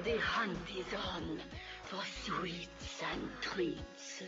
The hunt is on for sweets and treats.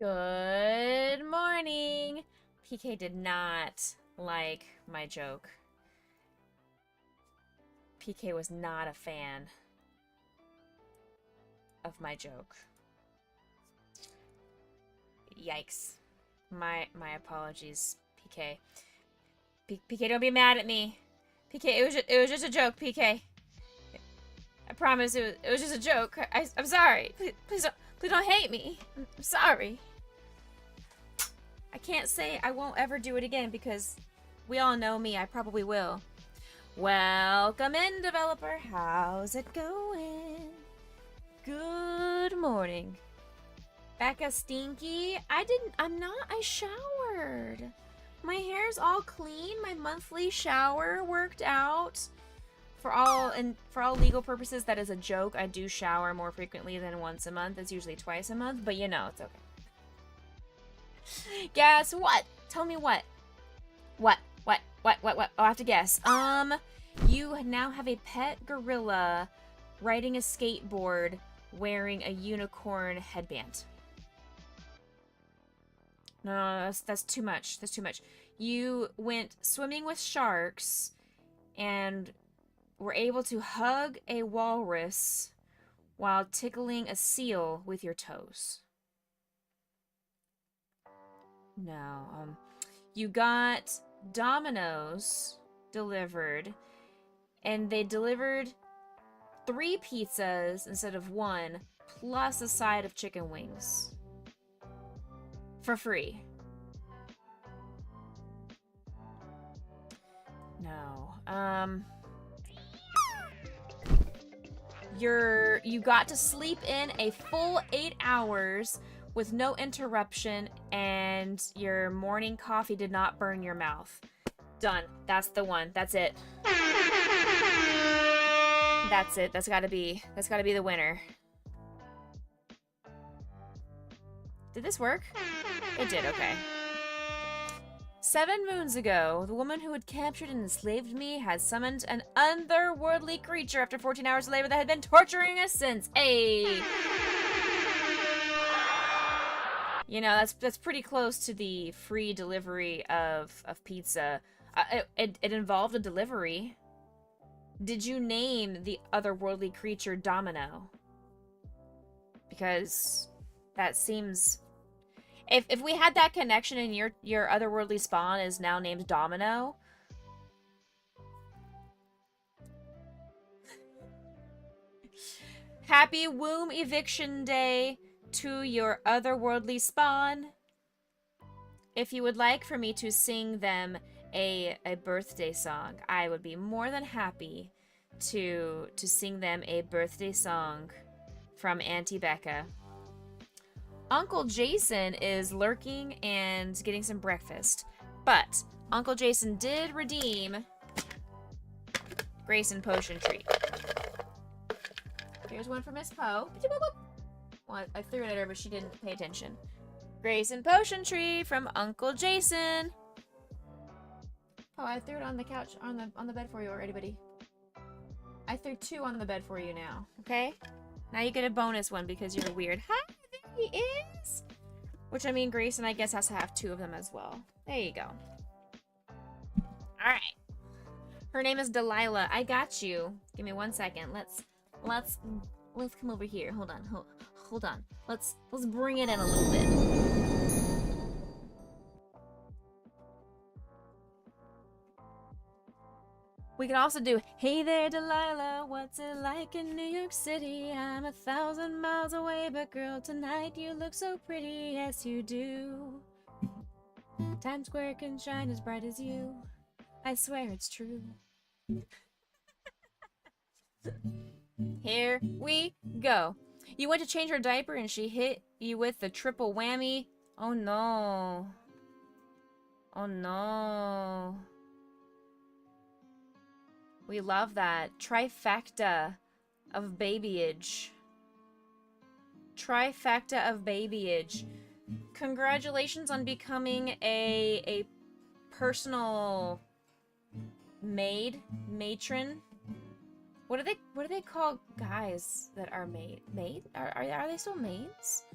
Good morning. PK did not like my joke. PK was not a fan of my joke. Yikes. My apologies, PK. PK, don't be mad at me. PK, it was just a joke, PK. I promise it was just a joke. I'm sorry. Please don't hate me. I'm sorry. I can't say I won't ever do it again because we all know me. I probably will. Welcome in, developer. How's it going? Good morning. Becca Stinky? I showered. My hair's all clean. My monthly shower worked out. For all legal purposes, that is a joke. I do shower more frequently than once a month. It's usually twice a month, but you know, it's okay. Guess what? Tell me what? What? Oh, I have to guess. You now have a pet gorilla riding a skateboard wearing a unicorn headband. No, that's too much. That's too much. You went swimming with sharks and were able to hug a walrus while tickling a seal with your toes. No, you got Domino's delivered, and they delivered 3 pizzas instead of 1, plus a side of chicken wings. For free. No. You got to sleep in a full 8 hours with no interruption, and your morning coffee did not burn your mouth. Done. That's the one. That's it. That's it. That's gotta be the winner. Did this work? It did, okay. 7 moons ago, the woman who had captured and enslaved me had summoned an otherworldly creature after 14 hours of labor that had been torturing us since. Hey! You know, that's pretty close to the free delivery of pizza. It involved a delivery. Did you name the otherworldly creature Domino? Because that seems... If we had that connection and your otherworldly spawn is now named Domino... Happy womb eviction day to your otherworldly spawn. If you would like for me to sing them a birthday song, I would be more than happy to sing them a birthday song from Auntie Becca. Uncle Jason is lurking and getting some breakfast, but Uncle Jason did redeem Grayson Potion Treat. Here's one for Miss Poe. Well, I threw it at her, but she didn't pay attention. Grayson Potion Tree from Uncle Jason. Oh, I threw it on the couch, on the bed for you already, buddy. I threw 2 on the bed for you now, okay? Now you get a bonus one because you're weird. Hi, there he is! Which, I mean, Grayson, I guess, has to have 2 of them as well. There you go. Alright. Her name is Delilah. I got you. Give me 1 second. Let's come over here. Hold on. Let's bring it in a little bit. We can also do, hey there, Delilah, what's it like in New York City? I'm 1,000 miles away, but girl, tonight you look so pretty, yes you do. Times Square can shine as bright as you. I swear it's true. Here we go. You went to change her diaper and she hit you with the triple whammy. Oh no. Oh no. We love that. Trifecta of babyage. Trifecta of babyage. Congratulations on becoming a personal matron. What do they call guys that are maid? Are they still maids?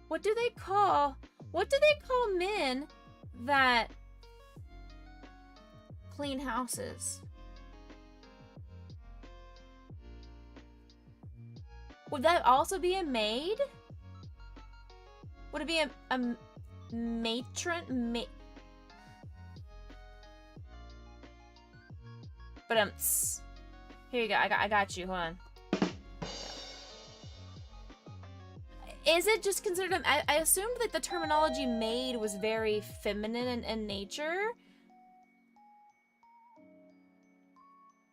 What do they call men that clean houses? Would that also be a maid? Would it be a matron? But here you go. I got you. Hold on. is it just considered? I assumed that the terminology maid was very feminine in nature.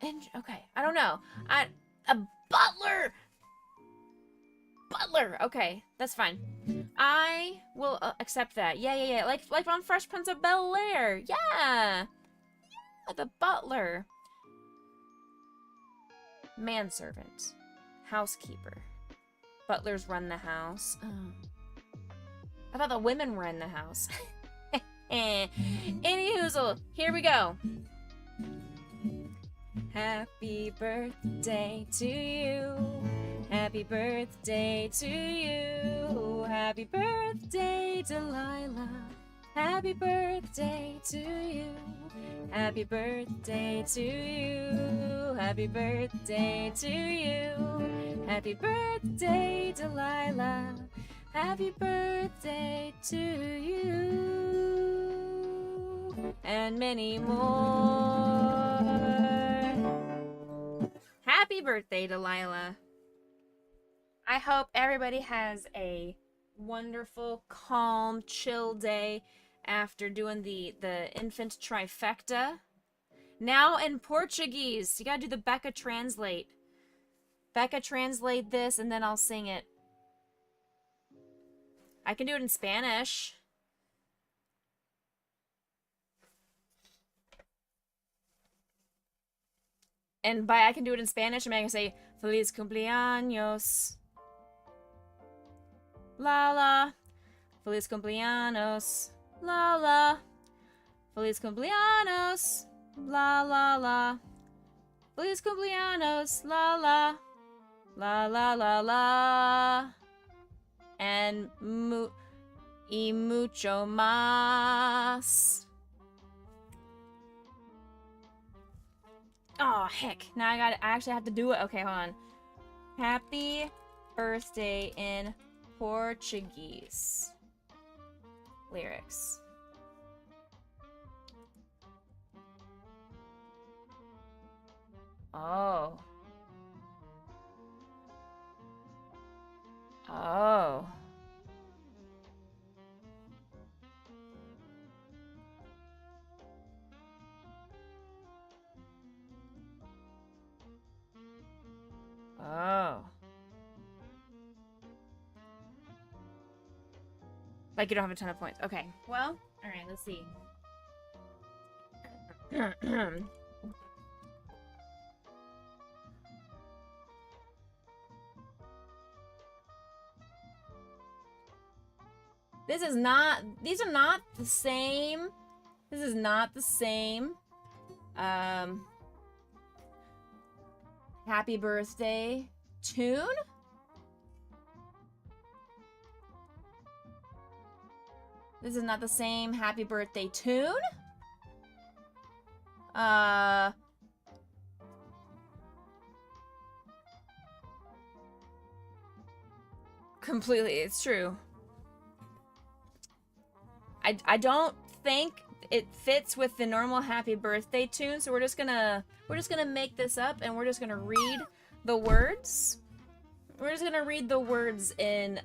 And okay, I don't know. A butler. Butler. Okay, that's fine. I will accept that. Yeah. Like on Fresh Prince of Bel-Air. Yeah, the butler. Manservant. Housekeeper. Butlers run the house. Oh. I thought the women were in the house. Anyhoozle, here we go. Happy birthday to you. Happy birthday to you. Happy birthday, Delilah. Happy birthday to you. Happy birthday to you. Happy birthday to you. Happy birthday, Delilah. Happy birthday to you. And many more. Happy birthday, Delilah. I hope everybody has a wonderful, calm, chill day after doing the infant trifecta. Now in Portuguese. You gotta do the Becca translate. Becca translate this and then I'll sing it. I can do it in Spanish. And by I can do it in Spanish, I mean I can say Feliz cumpleaños. Lala. Feliz cumpleaños. La la. Feliz cumpleaños. La la la. Feliz cumpleaños. La la. La la la la. And y mucho más. Oh, heck. Now I actually have to do it. Okay, hold on. Happy birthday in Portuguese. Lyrics. Oh. Oh. Oh. Like you don't have a ton of points. Okay. Well, alright, let's see. These are not the same. This is not the same. Happy birthday tune? This is not the same happy birthday tune? Completely, it's true. I don't think it fits with the normal happy birthday tune, so we're just gonna make this up and we're just gonna read the words. We're just gonna read the words in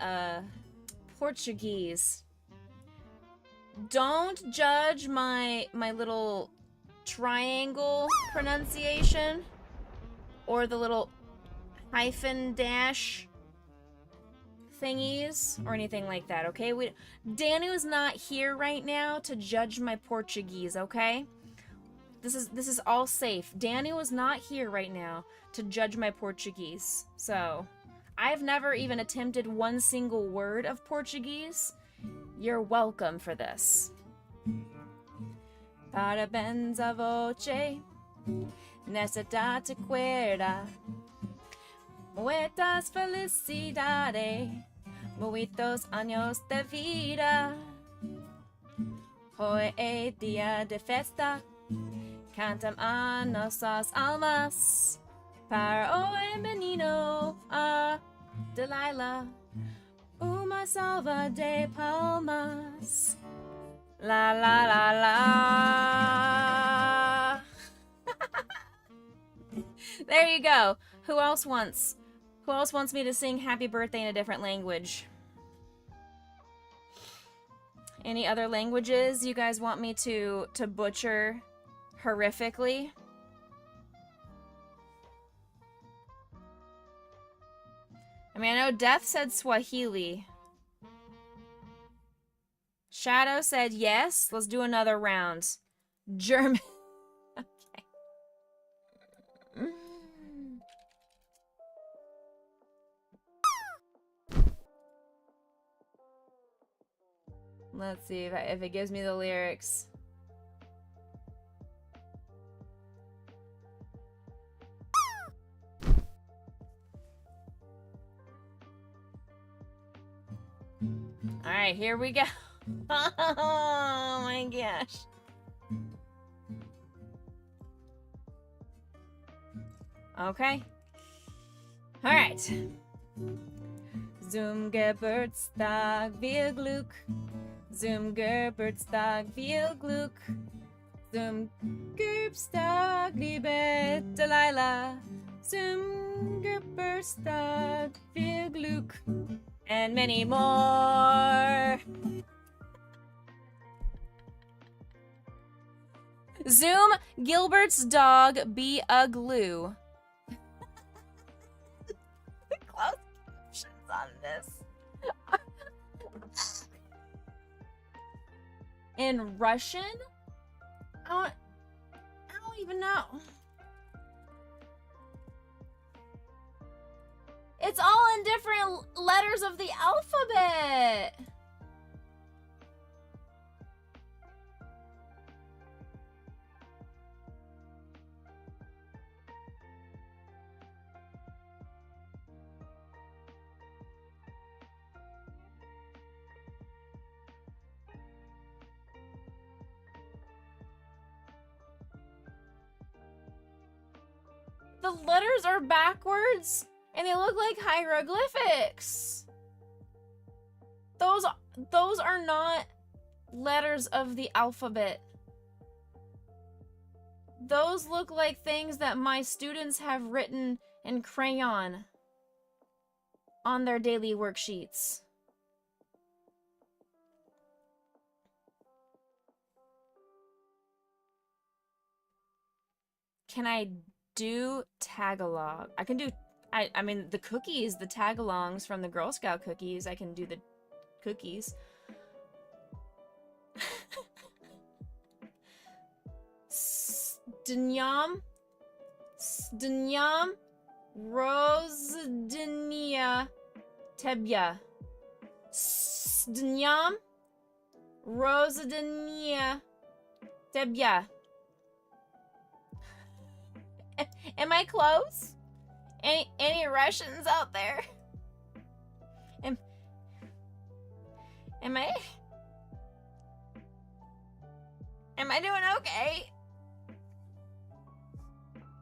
Portuguese. Don't judge my little triangle pronunciation or the little hyphen dash thingies or anything like that, okay? Danu's not here right now to judge my Portuguese, okay? This is all safe. Danu is not here right now to judge my Portuguese. So, I've never even attempted one single word of Portuguese. You're welcome for this. Parabéns a você nessa data querida. Muitas felicidades, muitos años de vida. Hoy é dia de festa, cantam a nossas almas. Para o menino, a Delilah, uma salva de palmas. La la la la. There you go. Who else wants me to sing happy birthday in a different language? Any other languages you guys want me to butcher horrifically? I mean, I know Death said Swahili. Shadow said yes. Let's do another round. German. Okay. Let's see if it gives me the lyrics. Alright, here we go. Oh my gosh. Okay. Alright. Zum Geburtstag viel Glück. Zum Geburtstag viel Glück. Zum Geburtstag, liebe Delilah. Zum Geburtstag viel Glück. And many more. Zoom Gilbert's dog be a glue. Close captions on this. In Russian? I don't even know. It's all in different letters of the alphabet. The letters are backwards. And they look like hieroglyphics. Those are not letters of the alphabet. Those look like things that my students have written in crayon on their daily worksheets. Can I do Tagalog? I can do... I mean, the cookies, the tag-alongs from the Girl Scout cookies, I can do the cookies. Stnyam, Rozdnia Tebya. Stnyam, Rozdnia Tebya. Am I close? Any Russians out there? Am I doing okay?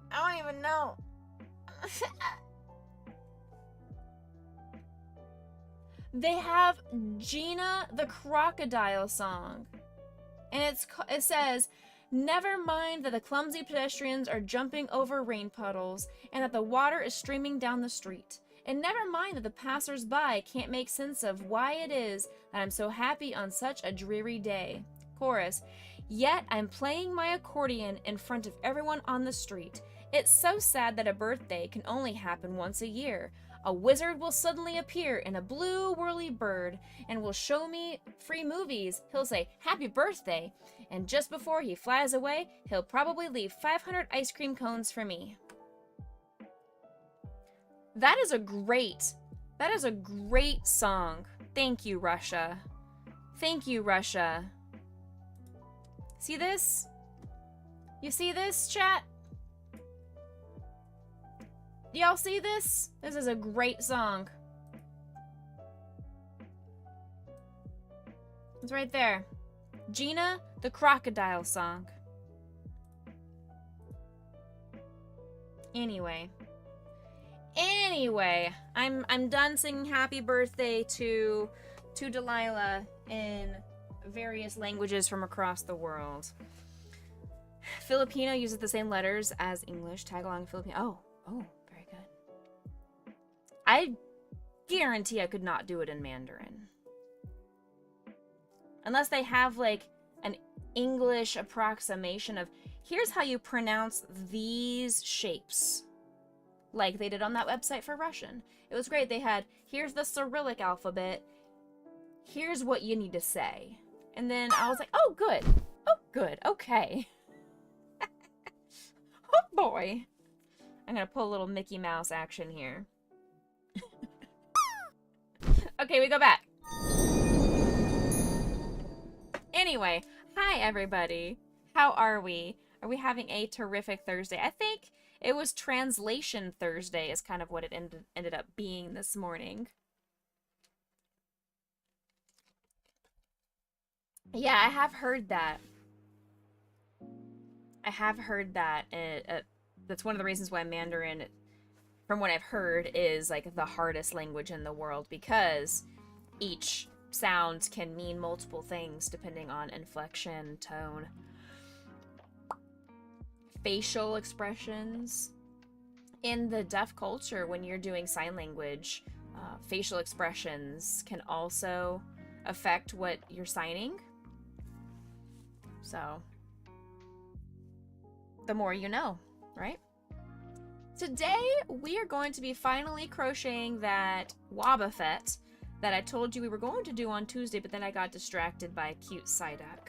I don't even know. They have Gina the Crocodile song. And it says, never mind that the clumsy pedestrians are jumping over rain puddles and that the water is streaming down the street. And never mind that the passers-by can't make sense of why it is that I'm so happy on such a dreary day. Chorus. Yet I'm playing my accordion in front of everyone on the street. It's so sad that a birthday can only happen once a year. A wizard will suddenly appear in a blue whirly bird and will show me free movies. He'll say, happy birthday. And just before he flies away, he'll probably leave 500 ice cream cones for me. That is a great song. Thank you, Russia. Thank you, Russia. See this? You see this, chat? Do y'all see this? This is a great song. It's right there. Gina the Crocodile song. Anyway, I'm done singing happy birthday to Delilah in various languages from across the world. Filipino uses the same letters as English. Tagalog, Filipino. Oh, very good. I guarantee I could not do it in Mandarin. unless they have like an English approximation of here's how you pronounce these shapes, like they did on that website for Russian. It was great. They had, here's the Cyrillic alphabet, here's what you need to say. And then I was like, oh good, okay. Oh boy. I'm gonna pull a little Mickey Mouse action here. Okay, we go back. Anyway, hi everybody. How are we? Are we having a terrific Thursday? I think it was Translation Thursday is kind of what it ended up being this morning. Yeah, I have heard that. I have heard that. That's one of the reasons why Mandarin, from what I've heard, is like the hardest language in the world, because each sound can mean multiple things depending on inflection, tone, facial expressions. In the deaf culture, when you're doing sign language, facial expressions can also affect what you're signing. So, the more you know, right? Today, we are going to be finally crocheting that Wobbuffet that I told you we were going to do on Tuesday, but then I got distracted by a cute Psyduck.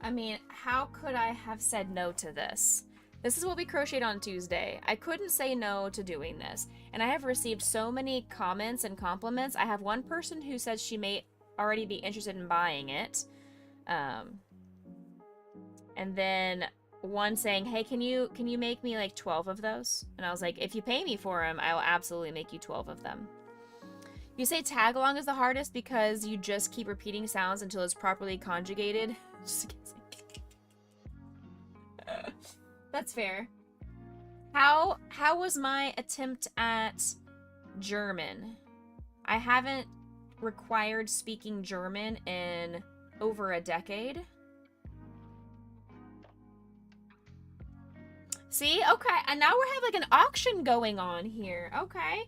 I mean, how could I have said no to this? This is what we crocheted on Tuesday. I couldn't say no to doing this. And I have received so many comments and compliments. I have one person who says she may already be interested in buying it. And then one saying, hey, can you make me like 12 of those? And I was like, if you pay me for them, I will absolutely make you 12 of them. You say tag along is the hardest because you just keep repeating sounds until it's properly conjugated. Just kidding. That's fair. How was my attempt at German? I haven't required speaking German in over a decade. See? Okay, and now we have like an auction going on here. Okay.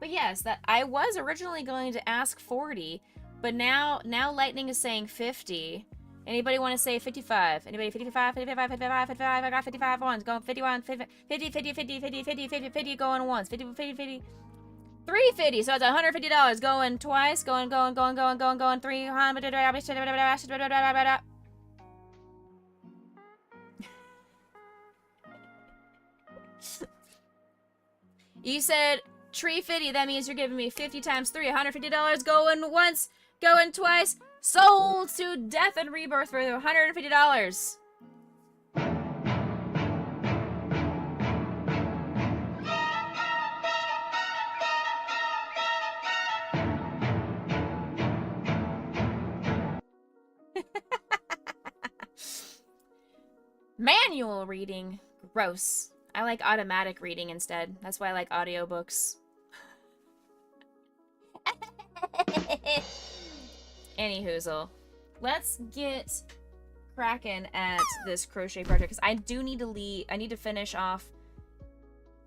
But yes, that I was originally going to ask 40, but now Lightning is saying 50. Anybody want to say 55? Anybody 55, 55, 55, 55, I got 55 ones. Going 51, 50, 50, 50, 50, 50, 50, 50, 50 going once. 50, 50, 50. 350, so it's $150 going twice. Going 300. You said tree 50, that means you're giving me 50 times 3, $150 going once, going twice. Sold to Death and Rebirth for $150. Manual reading. Gross. I like automatic reading instead. That's why I like audiobooks. Anyhoozle. Let's get cracking at this crochet project, because I do need to leave. I need to finish off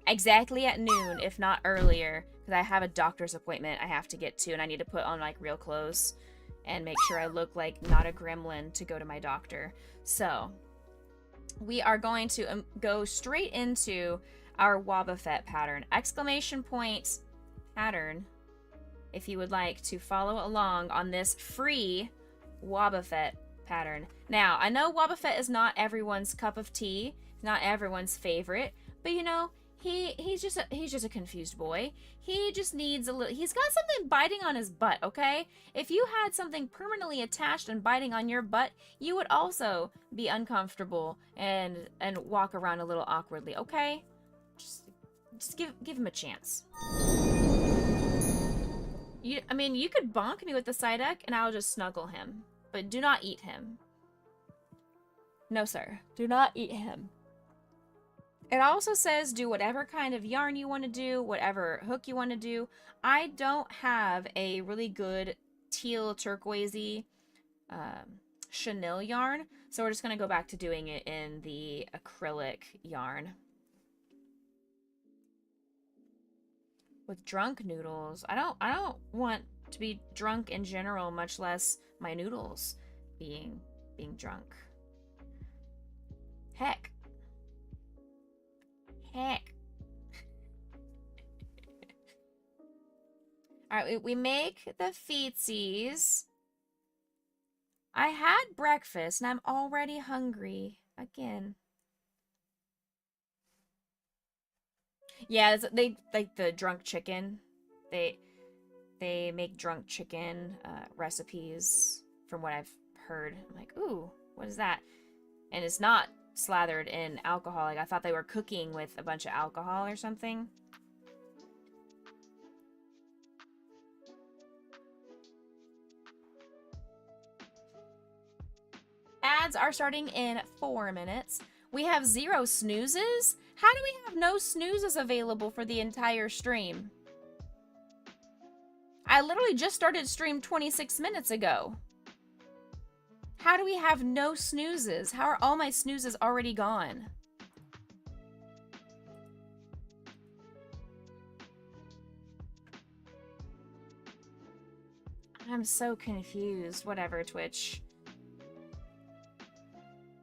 exactly at noon, if not earlier, because I have a doctor's appointment I have to get to, and I need to put on like real clothes and make sure I look like not a gremlin to go to my doctor. So we are going to go straight into our Wobbuffet pattern. Exclamation point pattern, if you would like to follow along on this free Wobbuffet pattern. Now, I know Wobbuffet is not everyone's cup of tea, not everyone's favorite, but you know, he's just a confused boy. He just needs a little, he's got something biting on his butt, okay? If you had something permanently attached and biting on your butt, you would also be uncomfortable and walk around a little awkwardly, okay? Just give him a chance. I mean, you could bonk me with the Psyduck and I'll just snuggle him, but do not eat him. No, sir. Do not eat him. It also says do whatever kind of yarn you want to do, whatever hook you want to do. I don't have a really good teal turquoisey chenille yarn, so we're just going to go back to doing it in the acrylic yarn. With drunk noodles, I don't want to be drunk in general, much less my noodles. being drunk. Heck. Alright, we make the feetsies. I had breakfast and I'm already hungry again. Yeah, they like the drunk chicken. They make drunk chicken recipes from what I've heard. I'm like, ooh, what is that? And it's not slathered in alcohol. Like I thought they were cooking with a bunch of alcohol or something. Ads are starting in 4 minutes. We have 0 snoozes? How do we have no snoozes available for the entire stream? I literally just started stream 26 minutes ago. How do we have no snoozes? How are all my snoozes already gone? I'm so confused. Whatever, Twitch.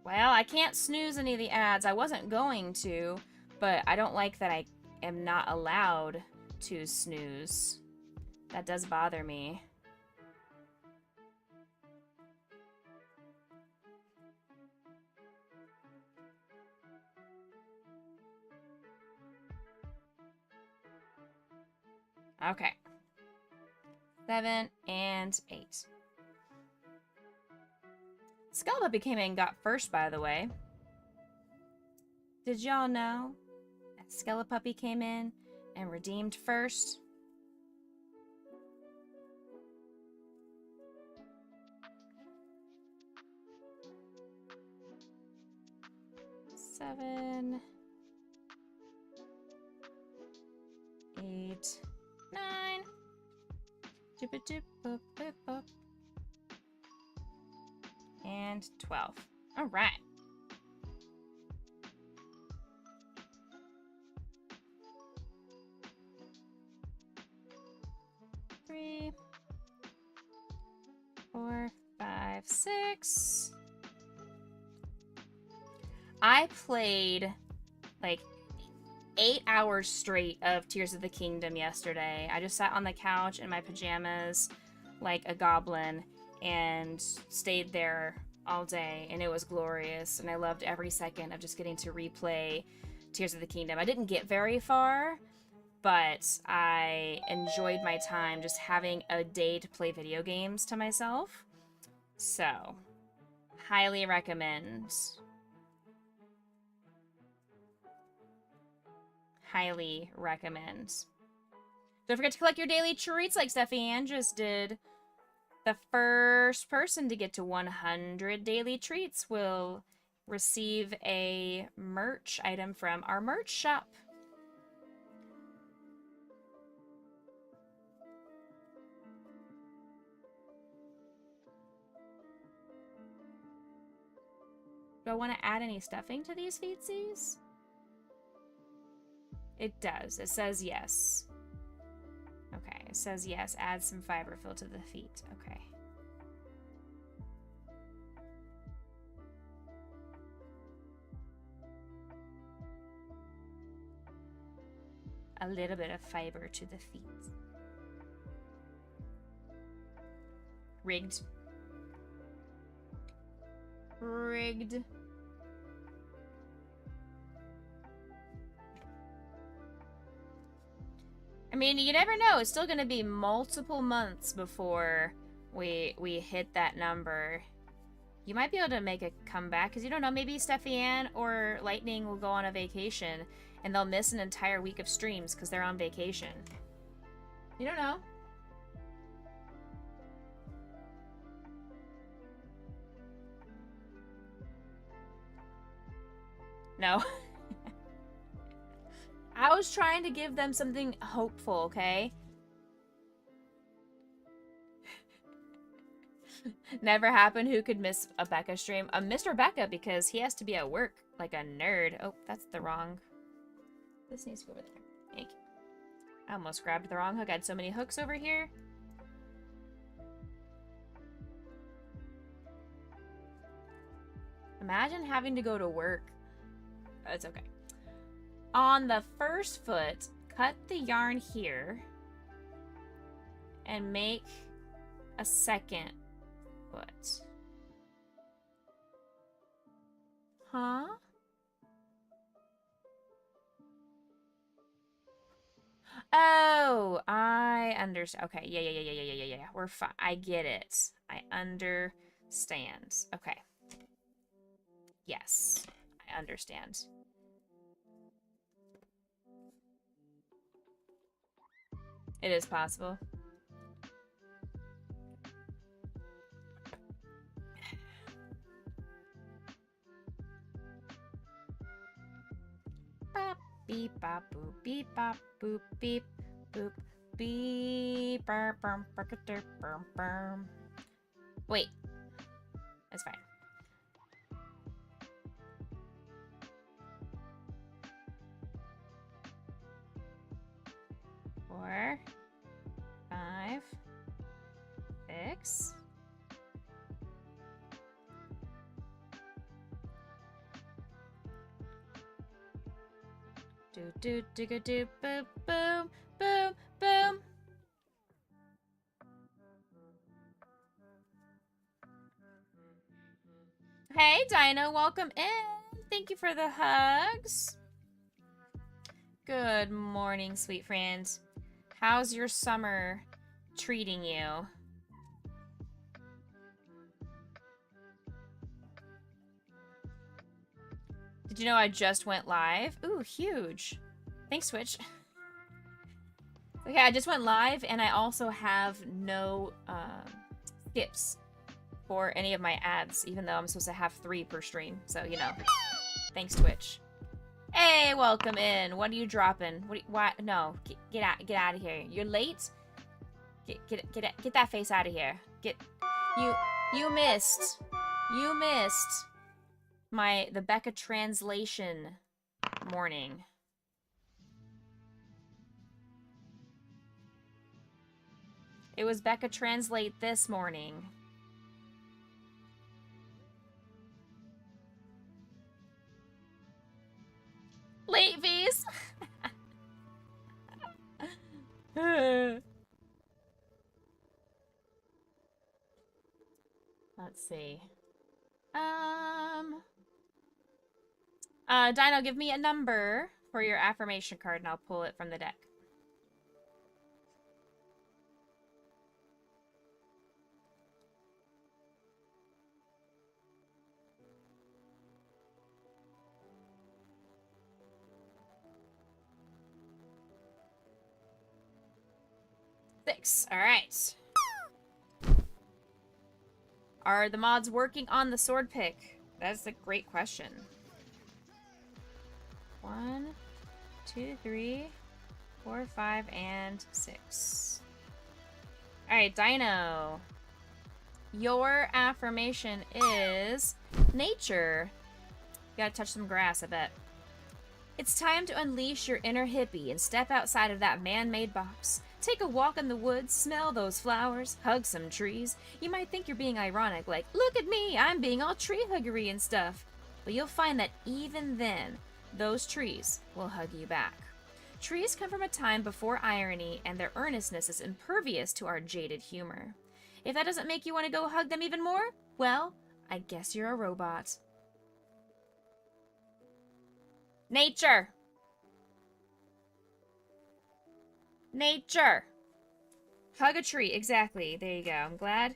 Well, I can't snooze any of the ads. I wasn't going to, but I don't like that I am not allowed to snooze. That does bother me. Okay. 7 and 8. Skullpuppy came in and got first, by the way. Did y'all know that Skullpuppy came in and redeemed first? Seven, 8, 9. And 12. All right. Three, 4, 5, 6. I played like 8 hours straight of Tears of the Kingdom yesterday. I just sat on the couch in my pajamas like a goblin and stayed there all day, and it was glorious, and I loved every second of just getting to replay Tears of the Kingdom. I didn't get very far, but I enjoyed my time just having a day to play video games to myself. So, highly recommend. Highly recommend. Don't forget to collect your daily treats like Steffi Ann just did. The first person to get to 100 daily treats will receive a merch item from our merch shop. Do I want to add any stuffing to these feetsies? It does. It says yes. Okay, it says yes. Add some fiber fill to the feet. Okay. A little bit of fiber to the feet. Rigged. Rigged. I mean, you never know. It's still going to be multiple months before we hit that number. You might be able to make a comeback, because you don't know. Maybe Steffi Ann or Lightning will go on a vacation, and they'll miss an entire week of streams because they're on vacation. You don't know. No. I was trying to give them something hopeful, okay? Never happened. Who could miss a Becca stream? Mr. Becca, because he has to be at work like a nerd. Oh, that's the wrong. This needs to go over there. Thank you. I almost grabbed the wrong hook. I had so many hooks over here. Imagine having to go to work. That's okay. On the first foot, cut the yarn here and make a second foot. Huh? Oh, I understand. Okay, yeah. We're fine. I get it. I understand. Okay. Yes, I understand. It is possible. Bop, beep, bop, boop, beep, bop, boop, beep, boop, beep, burp, burp, burp, burp, burp, burp. Wait. That's fine. Four, 5, 6. Do digga do boom boom boom boom. Hey Dino, welcome in. Thank you for the hugs. Good morning, sweet friend. How's your summer treating you? Did you know I just went live? Ooh, huge. Thanks, Twitch. Okay, I just went live, and I also have no skips for any of my ads, even though I'm supposed to have 3 per stream. So, you know. Thanks, Twitch. Hey, welcome in. What are you dropping? What? No, get out of here. You're late. Get that face out of here. You missed. You missed the Becca translation morning. It was Becca Translate this morning. Late fees. Let's see. Dino, give me a number for your affirmation card and I'll pull it from the deck. Six. All right. Are the mods working on the sword pick? That's a great question. 1, 2, 3, 4, 5, and 6. All right, Dino. Your affirmation is nature. You gotta touch some grass, I bet. It's time to unleash your inner hippie and step outside of that man-made box. Take a walk in the woods, smell those flowers, hug some trees. You might think you're being ironic, like, look at me, I'm being all tree huggery and stuff. But you'll find that even then, those trees will hug you back. Trees come from a time before irony, and their earnestness is impervious to our jaded humor. If that doesn't make you want to go hug them even more, well, I guess you're a robot. Nature! Nature! Hug a tree, exactly. There you go. I'm glad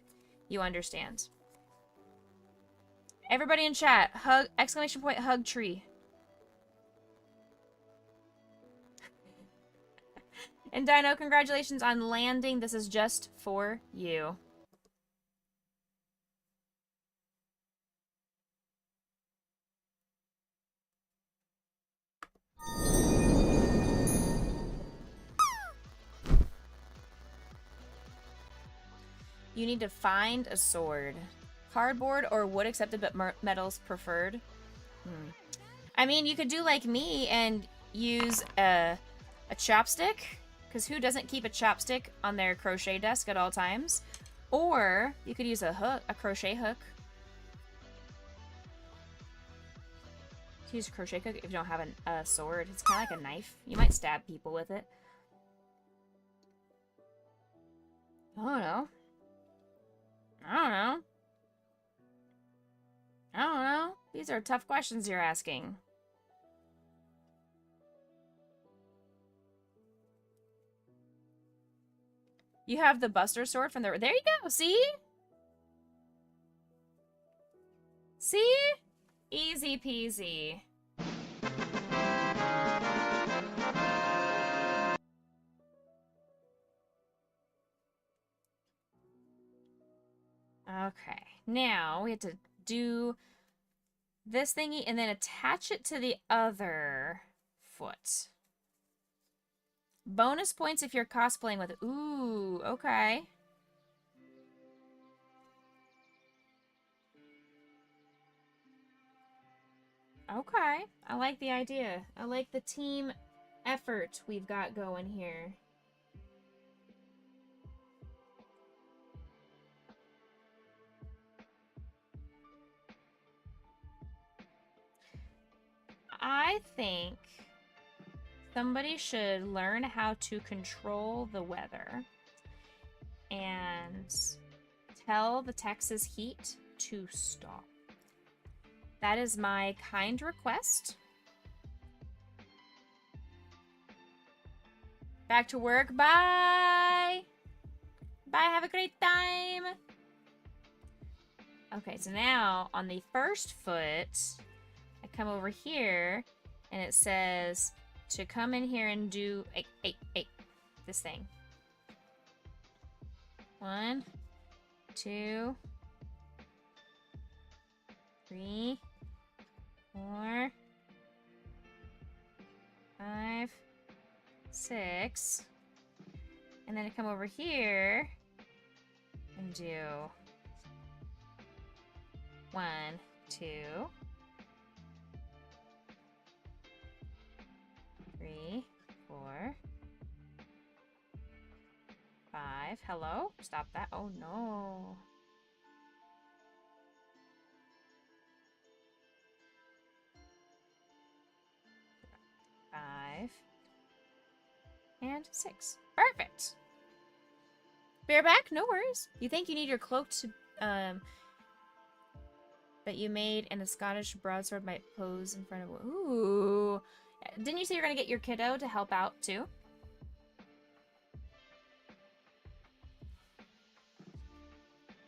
you understand. Everybody in chat, hug, exclamation point, hug tree. And Dino, congratulations on landing. This is just for you. You need to find a sword. Cardboard or wood accepted, but metals preferred. I mean, you could do like me and use a chopstick, because who doesn't keep a chopstick on their crochet desk at all times? Or you could use a hook, a crochet hook. To use a crochet hook if you don't have a sword. It's kind of like a knife. You might stab people with it. I don't know. I don't know. I don't know. These are tough questions you're asking. You have the Buster Sword from the... There you go, see? See? Easy peasy. Okay, now we have to do this thingy and then attach it to the other foot. Bonus points if you're cosplaying with it. Ooh, okay. Okay, I like the idea. I like the team effort we've got going here. I think somebody should learn how to control the weather and tell the Texas heat to stop. That is my kind request. Back to work. Bye. Bye. Have a great time. Okay, so now on the first foot, I come over here and it says to come in here and do this thing. 1, 2, 3, 4, 5, 6, and then I come over here and do 1, 2, 3, 4, 5. Hello? Stop that. Oh no. 5 and 6. Perfect. Bareback, no worries. You think you need your cloak to that you made and a Scottish broadsword might pose in front of... Ooh. Didn't you say you're gonna get your kiddo to help out too?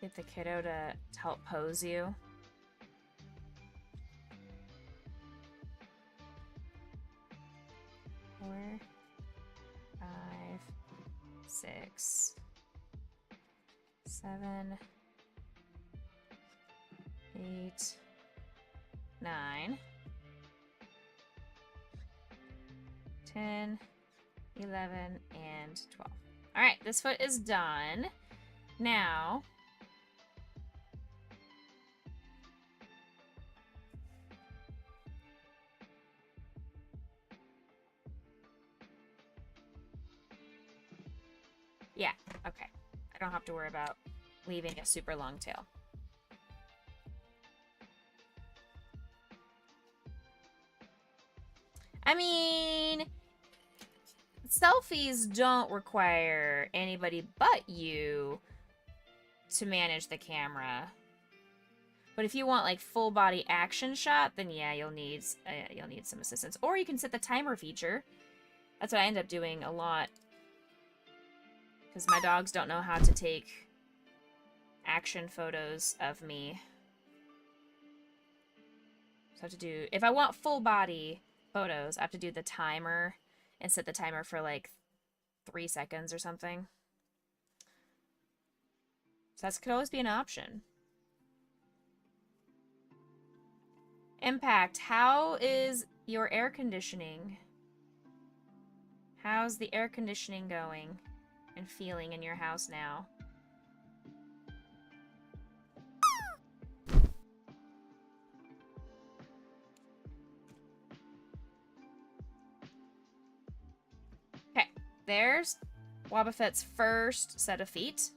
Get the kiddo to help pose you. Four, 5, 6, 7, 8, 9, 10, 11, and 12. All right, this foot is done. Now, yeah, okay. I don't have to worry about leaving a super long tail. I mean, selfies don't require anybody but you to manage the camera. But if you want like full body action shot, then yeah, you'll need some assistance. Or you can set the timer feature. That's what I end up doing a lot. Because my dogs don't know how to take action photos of me. So I have to do, if I want full body photos, I have to do the timer and set the timer for like 3 seconds or something. So that could always be an option. Impact, how is your air conditioning? How's the air conditioning going and feeling in your house now? Okay, there's Wobbuffet's first set of feet.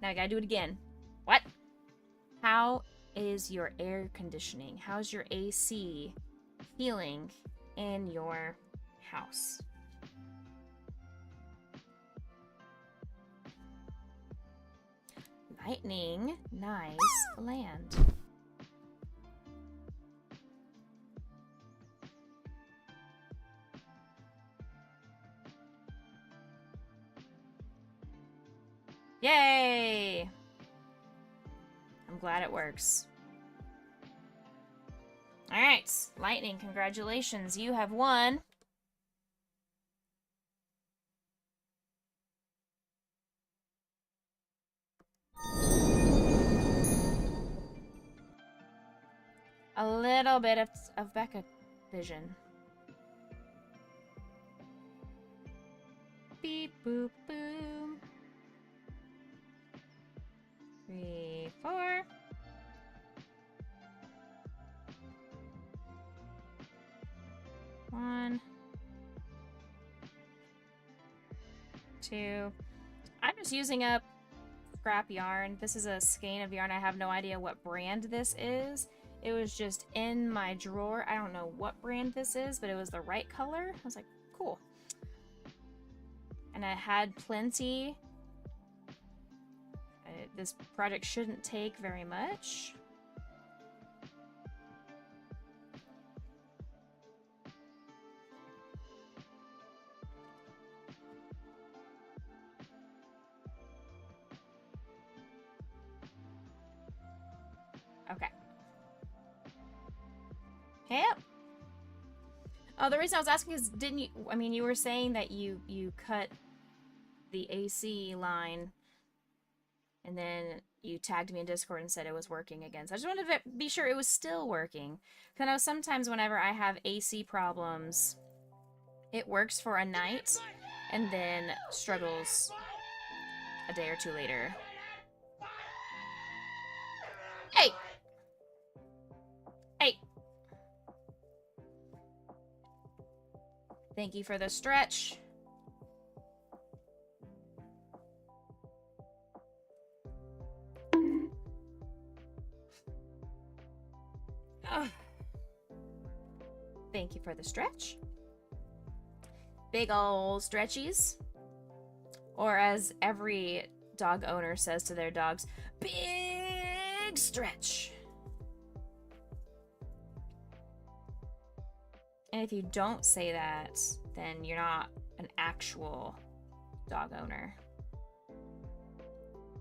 Now I gotta do it again. What? How is your air conditioning? How's your AC feeling in your house? Lightning, nice land. Yay! I'm glad it works. Alright, Lightning, congratulations. You have won. A little bit of Becca vision. Beep boop boom. 3, 4. 1, 2. I'm just using up scrap yarn. This is a skein of yarn. I have no idea what brand this is. It was just in my drawer. I don't know what brand this is, but it was the right color. I was like, cool. And I had plenty. This project shouldn't take very much. Okay. Yep. Oh, the reason I was asking is, didn't you, I mean, you were saying that you cut the AC line and then you tagged me in Discord and said it was working again. So I just wanted to be sure it was still working. Because I know sometimes whenever I have AC problems, it works for a night and then struggles a day or two later. Hey! Hey! Thank you for the stretch. Thank you for the stretch. Big ol' stretchies. Or as every dog owner says to their dogs, big stretch. And if you don't say that, then you're not an actual dog owner.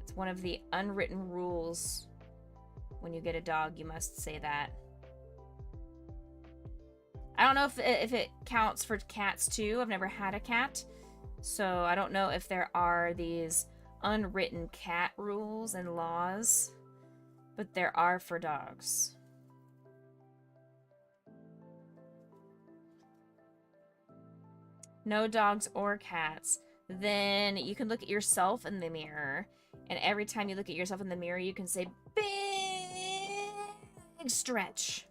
It's one of the unwritten rules. When you get a dog, you must say that. I don't know if it counts for cats too. I've never had a cat. So I don't know if there are these unwritten cat rules and laws. But there are for dogs. No dogs or cats. Then you can look at yourself in the mirror. And every time you look at yourself in the mirror, you can say, big stretch.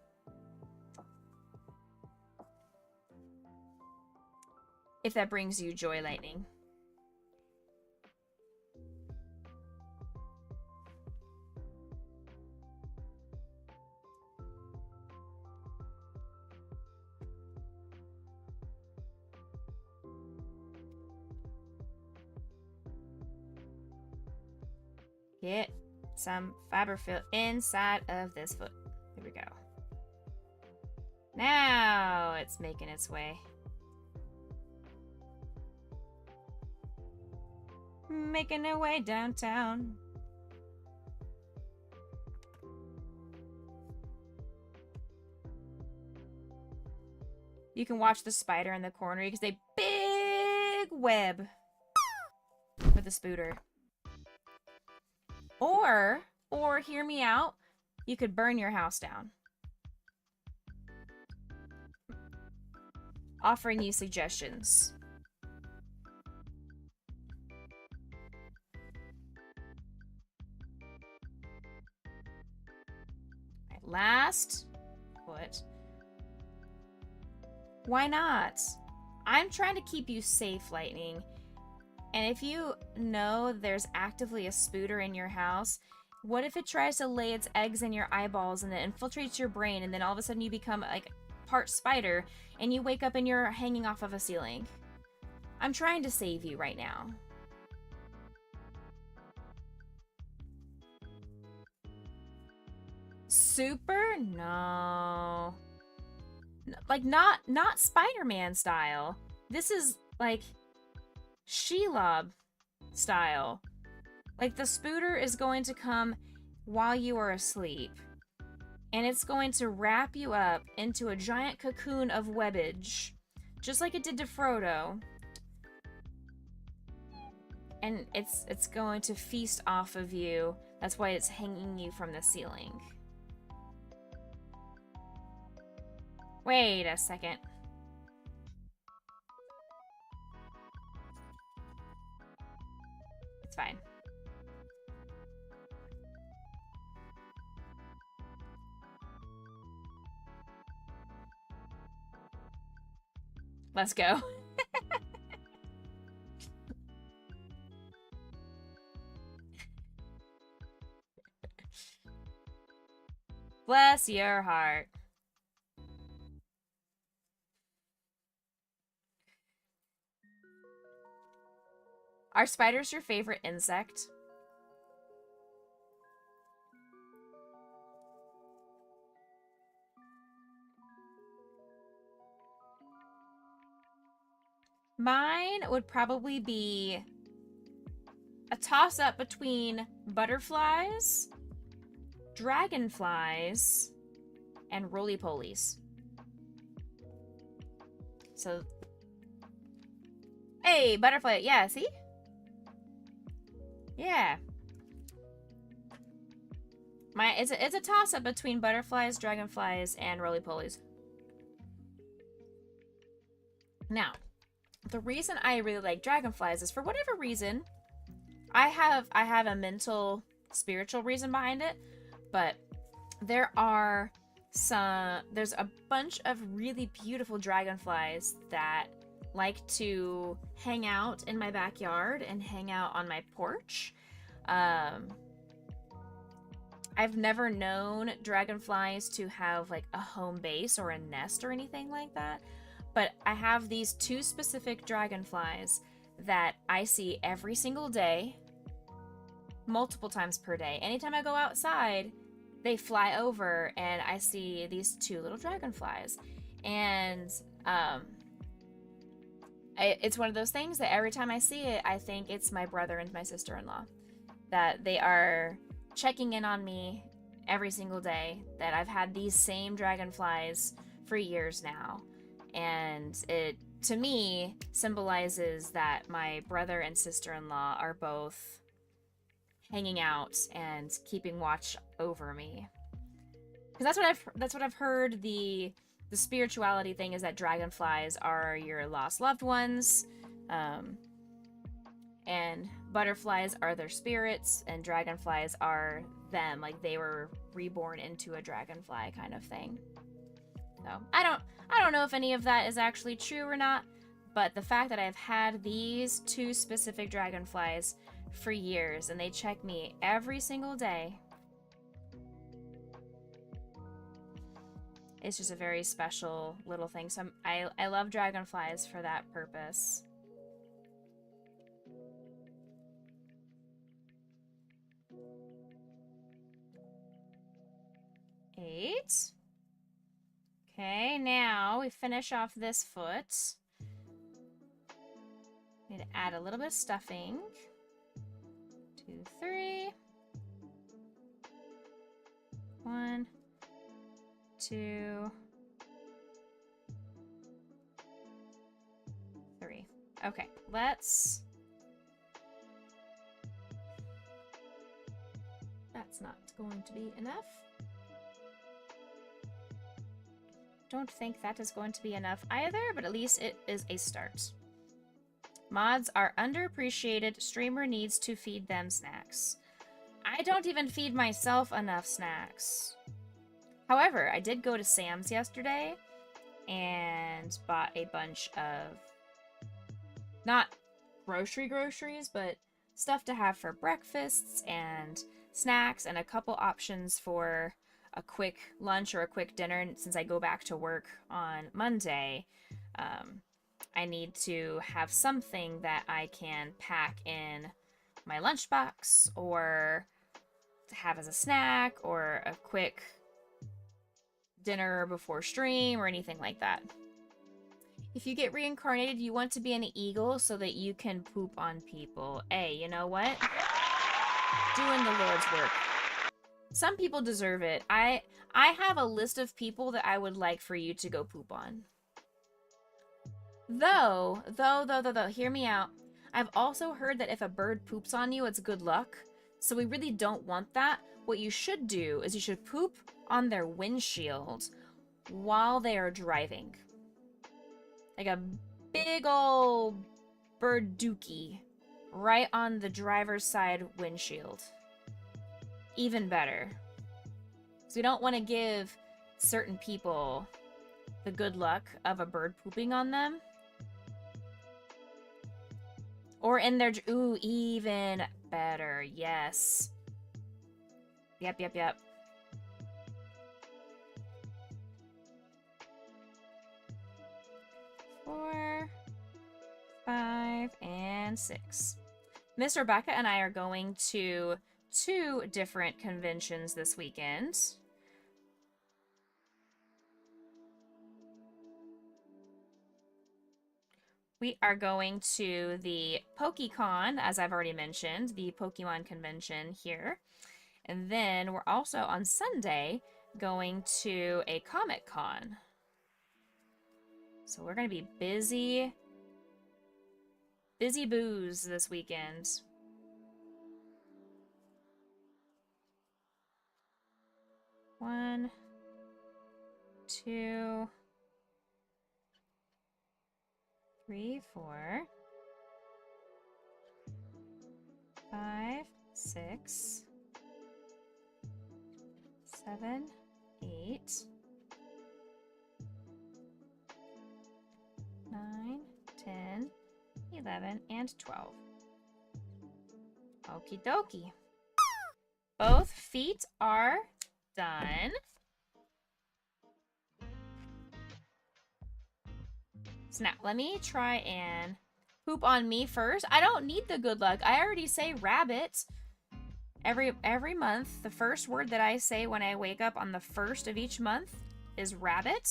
If that brings you joy, Lightning. Get some fiber fill inside of this foot. Here we go. Now it's making its way. Making our way downtown. You can watch the spider in the corner. You can say, big web for the spooter. Or hear me out, you could burn your house down. Offering you suggestions. Right, last foot. Why not? I'm trying to keep you safe, Lightning. And if you know there's actively a spooter in your house, What if it tries to lay its eggs in your eyeballs and it infiltrates your brain, and then all of a sudden you become like part spider and you wake up and you're hanging off of a ceiling? I'm trying to save you right now. Super? No. Like, not Spider-Man style. This is, like, Shelob style. Like, the spooter is going to come while you are asleep. And it's going to wrap you up into a giant cocoon of webbage. Just like it did to Frodo. And it's going to feast off of you. That's why it's hanging you from the ceiling. Wait a second. It's fine. Let's go. Bless your heart. Are spiders your favorite insect? Mine would probably be a toss-up between butterflies, dragonflies, and roly-polies. So, hey, butterfly, yeah, see? Yeah. It's a toss-up between butterflies, dragonflies, and roly-polies. Now, the reason I really like dragonflies is for whatever reason, I have a mental, spiritual reason behind it, but there's a bunch of really beautiful dragonflies that like to hang out in my backyard and hang out on my porch. I've never known dragonflies to have like a home base or a nest or anything like that, but I have these two specific dragonflies that I see every single day, multiple times per day. Anytime I go outside, they fly over and I see these two little dragonflies. And it's one of those things that every time I see it, I think it's my brother and my sister-in-law. That they are checking in on me every single day. That I've had these same dragonflies for years now. And it, to me, symbolizes that my brother and sister-in-law are both hanging out and keeping watch over me. Because that's what I've heard. The spirituality thing is that dragonflies are your lost loved ones, and butterflies are their spirits, and dragonflies are them, like they were reborn into a dragonfly kind of thing. So I don't know if any of that is actually true or not, but the fact that I've had these two specific dragonflies for years and they check me every single day, it's just a very special little thing. So I love dragonflies for that purpose. Eight. Okay, now we finish off this foot. Need to add a little bit of stuffing. 2, 3. 1, 2, 3. Okay, let's... That's not going to be enough. Don't think that is going to be enough either, but at least it is a start. Mods are underappreciated. Streamer needs to feed them snacks. I don't even feed myself enough snacks. However, I did go to Sam's yesterday and bought a bunch of, not groceries, but stuff to have for breakfasts and snacks and a couple options for a quick lunch or a quick dinner. And since I go back to work on Monday, I need to have something that I can pack in my lunchbox or have as a snack or a quick dinner before stream or anything like that. If you get reincarnated, you want to be an eagle so that you can poop on people. Hey, you know what? Doing the Lord's work. Some people deserve it. I have a list of people that I would like for you to go poop on. Though, hear me out. I've also heard that if a bird poops on you, it's good luck. So we really don't want that. What you should do is you should poop on their windshield while they are driving. Like a big old bird dookie right on the driver's side windshield. Even better. So we don't want to give certain people the good luck of a bird pooping on them. Or in their... Ooh, even better. Yes. Yep. 4, 5, and 6. Miss Rebecca and I are going to 2 different conventions this weekend. We are going to the PokeCon, as I've already mentioned, the Pokemon convention here. And then we're also on Sunday going to a Comic Con. So we're going to be busy boos this weekend. One, 2, 3, 4, 5, 6, 7, 8, 9, 10, 11, and 12. Okie dokie. Both feet are done. So now, let me try and poop on me first. I don't need the good luck. I already say rabbit. Every month, the first word that I say when I wake up on the first of each month is rabbit.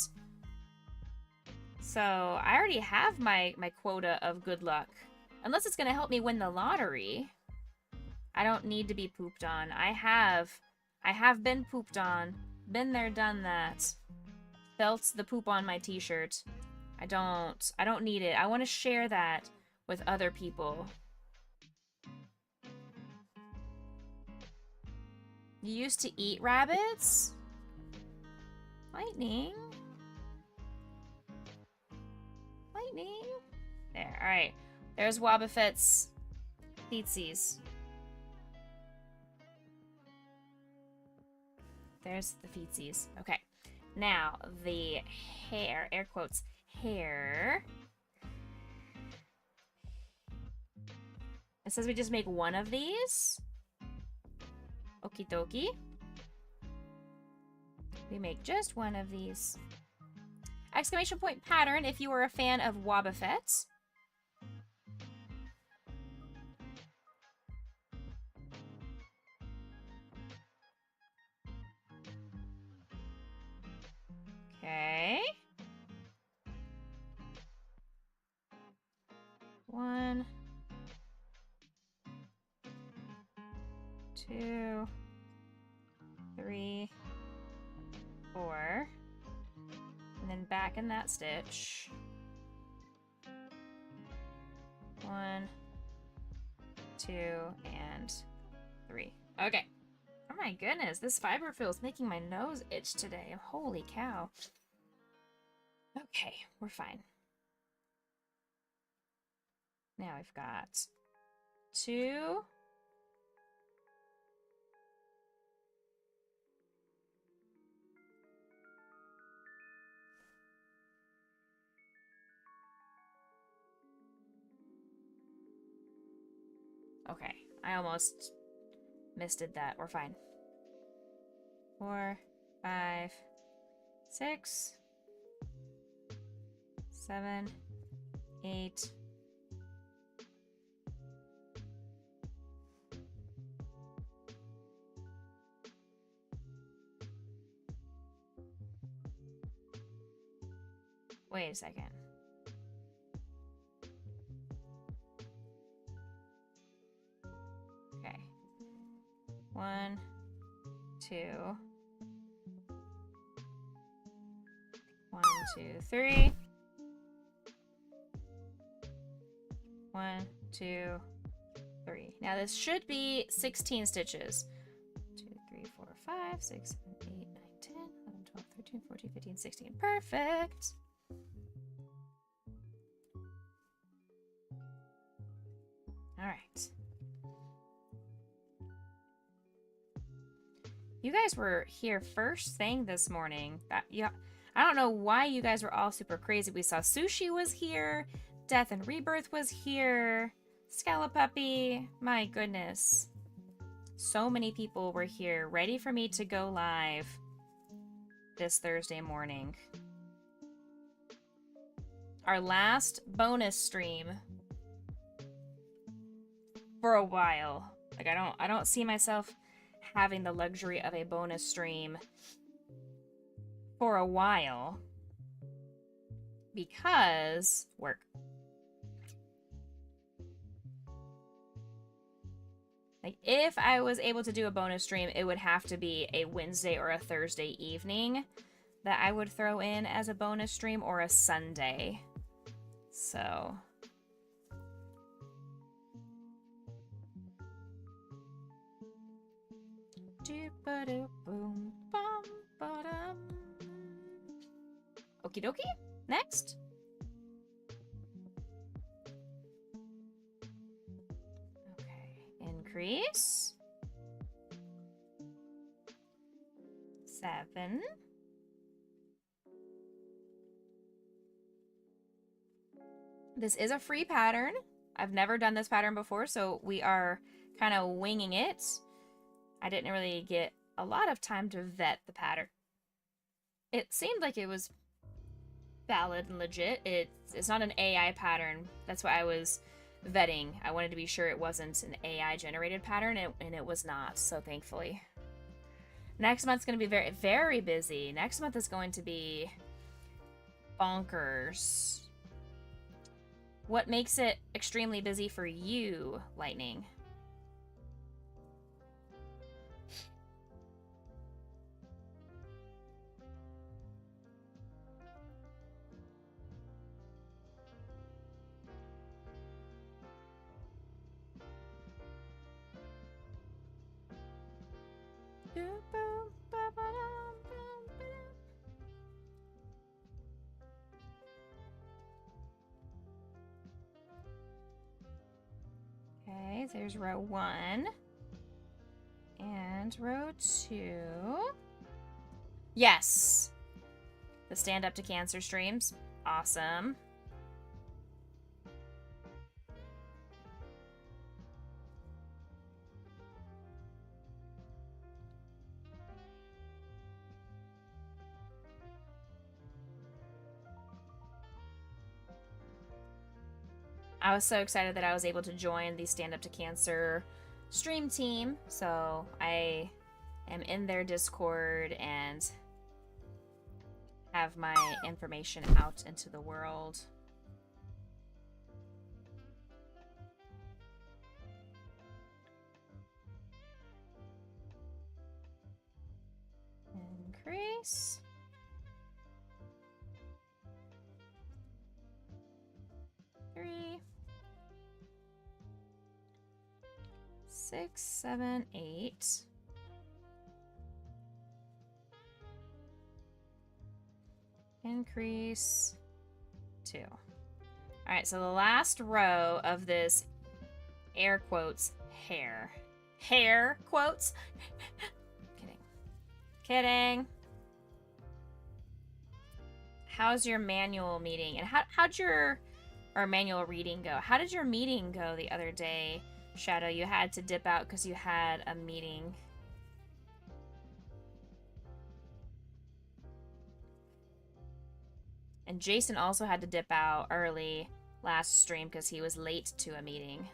So I already have my quota of good luck. Unless it's going to help me win the lottery. I don't need to be pooped on. I have been pooped on. Been there, done that. Felt the poop on my t-shirt. I don't need it. I want to share that with other people. You used to eat rabbits? Lightning. There, alright. There's Wobbuffet's feetsies. There's the feetsies. Okay. Now, the hair, air quotes, hair. It says we just make one of these. Okie dokie. We make just one of these. Exclamation point pattern if you are a fan of Wobbuffet. Okay. 1, 2, 3, 4. And then back in that stitch. 1, 2, and 3. Okay. Oh my goodness, this fiber fill is making my nose itch today. Holy cow. Okay, we're fine. Now we've got 2. Okay, I almost misdid that. We're fine. 4, 5, 6, 7, 8. Wait a second. Okay. 1, 2. 1, 2, 3. 1, 2, 3. Now this should be 16 stitches. 2, 3, 4, 5, 6, 7, 8, 9, 10, 11, 12, 13, 14, 15, 16. Perfect. All right. You guys were here first thing this morning. Yeah, I don't know why you guys were all super crazy. We saw Sushi was here. Death and Rebirth was here. Scalapuppy. My goodness. So many people were here ready for me to go live this Thursday morning. Our last bonus stream for a while. Like I don't see myself having the luxury of a bonus stream for a while because work. Like if I was able to do a bonus stream, it would have to be a Wednesday or a Thursday evening that I would throw in as a bonus stream, or a Sunday. So okie dokie. Next. Okay. Increase. 7. This is a free pattern. I've never done this pattern before, so we are kind of winging it. I didn't really get a lot of time to vet the pattern. It seemed like it was valid and legit. It's not an AI pattern. That's why I was vetting. I wanted to be sure it wasn't an AI generated pattern, and it was not, so thankfully. Next month's going to be very, very busy. Next month is going to be bonkers. What makes it extremely busy for you, Lightning? Okay, there's row 1 and row 2. Yes! The Stand Up to Cancer streams. Awesome. I was so excited that I was able to join the Stand Up to Cancer stream team. So I am in their Discord and have my information out into the world. Increase. 3, 6, 7, 8. Increase 2. All right, so the last row of this air quotes hair quotes. Kidding. How's your manual meeting? And how'd your manual reading go? How did your meeting go the other day Shadow, you had to dip out because you had a meeting. And Jason also had to dip out early last stream because he was late to a meeting.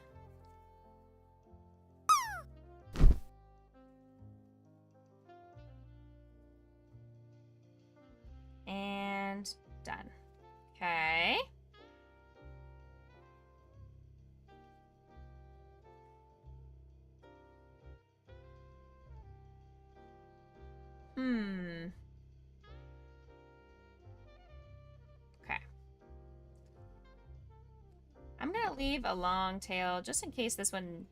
And done. Okay. Okay. I'm gonna leave a long tail just in case this one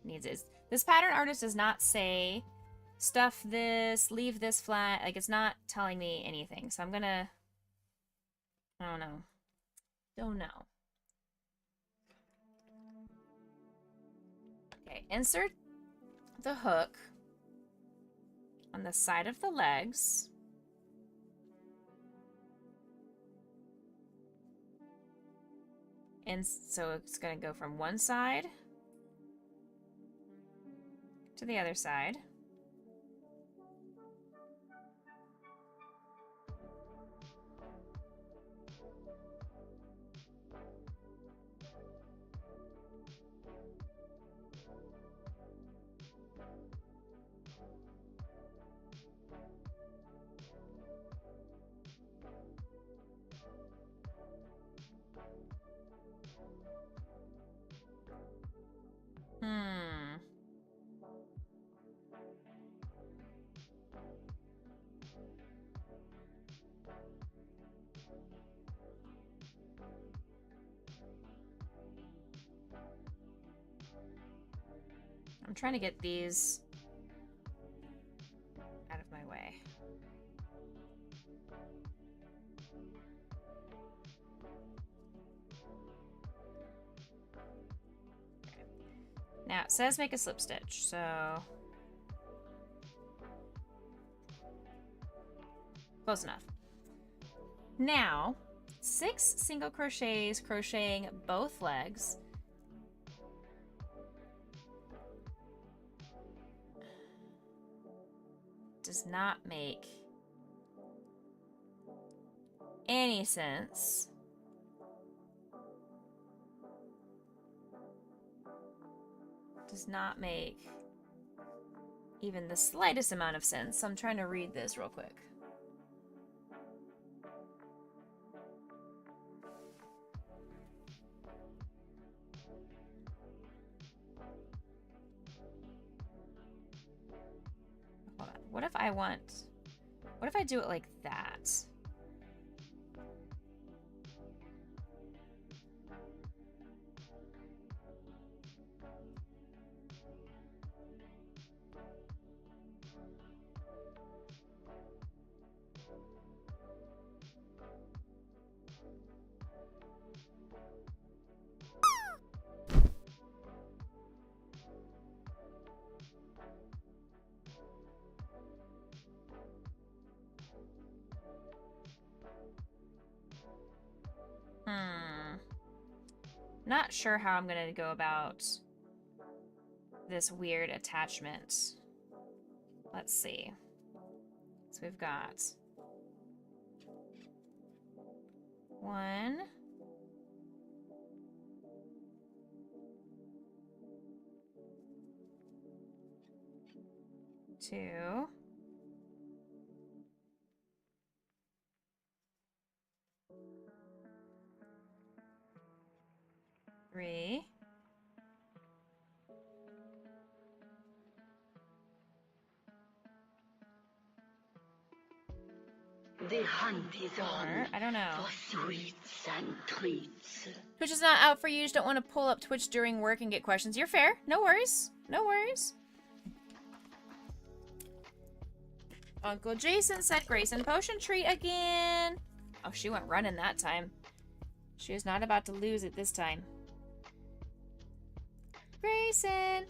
needs it. This pattern artist does not say stuff this, leave this flat. Like, it's not telling me anything. So I'm gonna... I don't know. Don't know. Okay, insert the hook on the side of the legs. And so it's going to go from one side to the other side. I'm trying to get these out of my way. Okay. Now it says make a slip stitch, so close enough. Now, 6 single crochets crocheting both legs. Does not make any sense. Does not make even the slightest amount of sense. So I'm trying to read this real quick. What if I want... What if I do it like that? Not sure how I'm gonna go about this weird attachment. Let's see. So we've got 1, 2, 3, The hunt is on. I don't know. For sweets and treats. Twitch is not out for you. You just don't want to pull up Twitch during work and get questions. You're fair. No worries. No worries. Uncle Jason said Grayson potion treat again. Oh, she went running that time. She is not about to lose it this time. Grayson!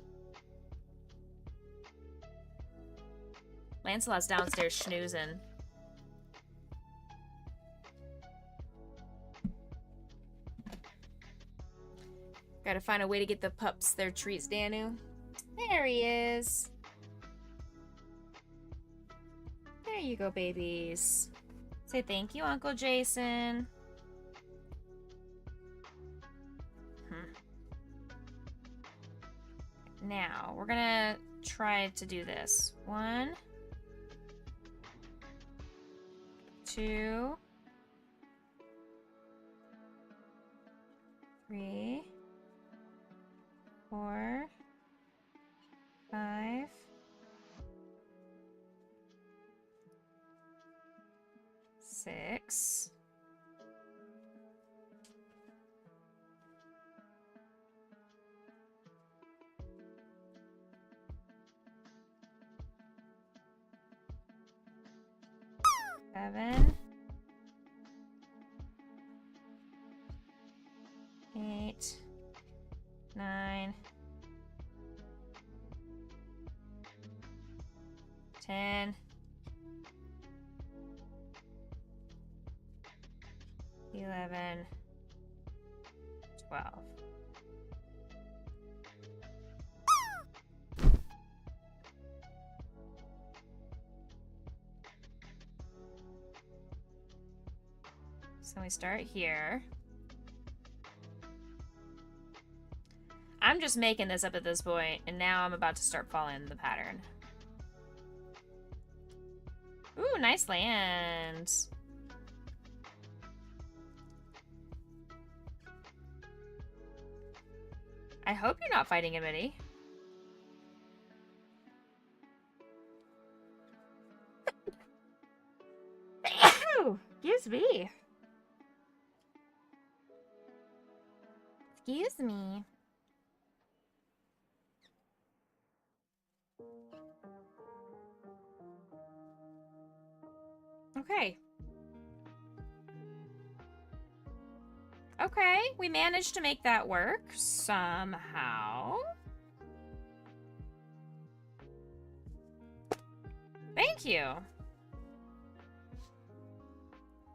Lancelot's downstairs schnoozing. Gotta find a way to get the pups their treats, Danu. There he is. There you go, babies. Say thank you, Uncle Jason. Now, we're gonna try to do this. 1, 2, 3, 4, 5, 6, 7, 8, 9, 10, 11, 12. So we start here. I'm just making this up at this point, and now I'm about to start following the pattern. Ooh, nice land. I hope you're not fighting anybody. Excuse me. Excuse me. Okay. Okay, we managed to make that work somehow. Thank you.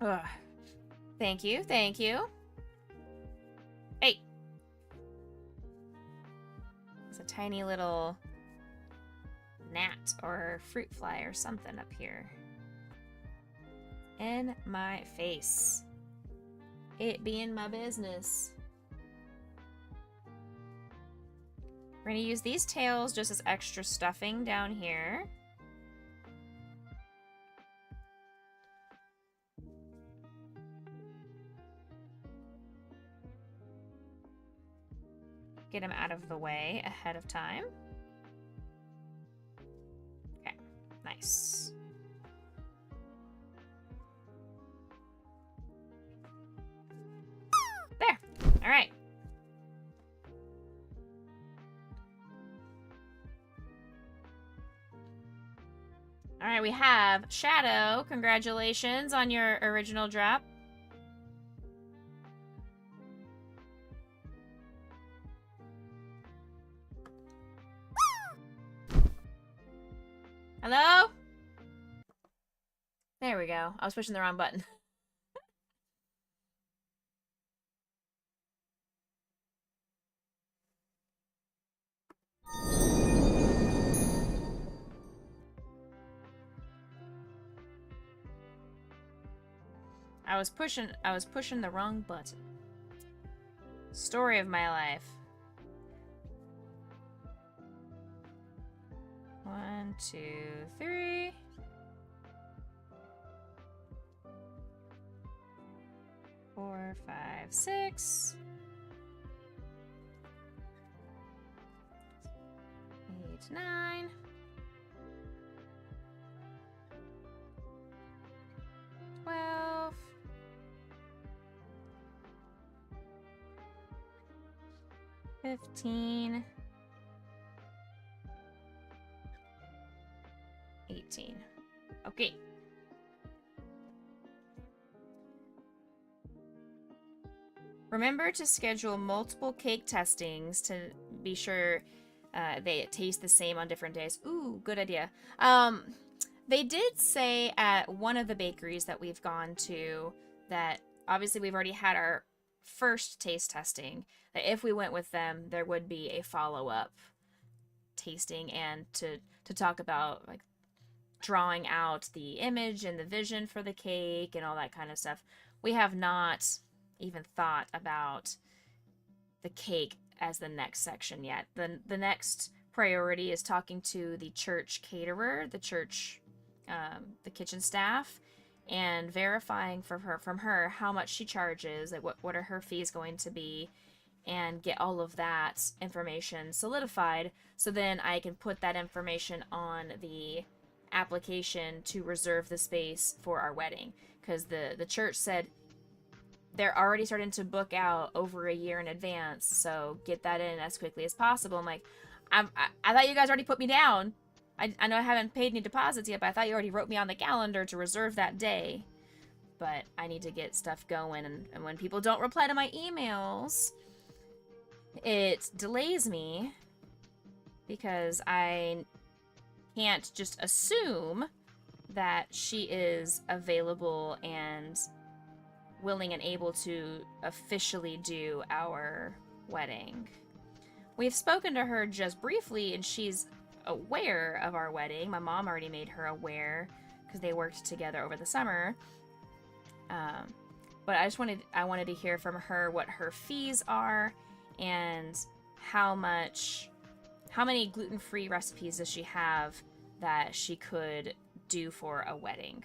Ugh. Thank you, thank you. Hey. There's a tiny little gnat or fruit fly or something up here. In my face. It being my business. We're gonna use these tails just as extra stuffing down here. Get them out of the way ahead of time. Okay, nice. There. All right. All right, we have Shadow. Congratulations on your original drop. Hello? There we go. I was pushing the wrong button. I was pushing the wrong button. Story of my life. 1, 2, 3. 4, 5, 6. 8, 9. 12. 15. 18. Okay. Remember to schedule multiple cake testings to be sure they taste the same on different days. Ooh, good idea. They did say at one of the bakeries that we've gone to that obviously we've already had our first taste testing. That if we went with them, there would be a follow-up tasting and to talk about like drawing out the image and the vision for the cake and all that kind of stuff. We have not even thought about the cake as the next section yet. The next priority is talking to the church caterer, the church, the kitchen staff, and verifying from her how much she charges, like what are her fees going to be, and get all of that information solidified, so then I can put that information on the application to reserve the space for our wedding. Because the church said they're already starting to book out over a year in advance, so get that in as quickly as possible. I'm like, I thought you guys already put me down. I know I haven't paid any deposits yet, but I thought you already wrote me on the calendar to reserve that day. But I need to get stuff going, and when people don't reply to my emails, it delays me because I can't just assume that she is available and willing and able to officially do our wedding. We've spoken to her just briefly, and she's aware of our wedding. My mom already made her aware because they worked together over the summer. But I wanted to hear from her what her fees are and how many gluten-free recipes does she have that she could do for a wedding.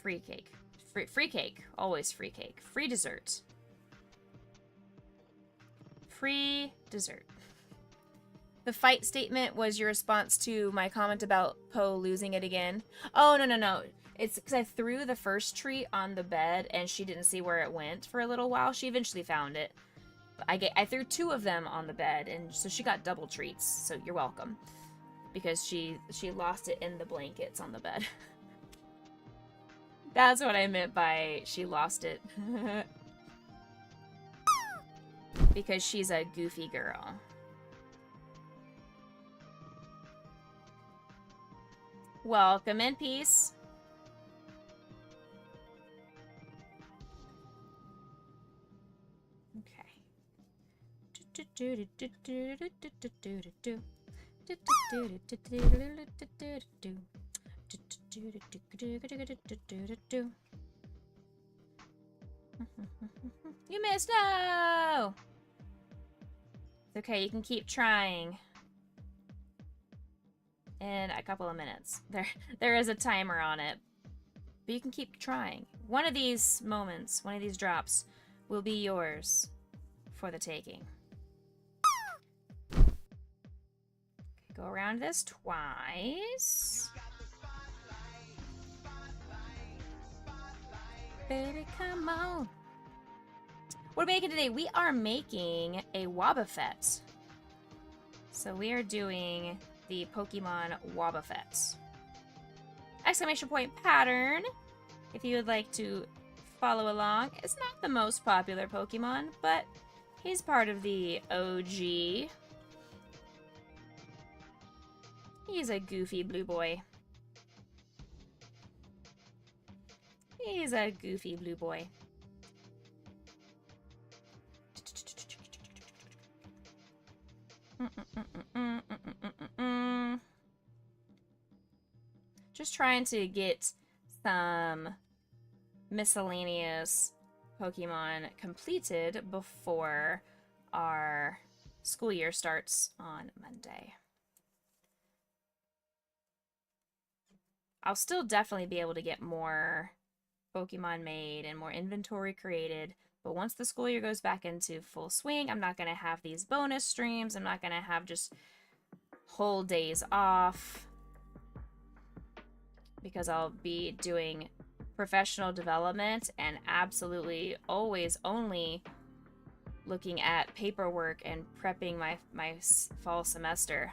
Free cake. Free cake. Always free cake. Free dessert. Free dessert. The fight statement was your response to my comment about Poe losing it again. Oh, no. It's because I threw the first treat on the bed and she didn't see where it went for a little while. She eventually found it. I threw 2 of them on the bed, and so she got double treats. So you're welcome. Because she lost it in the blankets on the bed. That's what I meant by she lost it. Because she's a goofy girl. Welcome in peace. You missed. No. It's okay. You can keep trying. In a couple of minutes, there is a timer on it, but you can keep trying. One of these moments, one of these drops, will be yours for the taking. Okay, go around this twice. Baby, come on. What are we making today? We are making a Wobbuffet. So we are doing the Pokemon Wobbuffet. Exclamation point pattern. If you would like to follow along. It's not the most popular Pokemon, but he's part of the OG. He's a goofy blue boy. He's a goofy blue boy. Just trying to get some miscellaneous Pokemon completed before our school year starts on Monday. I'll still definitely be able to get more Pokemon made and more inventory created, but once the school year goes back into full swing, I'm not going to have these bonus streams. I'm not going to have just whole days off because I'll be doing professional development and absolutely always only looking at paperwork and prepping my fall semester.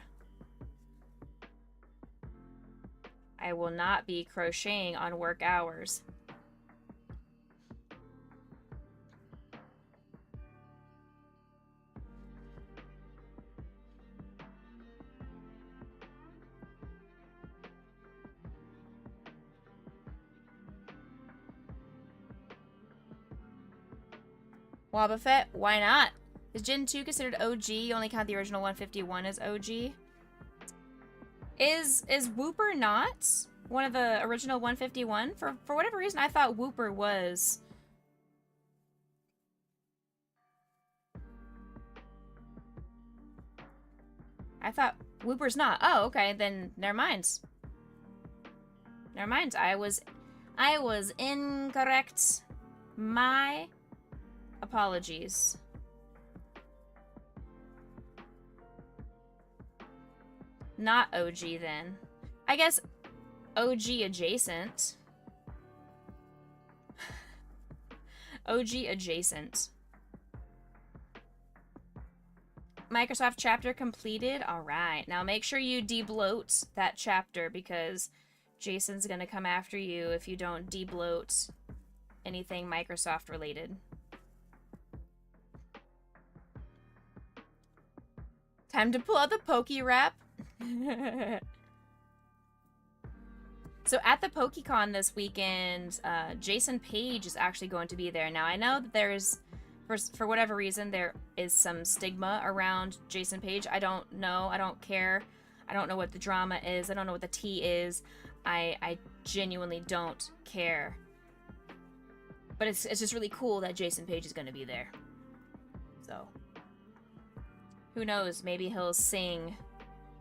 I will not be crocheting on work hours. Wobbuffet? Why not? Is Gen 2 considered OG? You only count the original 151 as OG? Is Wooper not one of the original 151? For whatever reason, I thought Wooper was. I thought Wooper's not. Oh, okay, then never mind. Never mind. I was incorrect. My apologies. Not OG then. I guess OG adjacent. OG adjacent. Microsoft chapter completed. All right. Now make sure you debloat that chapter because Jason's going to come after you if you don't debloat anything Microsoft related. Time to pull out the Poke-Rap. So at the PokeCon this weekend, Jason Page is actually going to be there. Now I know that there's, for whatever reason, there is some stigma around Jason Page. I don't know. I don't care. I don't know what the drama is. I don't know what the tea is. I genuinely don't care. But it's just really cool that Jason Page is going to be there. So, who knows? Maybe he'll sing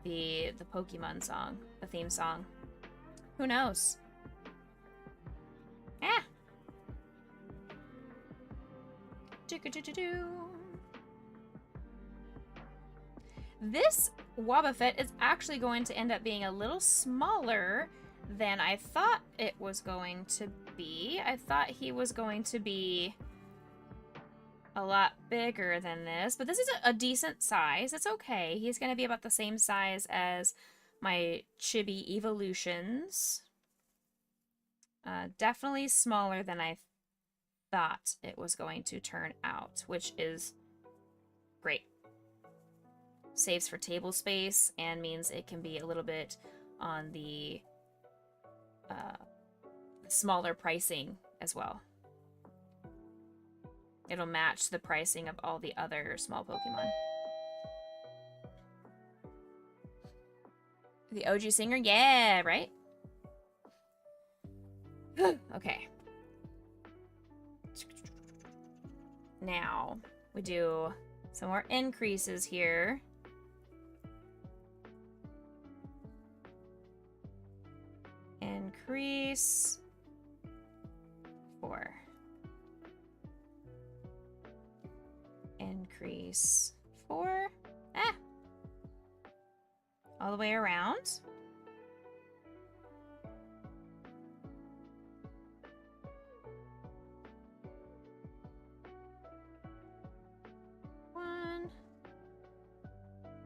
the Pokemon song, the theme song. Who knows? Ah. This Wobbuffet is actually going to end up being a little smaller than I thought it was going to be. I thought he was going to be a lot bigger than this, but this is a decent size. It's okay. He's going to be about the same size as my Chibi Evolutions. Definitely smaller than I thought it was going to turn out, which is great. Saves for table space and means it can be a little bit on the smaller pricing as well. It'll match the pricing of all the other small Pokemon. The OG singer? Yeah, right? Okay. Now, we do some more increases here. Increase 4. Increase 4. Ah. All the way around. One,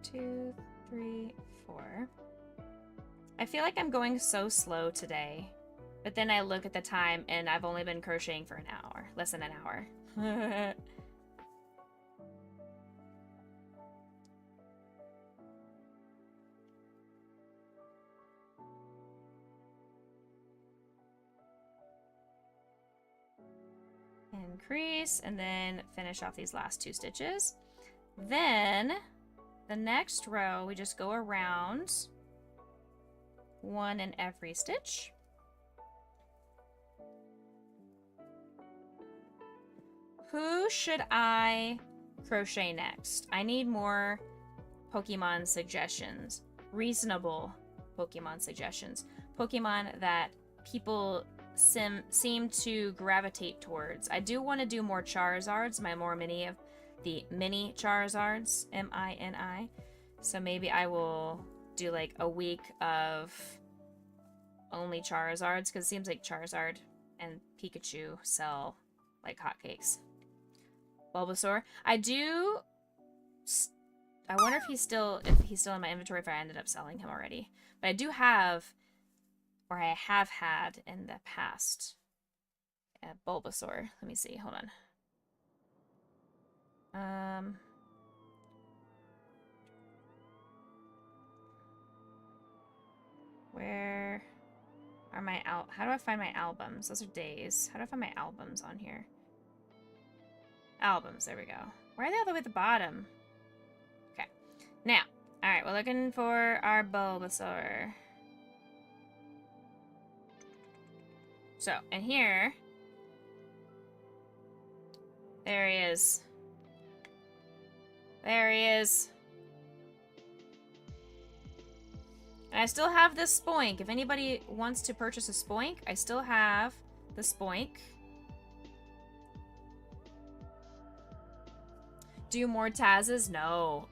2, 3, 4. I feel like I'm going so slow today, but then I look at the time and I've only been crocheting for an hour, less than an hour. Increase, and then finish off these last 2 stitches. Then, the next row, we just go around 1 in every stitch. Who should I crochet next? I need more Pokemon suggestions. Reasonable Pokemon suggestions. Pokemon that people seem to gravitate towards. I do want to do more Charizards, my more mini of the mini Charizards, M-I-N-I. So maybe I will do like a week of only Charizards, because it seems like Charizard and Pikachu sell like hotcakes. Bulbasaur. I wonder if he's still in my inventory, if I ended up selling him already. But I do have, or I have had in the past, Bulbasaur. Let me see. Hold on. Where are my how do I find my albums? Those are days. How do I find my albums on here? albums. There we go. Why are they all the way at the bottom? Okay. Now, alright, we're looking for our Bulbasaur. So, and here... There he is. There he is. And I still have this Spoink. If anybody wants to purchase a Spoink, I still have the Spoink. Do more Tazes? No.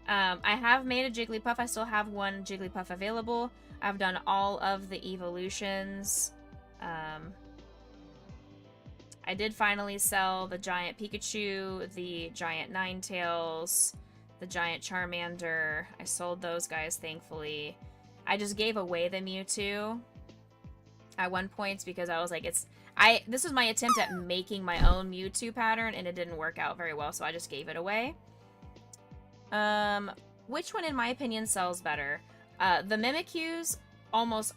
I have made a Jigglypuff. I still have one Jigglypuff available. I've done all of the evolutions. I did finally sell the giant Pikachu, the giant Ninetales, the giant Charmander. I sold those guys, thankfully. I just gave away the Mewtwo at one point because I was like, this was my attempt at making my own Mewtwo pattern, and it didn't work out very well, so I just gave it away. Which one, in my opinion, sells better? The Mimikyus almost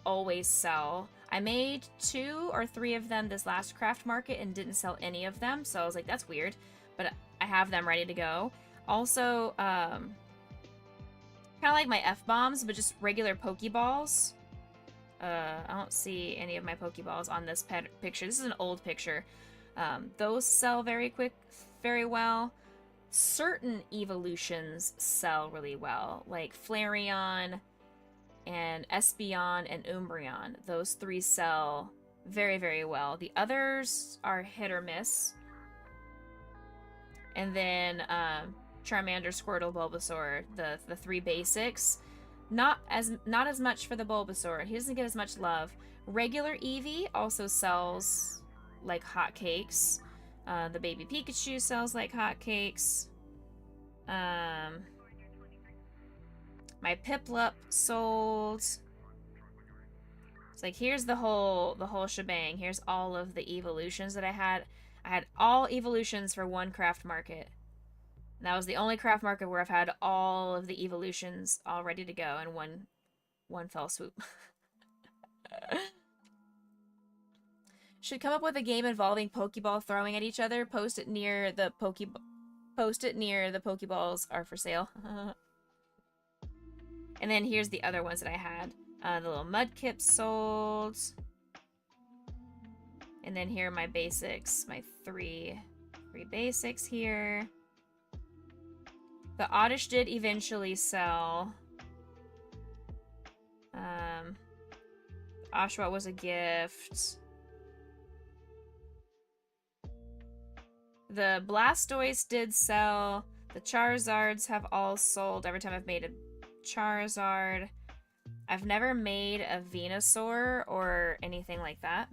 always sell. I made 2 or 3 of them this last craft market and didn't sell any of them, so I was like, that's weird. But I have them ready to go. Also, kind of like my F-bombs, but just regular Pokeballs. I don't see any of my Pokeballs on this picture. This is an old picture. Those sell very well. Certain evolutions sell really well, like Flareon and Espeon and Umbreon. Those 3 sell very, very well. The others are hit or miss. And then Charmander, Squirtle, Bulbasaur, the 3 basics. Not as much for the Bulbasaur. He doesn't get as much love. Regular Eevee also sells like hotcakes. The baby Pikachu sells like hotcakes. My Piplup sold. It's like, here's the whole shebang. Here's all of the evolutions that I had. I had all evolutions for one craft market. And that was the only craft market where I've had all of the evolutions all ready to go in one fell swoop. Should come up with a game involving Pokeball throwing at each other. Post it near the Pokeballs are for sale. And then here's the other ones that I had. The little Mudkip sold. And then here are my basics. My three basics here. The Oddish did eventually sell. Oshawott was a gift. The Blastoise did sell. The Charizards have all sold every time I've made a Charizard. I've never made a Venusaur or anything like that.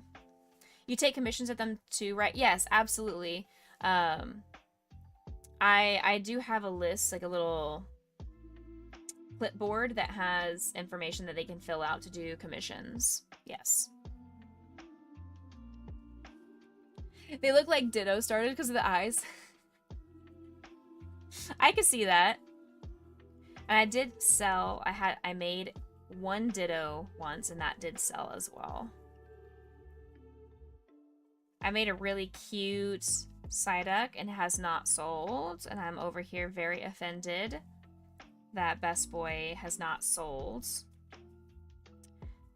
You take commissions at them too, right? Yes, absolutely. I do have a list, like a little clipboard that has information that they can fill out to do commissions. Yes. They look like Ditto started because of the eyes. I could see that. And I did sell, I made one Ditto once, and that did sell as well. I made a really cute Psyduck and has not sold, and I'm over here very offended that Best Boy has not sold.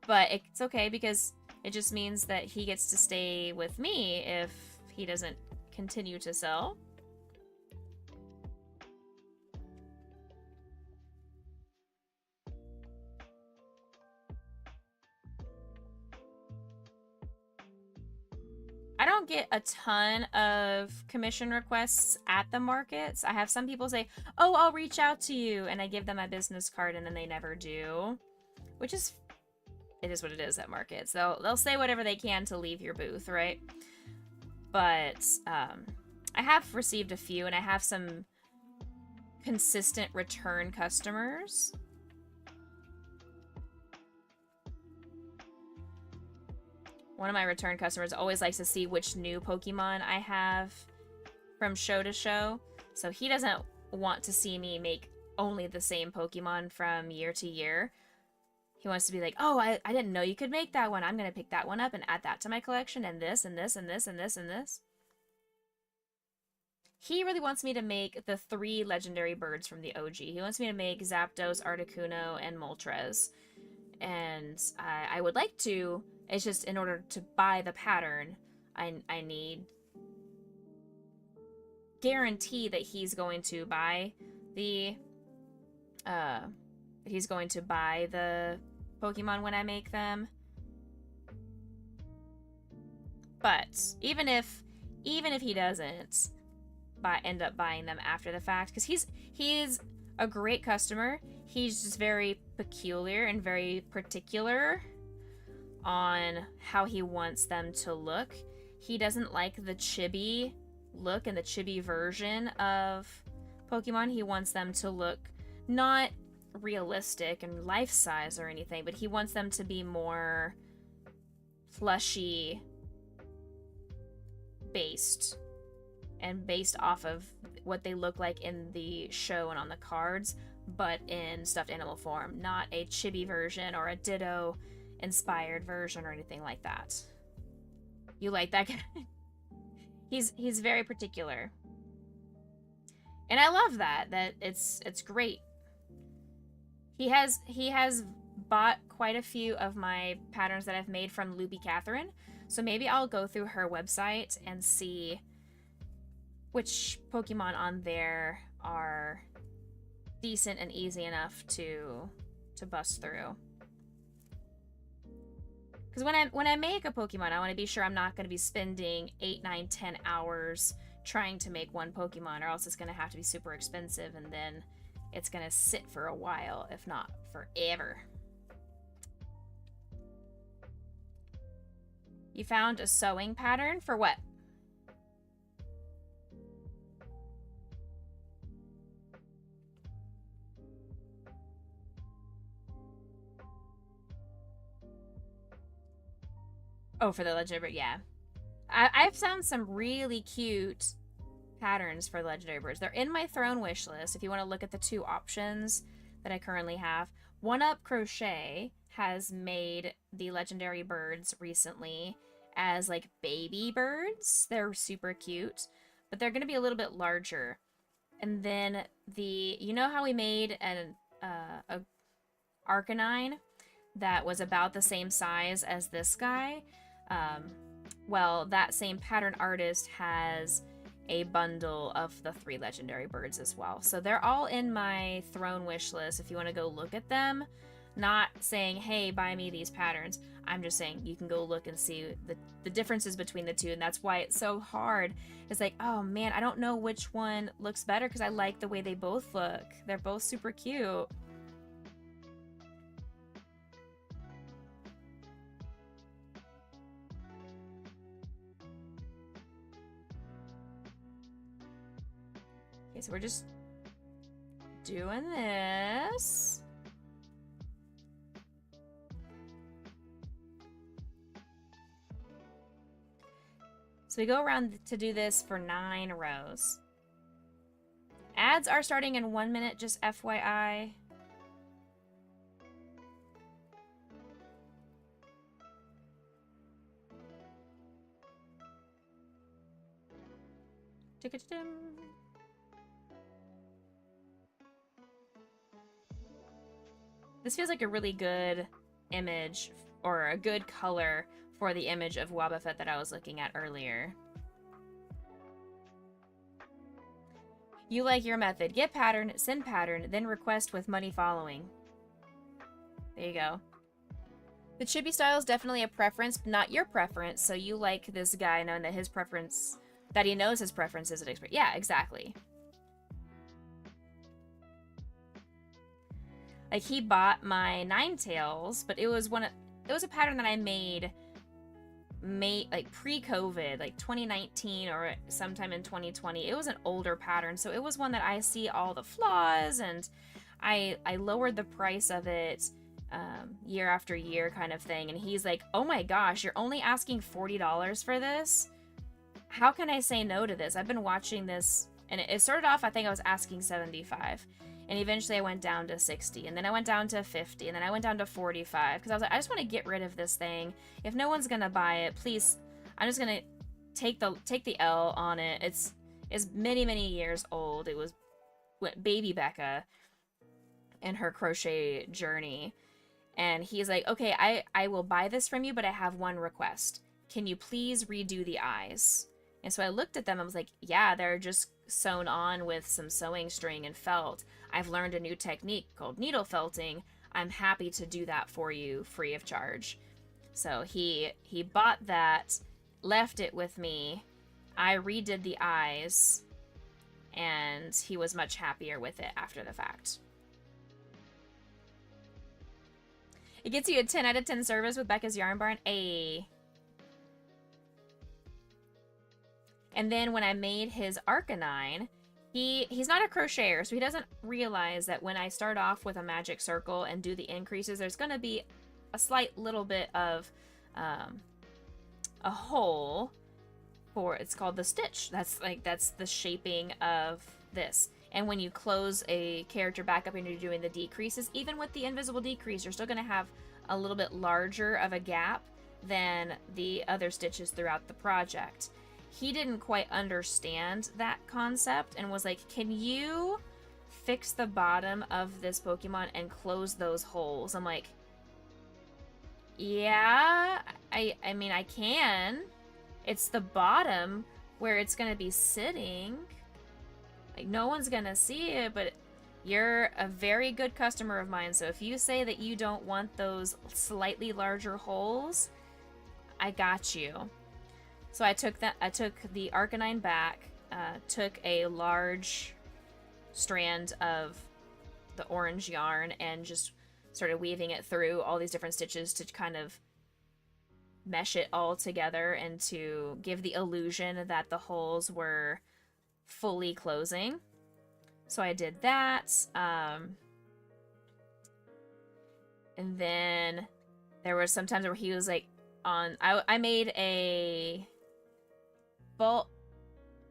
But it's okay because it just means that he gets to stay with me if he doesn't continue to sell. I don't get a ton of commission requests at the markets. I have some people say, oh, I'll reach out to you, and I give them my business card, and then they never do. Which is, it is what it is at markets. They'll say whatever they can to leave your booth, right? But I have received a few, and I have some consistent return customers. One of my return customers always likes to see which new Pokemon I have from show to show. So he doesn't want to see me make only the same Pokemon from year to year. He wants to be like, oh, I didn't know you could make that one. I'm going to pick that one up and add that to my collection, and this, and this, and this, and this, and this. he really wants me to make the 3 legendary birds from the OG. He wants me to make Zapdos, Articuno, and Moltres. And I would like to. It's just in order to buy the pattern, I need guarantee that he's going to buy the Pokemon when I make them. But even if he doesn't end up buying them after the fact, because he's a great customer, he's just very peculiar and very particular on how he wants them to look. He doesn't like the chibi look and the chibi version of Pokemon. He wants them to look not realistic and life-size or anything, but he wants them to be more plushy based off of what they look like in the show and on the cards, but in stuffed animal form, not a chibi version or a Ditto inspired version or anything like that. You like that guy? He's very particular. And I love that it's great. He has bought quite a few of my patterns that I've made from Loopy Catherine, so maybe I'll go through her website and see which Pokemon on there are decent and easy enough to bust through. Because when I make a Pokemon, I want to be sure I'm not going to be spending 8, 9, 10 hours trying to make one Pokemon, or else it's going to have to be super expensive, and then it's going to sit for a while, if not forever. You found a sewing pattern for what? Oh, for the legendary bird, yeah. I've found some really cute patterns for the legendary birds. They're in my throne wish list if you want to look at the 2 options that I currently have. One Up Crochet has made the legendary birds recently as like baby birds. They're super cute, but they're going to be a little bit larger. And then you know how we made a Arcanine that was about the same size as this guy? Well, that same pattern artist has a bundle of the 3 legendary birds as well. So they're all in my throne wish list if you want to go look at them. Not saying, hey, buy me these patterns. I'm just saying you can go look and see the differences between the 2, and that's why it's so hard. It's like, oh man, I don't know which one looks better because I like the way they both look. They're both super cute. Okay, so we're just doing this. So we go around to do this for 9 rows. Ads are starting in 1 minute, just FYI. This feels like a really good image, or a good color for the image of Wobbuffet that I was looking at earlier. You like your method. Get pattern, send pattern, then request with money following. There you go. The chibi style is definitely a preference, but not your preference, so you like this guy knowing that his preference, that he knows his preference is an expert. Yeah, exactly. Like, he bought my Ninetales, but it was a pattern that I made like pre-COVID, like 2019 or sometime in 2020. It was an older pattern, so it was one that I see all the flaws, and I lowered the price of it year after year kind of thing. And he's like, oh my gosh, you're only asking $40 for this? How can I say no to this? I've been watching this, and it started off, I think I was asking $75. And eventually I went down to $60, and then I went down to $50, and then I went down to $45, because I was like, I just want to get rid of this thing. If no one's gonna buy it, please, I'm just gonna take the L on it. It's is many, many years old. It was baby Becca and her crochet journey. And he's like, okay, I will buy this from you, but I have one request. Can you please redo the eyes? And so I looked at them and was like, yeah, they're just sewn on with some sewing string and felt. I've learned a new technique called needle felting. I'm happy to do that for you free of charge. So he bought that, left it with me. I redid the eyes, and he was much happier with it after the fact. It gets you a 10 out of 10 service with Becca's Yarn Barn. Ayy. And then when I made his Arcanine, he's not a crocheter, so he doesn't realize that when I start off with a magic circle and do the increases, there's going to be a slight little bit of a hole for, it's called the stitch. That's the shaping of this. And when you close a character back up and you're doing the decreases, even with the invisible decrease, you're still going to have a little bit larger of a gap than the other stitches throughout the project. He didn't quite understand that concept and was like, can you fix the bottom of this Pokemon and close those holes? I'm like, yeah, I mean, I can. It's the bottom where it's going to be sitting. Like, no one's going to see it, but you're a very good customer of mine. So if you say that you don't want those slightly larger holes, I got you. So I took the Arcanine back, took a large strand of the orange yarn and just started weaving it through all these different stitches to kind of mesh it all together and to give the illusion that the holes were fully closing. So I did that. And then there were some times where he was like I made a bolt.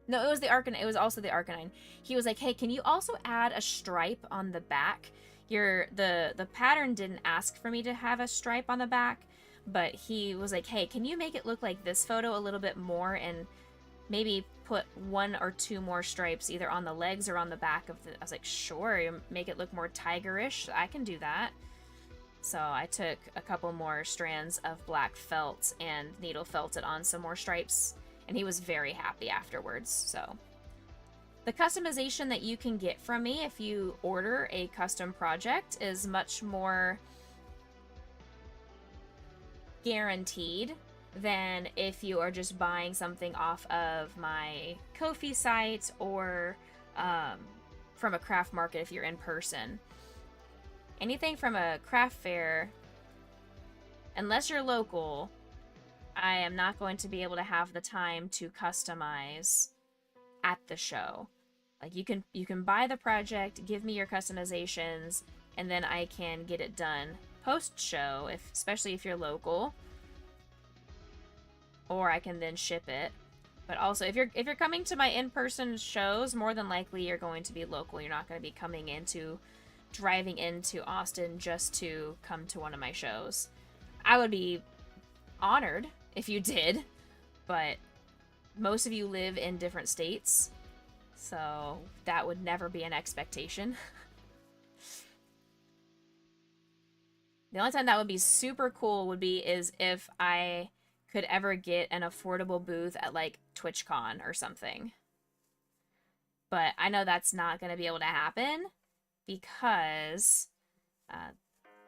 No, it was the Arcanine. It was also the Arcanine. He was like, hey, can you also add a stripe on the back? The pattern didn't ask for me to have a stripe on the back, but he was like, hey, can you make it look like this photo a little bit more and maybe put 1 or 2 more stripes either on the legs or on the back of the... I was like, sure, make it look more tigerish. I can do that. So I took a couple more strands of black felt and needle felted on some more stripes, and he was very happy afterwards. So the customization that you can get from me if you order a custom project is much more guaranteed than if you are just buying something off of my Ko-fi site or from a craft market if you're in person. Anything from a craft fair, unless you're local, I am not going to be able to have the time to customize at the show. Like, you can buy the project, give me your customizations, and then I can get it done post-show, especially if you're local. Or I can then ship it. But also, if you're coming to my in-person shows, more than likely you're going to be local. You're not going to be driving into Austin just to come to one of my shows. I would be honored if you did, but most of you live in different states, so that would never be an expectation. The only time that would be super cool is if I could ever get an affordable booth at like TwitchCon or something. But I know that's not going to be able to happen because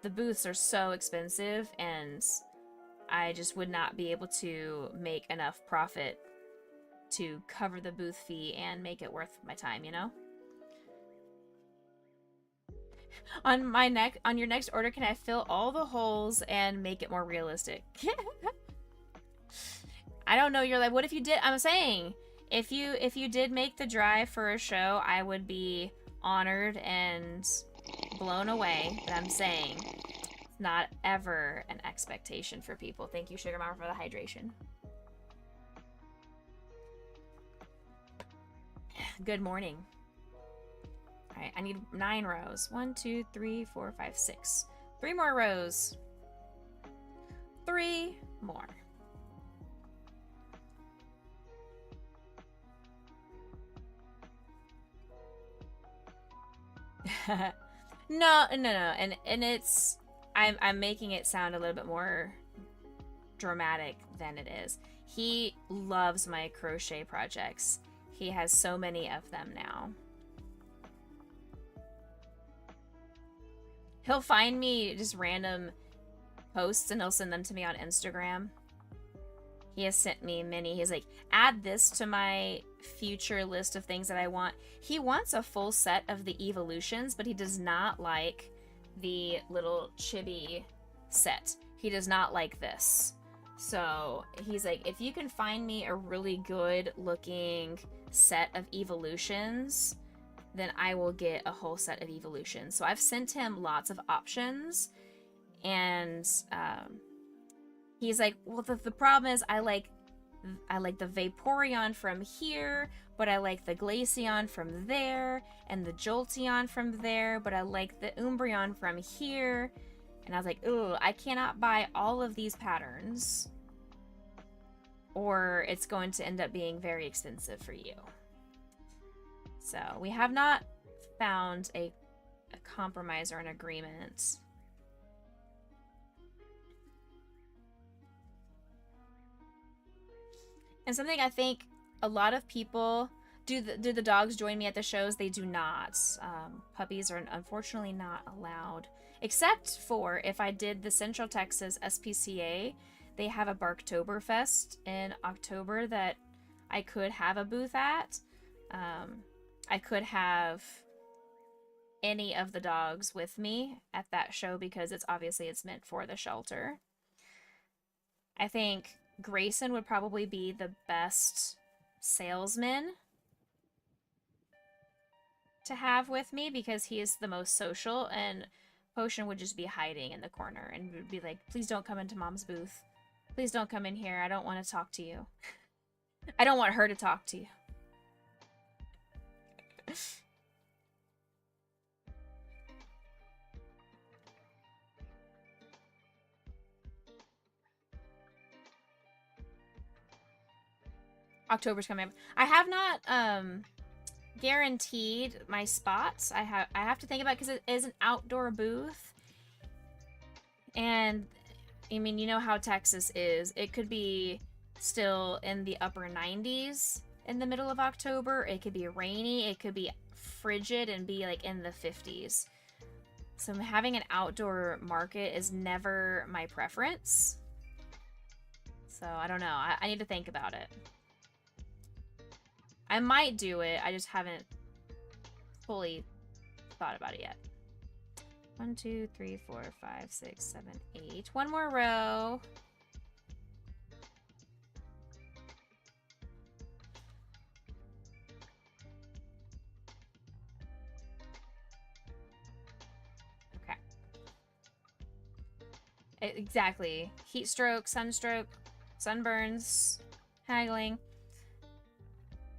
the booths are so expensive and I just would not be able to make enough profit to cover the booth fee and make it worth my time, you know? On your next order, can I fill all the holes and make it more realistic? I don't know. You're like, what if you did? I'm saying, if you did make the drive for a show, I would be honored and blown away. But I'm saying, it's not ever an expectation for people. Thank you, Sugar Mama, for the hydration. Good morning. All right, I need 9 rows. 1, 2, 3, 4, 5, 6. 3 more rows. 3 more. No, no, no, and it's I'm making it sound a little bit more dramatic than it is. He loves my crochet projects. He has so many of them now. He'll find me just random posts and he'll send them to me on Instagram. He has sent me many. He's like, add this to my future list of things that I want. He wants a full set of the evolutions, but he does not like the little chibi set. He does not like this. So he's like, if you can find me a really good looking set of evolutions, then I will get a whole set of evolutions. So I've sent him lots of options, and he's like, well, the problem is I like the Vaporeon from here, but I like the Glaceon from there, and the Jolteon from there, but I like the Umbreon from here. And I was like, ooh, I cannot buy all of these patterns, or it's going to end up being very expensive for you. So we have not found a compromise or an agreement. And something I think a lot of people do the dogs join me at the shows? They do not. Puppies are unfortunately not allowed, except for if I did the Central Texas SPCA. They have a Barktoberfest in October that I could have a booth at. I could have any of the dogs with me at that show because it's meant for the shelter. I think Grayson would probably be the best salesman to have with me because he is the most social, and Potion would just be hiding in the corner and would be like, please don't come into Mom's booth. Please don't come in here. I don't want to talk to you. I don't want her to talk to you. October's coming up. I have not guaranteed my spots. I have to think about it because it is an outdoor booth. And I mean, you know how Texas is. It could be still in the upper 90s in the middle of October. It could be rainy. It could be frigid and be like in the 50s. So having an outdoor market is never my preference. So I don't know. I need to think about it. I might do it. I just haven't fully thought about it yet. 1, 2, 3, 4, 5, 6, 7, 8. One more row. Okay. Exactly. Heat stroke, sunstroke, sunburns, haggling.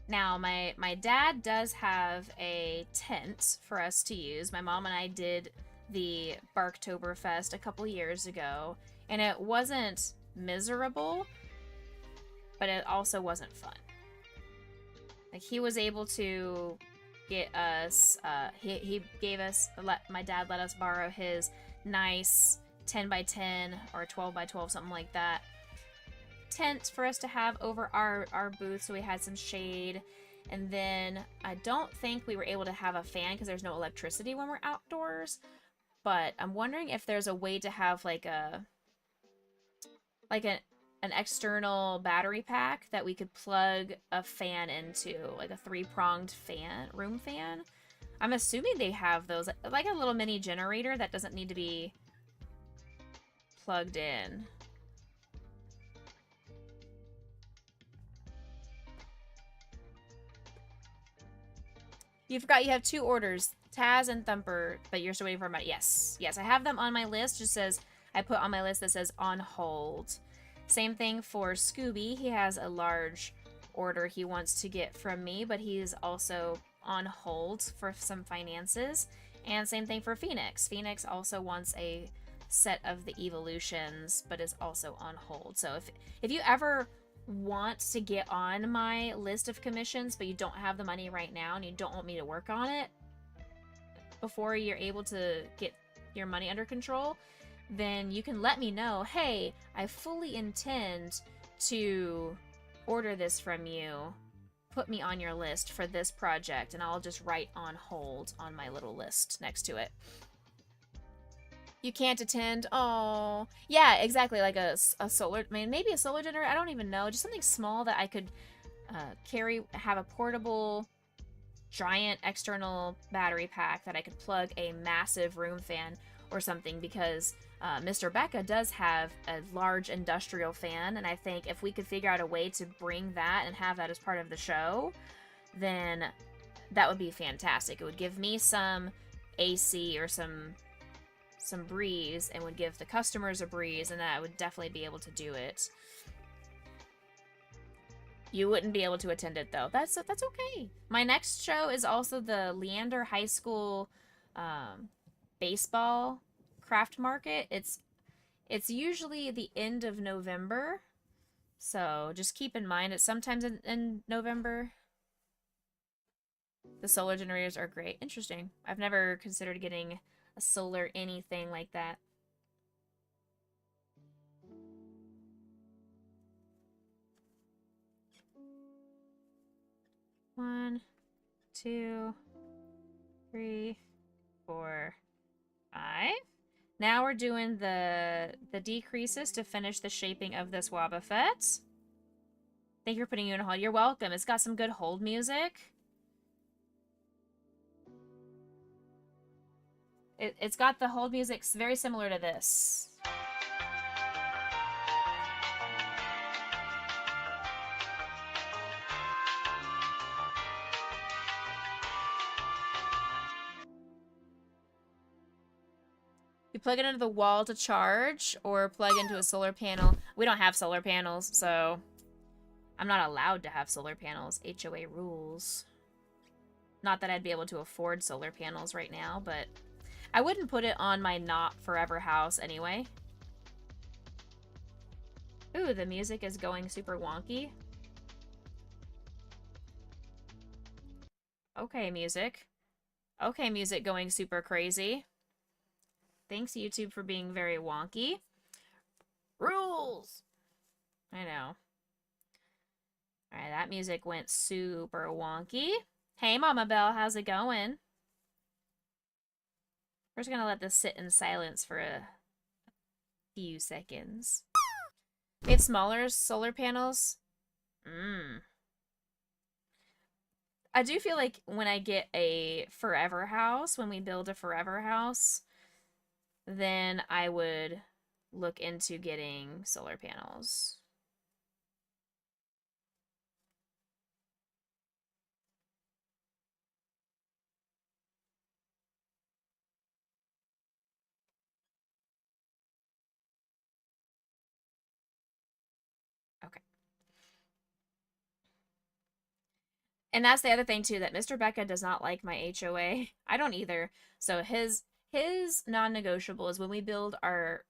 Now, my dad does have a tent for us to use. My mom and I did the Barktoberfest a couple years ago, and it wasn't miserable, but it also wasn't fun. Like, he was able to get us, he gave us, my dad let us borrow his nice 10 by 10 or 12 by 12, something like that, tent for us to have over our booth, so we had some shade. And then I don't think we were able to have a fan because there's no electricity when we're outdoors, but I'm wondering if there's a way to have like an external battery pack that we could plug a fan into, like a 3-pronged fan, room fan. I'm assuming they have those, like a little mini generator that doesn't need to be plugged in. You forgot you have 2 orders, Taz and Thumper, but you're still waiting for money. Yes, I have them on my list. Just says, I put on my list that says on hold. Same thing for Scooby. He has a large order he wants to get from me, but he's also on hold for some finances. And same thing for Phoenix. Phoenix also wants a set of the evolutions, but is also on hold. So if you ever want to get on my list of commissions, but you don't have the money right now and you don't want me to work on it, before you're able to get your money under control, then you can let me know, hey, I fully intend to order this from you. Put me on your list for this project, and I'll just write on hold on my little list next to it. You can't attend? Oh, yeah, exactly, like a solar, maybe a solar generator, I don't even know, just something small that I could carry, have a portable, giant external battery pack that I could plug a massive room fan or something, because Mr. Becca does have a large industrial fan, and I think if we could figure out a way to bring that and have that as part of the show, then that would be fantastic. It would give me some AC or some breeze, and would give the customers a breeze, and that would definitely be able to do it. You wouldn't be able to attend it, though. That's okay. My next show is also the Leander High School baseball craft market. It's usually the end of November, so just keep in mind it's sometimes in November. The solar generators are great. Interesting. I've never considered getting a solar anything like that. One, 2, 3, 4, 5. Now we're doing the decreases to finish the shaping of this Wobbuffet. Thank you for putting you in a hold. You're welcome. It's got some good hold music. It's got the hold music very similar to this. You plug it into the wall to charge, or plug into a solar panel. We don't have solar panels, so I'm not allowed to have solar panels. HOA rules. Not that I'd be able to afford solar panels right now, but I wouldn't put it on my not forever house anyway. Ooh, the music is going super wonky. Okay, music. Okay, music going super crazy. Thanks, YouTube, for being very wonky. Rules! I know. Alright, that music went super wonky. Hey, Mama Belle, how's it going? We're just gonna let this sit in silence for a few seconds. We have smaller solar panels. I do feel like when I get a forever house, when we build a forever house, then I would look into getting solar panels. Okay. And that's the other thing, too, that Mr. Becca does not like my HOA. I don't either. So his non-negotiable is when we build our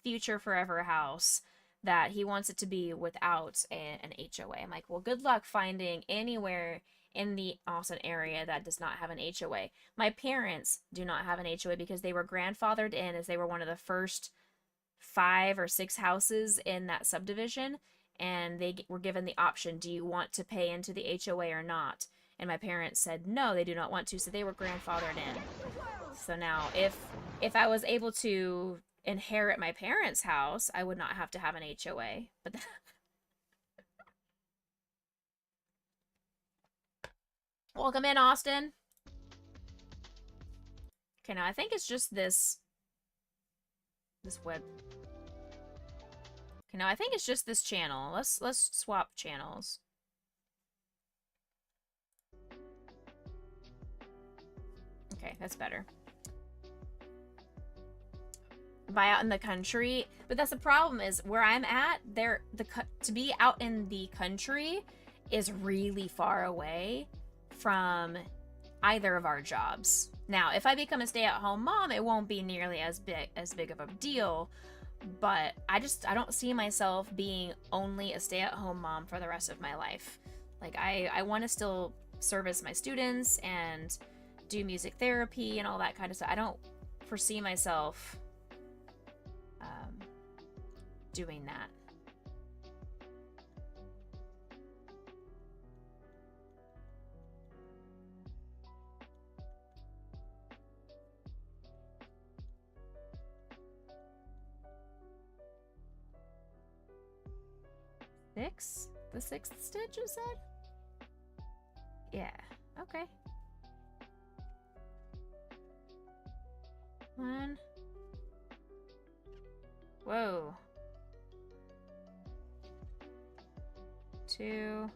future forever house, that he wants it to be without an HOA. I'm like, well, good luck finding anywhere in the Austin area that does not have an HOA. My parents do not have an HOA because they were grandfathered in as they were one of the first 5 or 6 houses in that subdivision, and they were given the option, do you want to pay into the HOA or not? And my parents said no, they do not want to, so they were grandfathered in. So now if I was able to inherit my parents' house, I would not have to have an HOA. But welcome in, Austin. Okay, now I think it's just this web. Okay, now I think it's just this channel. Let's swap channels. Okay, that's better. Buy out in the country, but that's the problem, is where I'm at, to be out in the country is really far away from either of our jobs. Now, if I become a stay-at-home mom, it won't be nearly as big of a deal, but I don't see myself being only a stay-at-home mom for the rest of my life. Like, I want to still service my students and do music therapy and all that kind of stuff. I don't foresee myself doing that. Six? The sixth stitch, you said? Yeah, okay. One. Whoa. Two.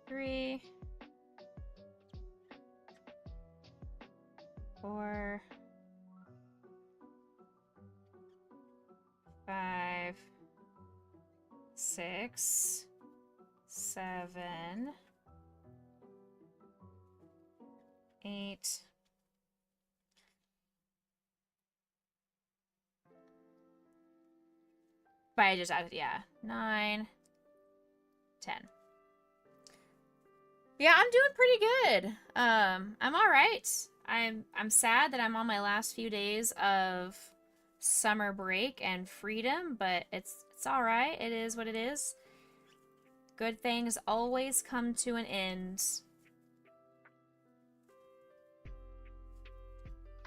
Three, 4, 5, 6, 7, 8, 5. I just added, yeah, 9, 10. Yeah, I'm doing pretty good. I'm all right. I'm sad that I'm on my last few days of summer break and freedom, but it's all right. It is what it is. Good things always come to an end.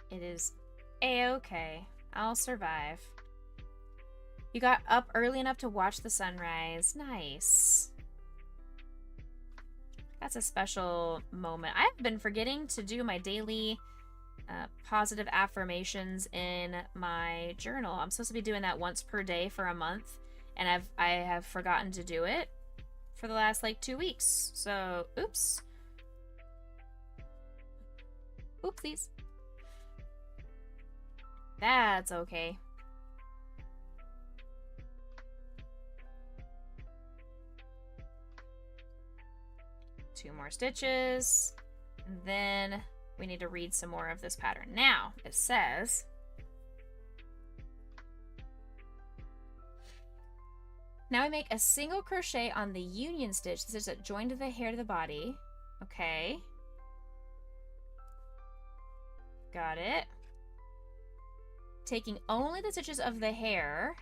It is a-okay. I'll survive. You got up early enough to watch the sunrise. Nice. That's a special moment. I've been forgetting to do my daily positive affirmations in my journal. I'm supposed to be doing that once per day for a month, and I have forgotten to do it for the last like 2 weeks. So, oops. Oopsies. That's okay. Two more stitches, and then we need to read some more of this pattern. Now, it says, now we make a single crochet on the union stitch. This is a join to the hair to the body. Okay. Got it. Taking only the stitches of the hair.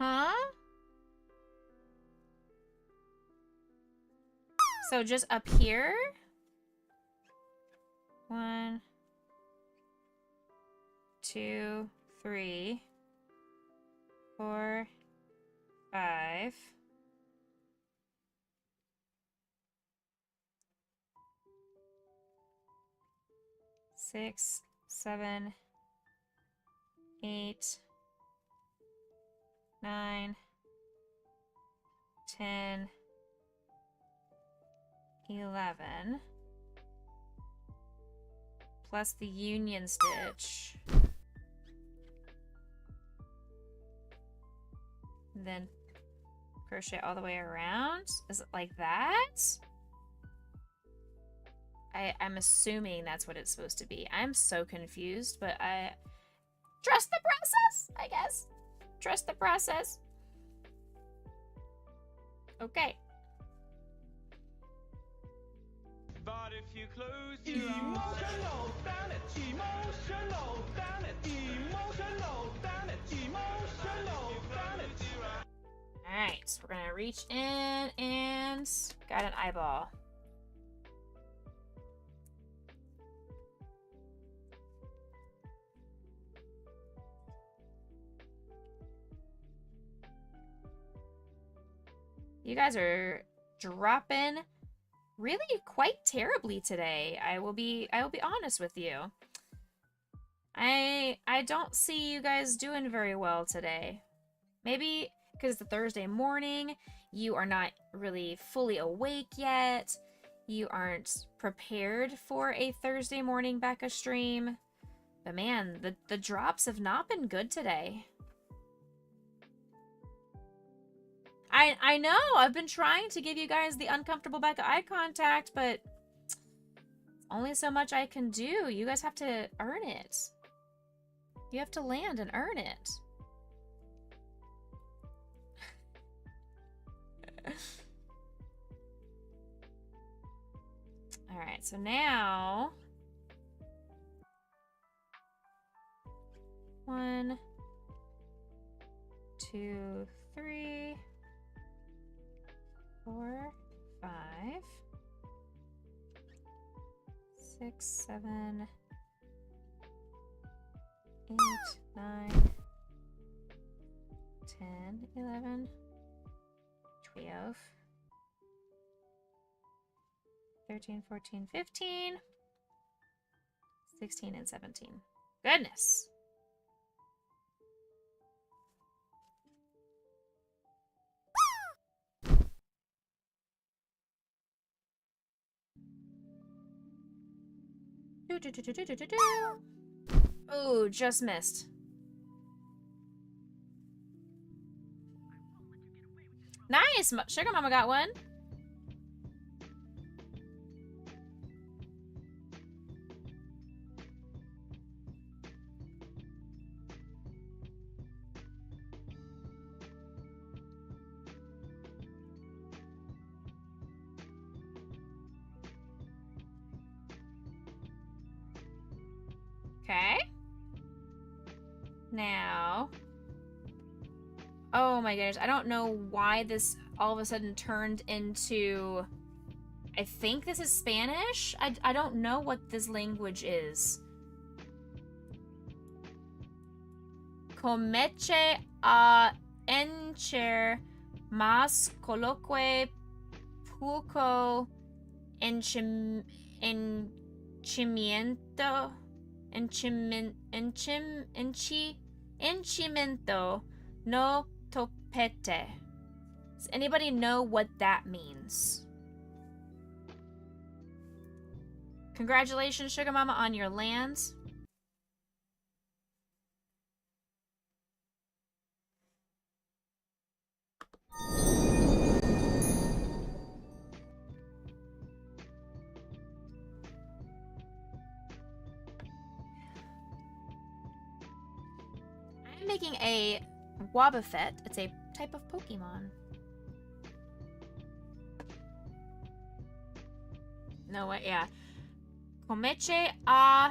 Huh? So just up here? 1, 2, 3, 4, 5. 6, 7, 8, 9, 10, 11, plus the union stitch. Then crochet all the way around. Is it like that? I'm assuming that's what it's supposed to be. I'm so confused, but I trust the process, I guess. Trust the process. Okay. But if you close your emotional, damn it, emotional, damn it, emotional, damn it, emotional, damn it. Alright, we're gonna reach in and got an eyeball. You guys are dropping really quite terribly today. I will be honest with you. I don't see you guys doing very well today. Maybe because it's a Thursday morning, you are not really fully awake yet. You aren't prepared for a Thursday morning Becca stream. But man, the drops have not been good today. I know, I've been trying to give you guys the uncomfortable Becca eye contact, but only so much I can do. You guys have to earn it. You have to land and earn it. Alright, so now... 1, 2, 3, 4, 5, 6, 7, 8, 9, 10, 11, 12, 13, 14, 15, 16, and 17. Goodness! Ooh, just missed. Nice! Sugar Mama got one. Okay. Now. Oh my goodness. I don't know why this all of a sudden turned into... I think this is Spanish? I don't know what this language is. Comeche a encher mas coloque poco enchimiento enchimento no topete. Does anybody know what that means? Congratulations, Sugar Mama, on your lands. I'm making a Wobbuffet. It's a type of Pokemon. No way, yeah. Comeche a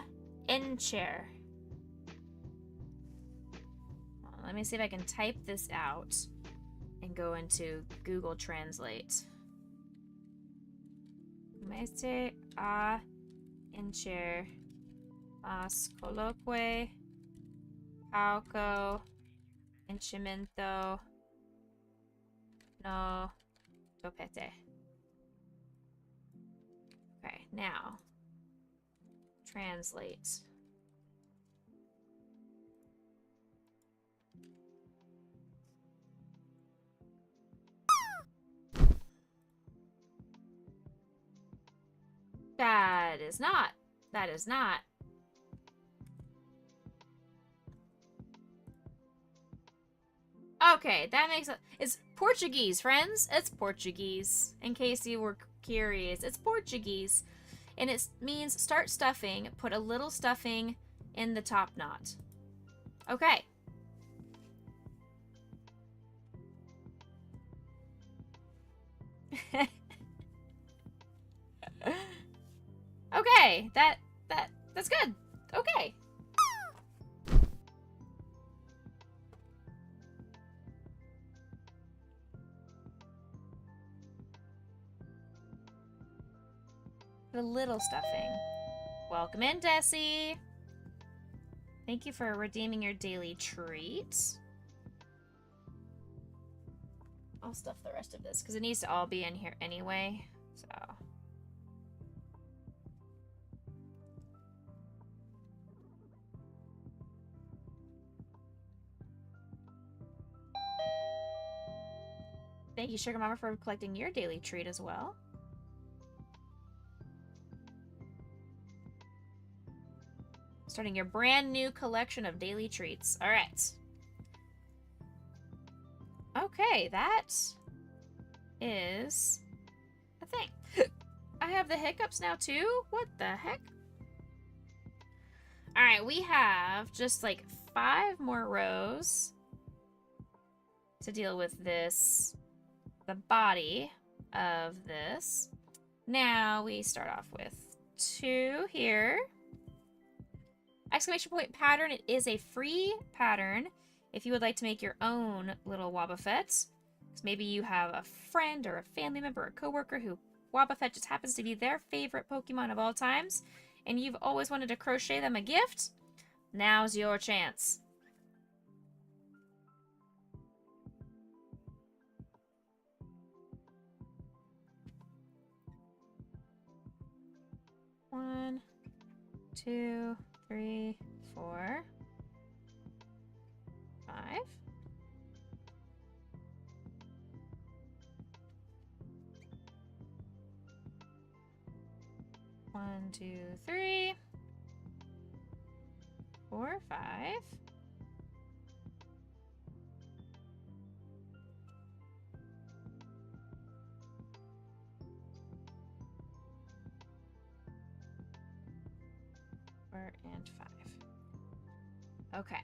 encher. Well, let me see if I can type this out and go into Google Translate. Comeche a encher mas coloque pauco enchimento no topete. Okay, now translate. That is not. That is not. Okay, that makes it. It's Portuguese, friends. It's Portuguese. In case you were curious, it's Portuguese. And it means start stuffing, put a little stuffing in the top knot. Okay. Okay, that's good. Okay. The little stuffing. Welcome in, Desi. Thank you for redeeming your daily treat. I'll stuff the rest of this because it needs to all be in here anyway. So. Thank you, Sugar Mama, for collecting your daily treat as well. Starting your brand new collection of daily treats. All right. Okay, that is a thing. I have the hiccups now too? What the heck? All right, we have just like 5 more rows to deal with this, the body of this. Now we start off with 2 here. Exclamation point pattern. It is a free pattern if you would like to make your own little Wobbuffet. Maybe you have a friend or a family member or a coworker who Wobbuffet just happens to be their favorite Pokemon of all times, and you've always wanted to crochet them a gift. Now's your chance. One, 2, 3, 4, 5. 1, 2, 3, 4, 5. And 5. Okay.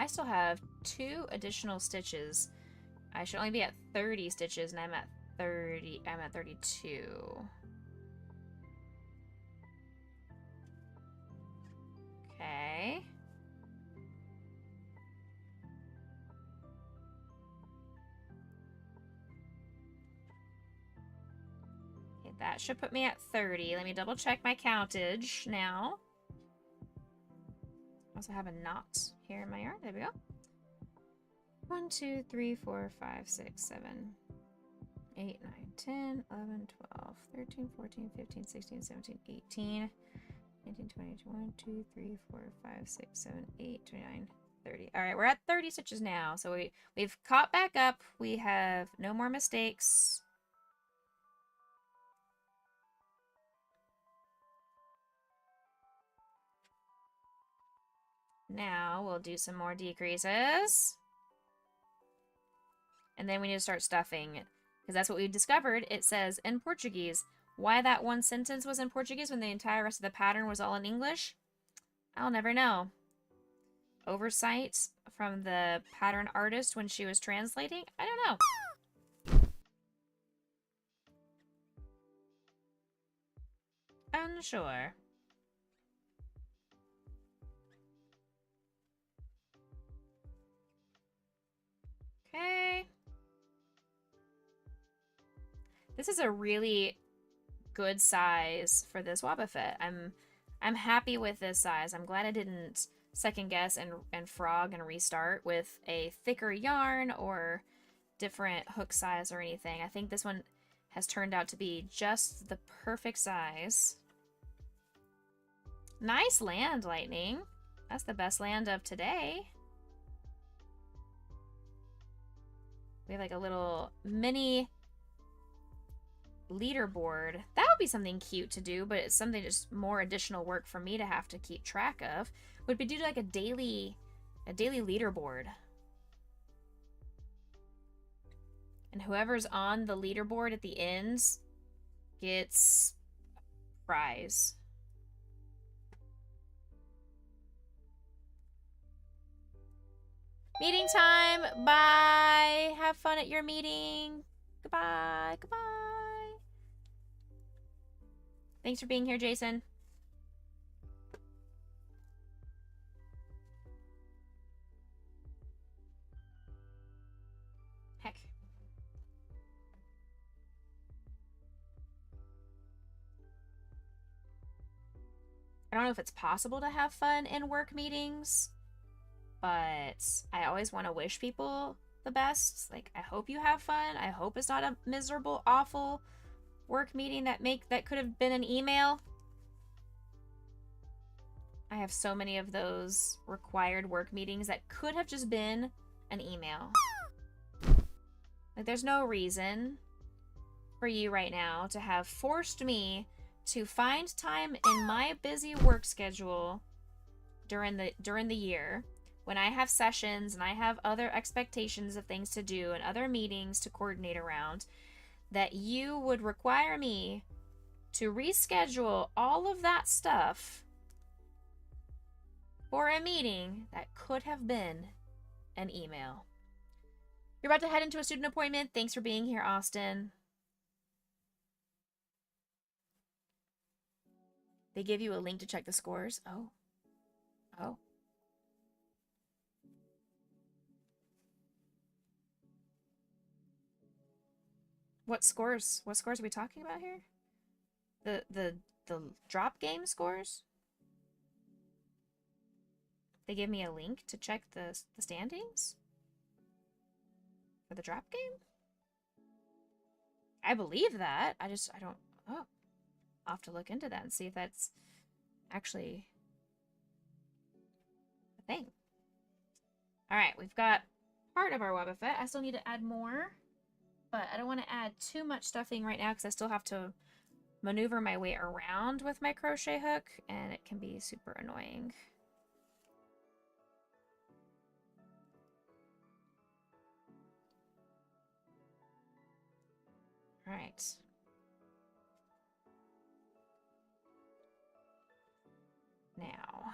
I still have 2 additional stitches. I should only be at 30 stitches, and I'm at 32. Okay. Okay, that should put me at 30. Let me double check my countage now. I also have a knot here in my yarn. There we go. 1, 2, 3, 4, 5, 6, 7, 8, 9, 10, 11, 12, 13, 14, 15, 16, 17, 18, 19, 20, 21, 2, 3, 4, 5, 6, 7, 8, 29, 30. All right, we're at 30 stitches now. So we've caught back up. We have no more mistakes. Now we'll do some more decreases. And then we need to start stuffing, because that's what we discovered. It says in Portuguese. Why that one sentence was in Portuguese when the entire rest of the pattern was all in English? I'll never know. Oversight from the pattern artist when she was translating? I don't know. Unsure. Okay. This is a really good size for this Wobbuffet. I'm happy with this size. I'm glad I didn't second guess and frog and restart with a thicker yarn or different hook size or anything. I think this one has turned out to be just the perfect size. Nice land, Lightning. That's the best land of today. We have like a little mini leaderboard. That would be something cute to do, but it's something just more additional work for me to have to keep track of. Would be do like a daily leaderboard. And whoever's on the leaderboard at the end gets a prize. Meeting time. Bye. Have fun at your meeting. Goodbye. Goodbye. Thanks for being here, Jason. Heck. I don't know if it's possible to have fun in work meetings, but I always want to wish people the best. Like, I hope you have fun. I hope it's not a miserable, awful work meeting that could have been an email. I have so many of those required work meetings that could have just been an email. Like, there's no reason for you right now to have forced me to find time in my busy work schedule during the year when I have sessions and I have other expectations of things to do and other meetings to coordinate around, that you would require me to reschedule all of that stuff for a meeting that could have been an email. You're about to head into a student appointment. Thanks for being here, Austin. They give you a link to check the scores. Oh. Oh. What scores? What scores are we talking about here? The drop game scores? They give me a link to check the standings for the drop game? I believe that. I don't... Oh. I'll have to look into that and see if that's actually a thing. Alright, we've got part of our Wobbuffet. I still need to add more, but I don't want to add too much stuffing right now because I still have to maneuver my way around with my crochet hook, and it can be super annoying. Alright. Now.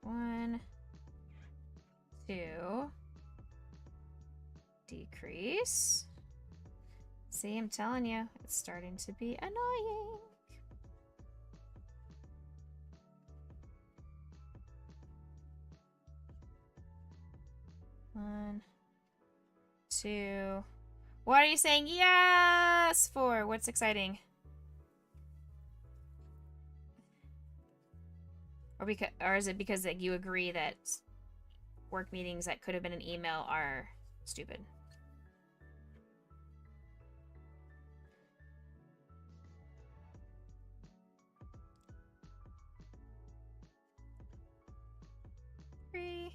One, two, decrease. See, I'm telling you, it's starting to be annoying. One, two. What are you saying yes for? What's exciting? Or is it because like, you agree that work meetings that could have been an email are stupid? Three.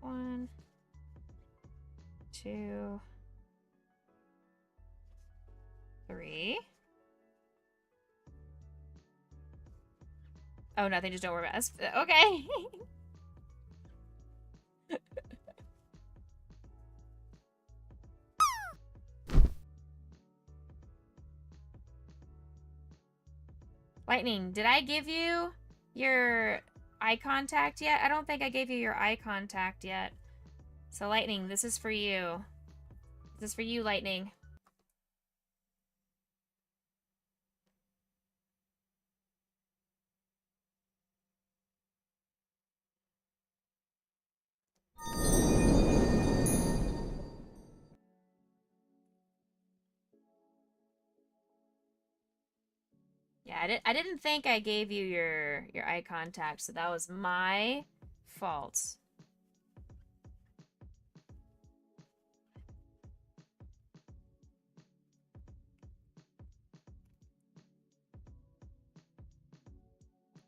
One. Two. Three. Oh, nothing. Just don't worry about us. Okay. Lightning, did I give you your eye contact yet? I don't think I gave you your eye contact yet. So, Lightning, this is for you. This is for you, Lightning. Yeah, I didn't think I gave you your eye contact, so that was my fault.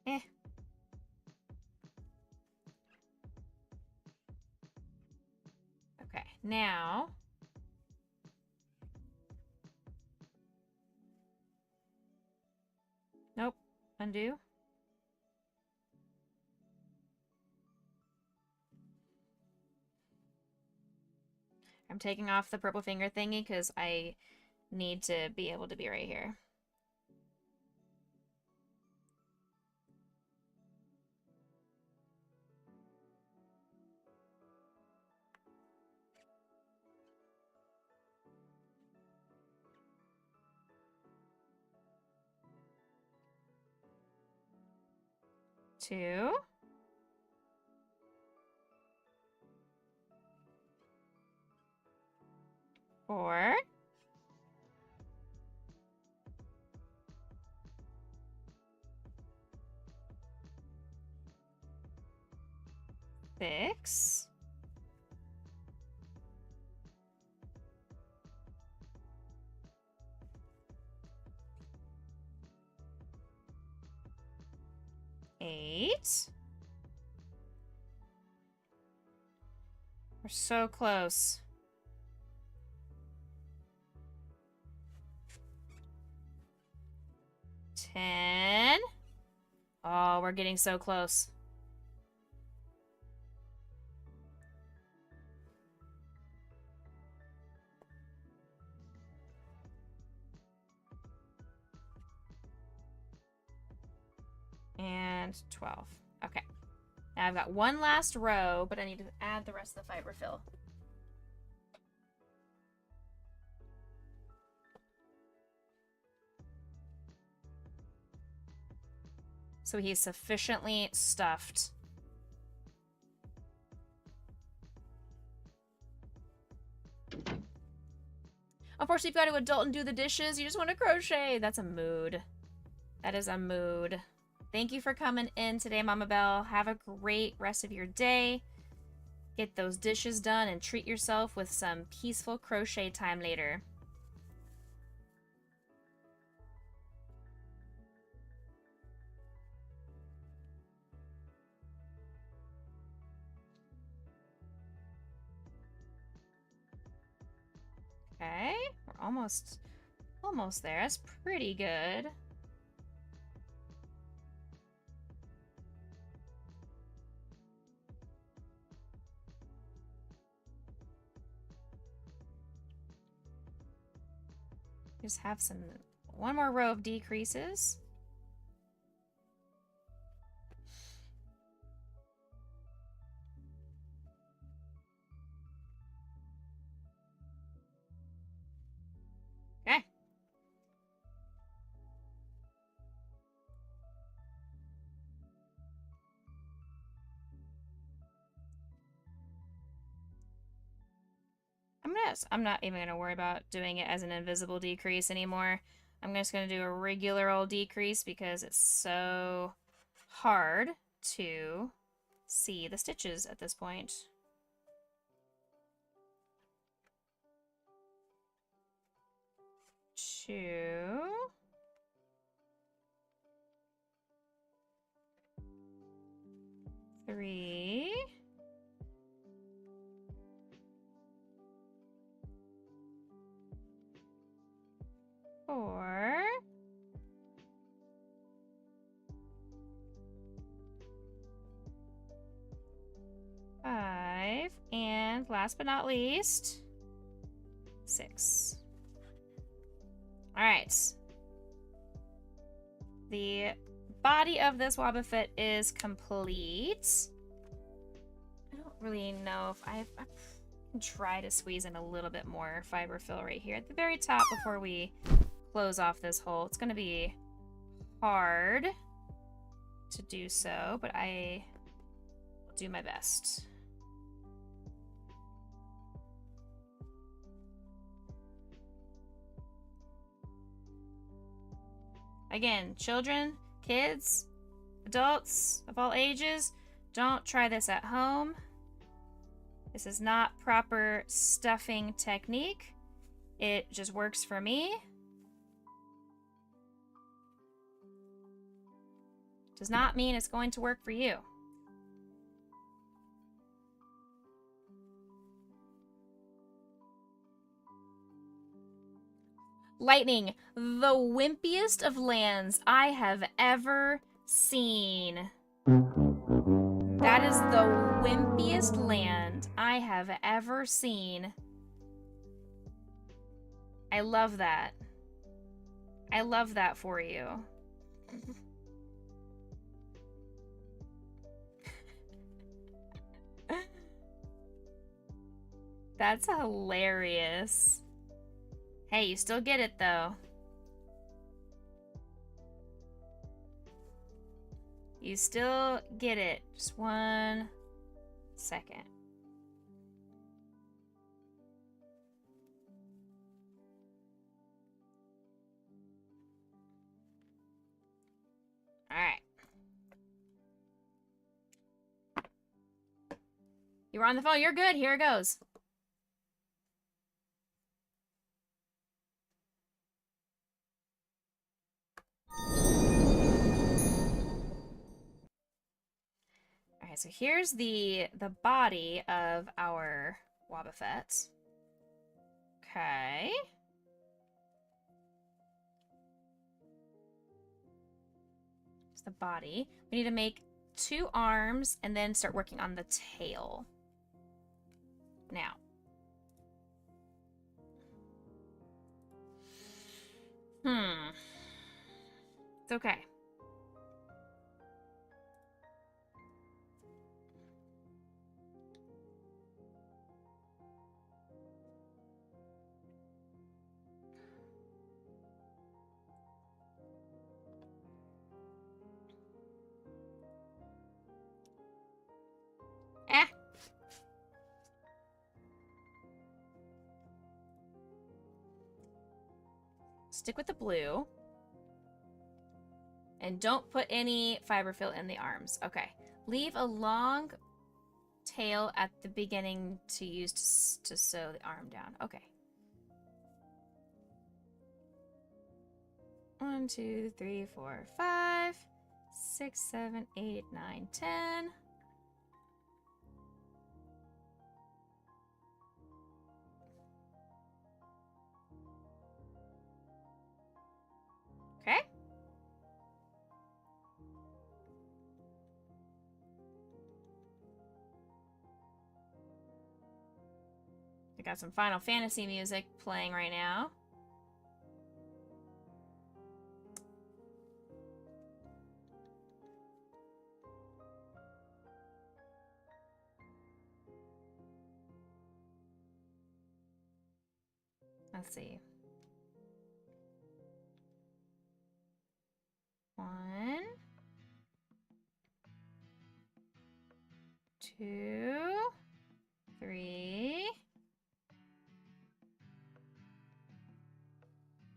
Eh. Okay, now... Nope. Undo. I'm taking off the purple finger thingy because I need to be able to be right here. 2, 4, 6, 8. We're so close. 10. Oh, we're getting so close. And 12. Okay. Now I've got one last row, but I need to add the rest of the fiber fill. So he's sufficiently stuffed. Unfortunately, you've got to adult and do the dishes. You just want to crochet. That's a mood. That is a mood. Thank you for coming in today, Mama Belle. Have a great rest of your day. Get those dishes done and treat yourself with some peaceful crochet time later. Okay, we're almost there. That's pretty good. Just have one more row of decreases. Okay. I'm not even gonna worry about doing it as an invisible decrease anymore. I'm just gonna do a regular old decrease because it's so hard to see the stitches at this point. Two. Three. 4. 5. And last but not least, 6. All right. The body of this Wobbuffet is complete. I don't really know if I can try to squeeze in a little bit more fiber fill right here at the very top before we close off this hole. It's going to be hard to do so, but I will do my best. Again, children, kids, adults of all ages, don't try this at home. This is not proper stuffing technique. It just works for me. Does not mean it's going to work for you. Lightning, the wimpiest of lands I have ever seen. That is the wimpiest land I have ever seen. I love that. I love that for you. That's hilarious. Hey, you still get it though. You still get it. Just 1 second. Alright. You were on the phone. You're good. Here it goes. Alright, so here's the body of our Wobbuffet. Okay. It's the body. We need to make 2 arms and then start working on the tail. Now. It's okay. Stick with the blue. And don't put any fiber fill in the arms. Okay. Leave a long tail at the beginning to use to sew the arm down. Okay. 1, 2, 3, 4, 5, 6, 7, 8, 9, 10. Okay. I got some Final Fantasy music playing right now. Let's see. 1, 2, 3,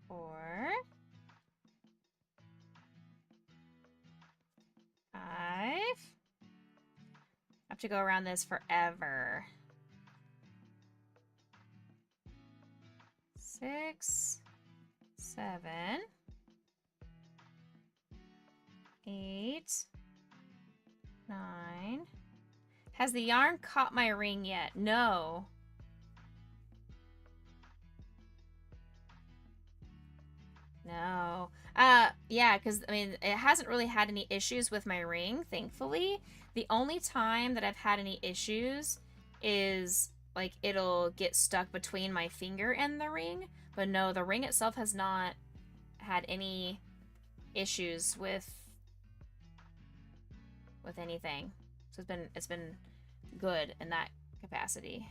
4, 5. I have to go around this forever. 6, 7, 8, 9. Has the yarn caught my ring yet? No. No. Yeah, because, I mean, it hasn't really had any issues with my ring, thankfully. The only time that I've had any issues is, like, it'll get stuck between my finger and the ring. But no, the ring itself has not had any issues with anything. So it's been good in that capacity.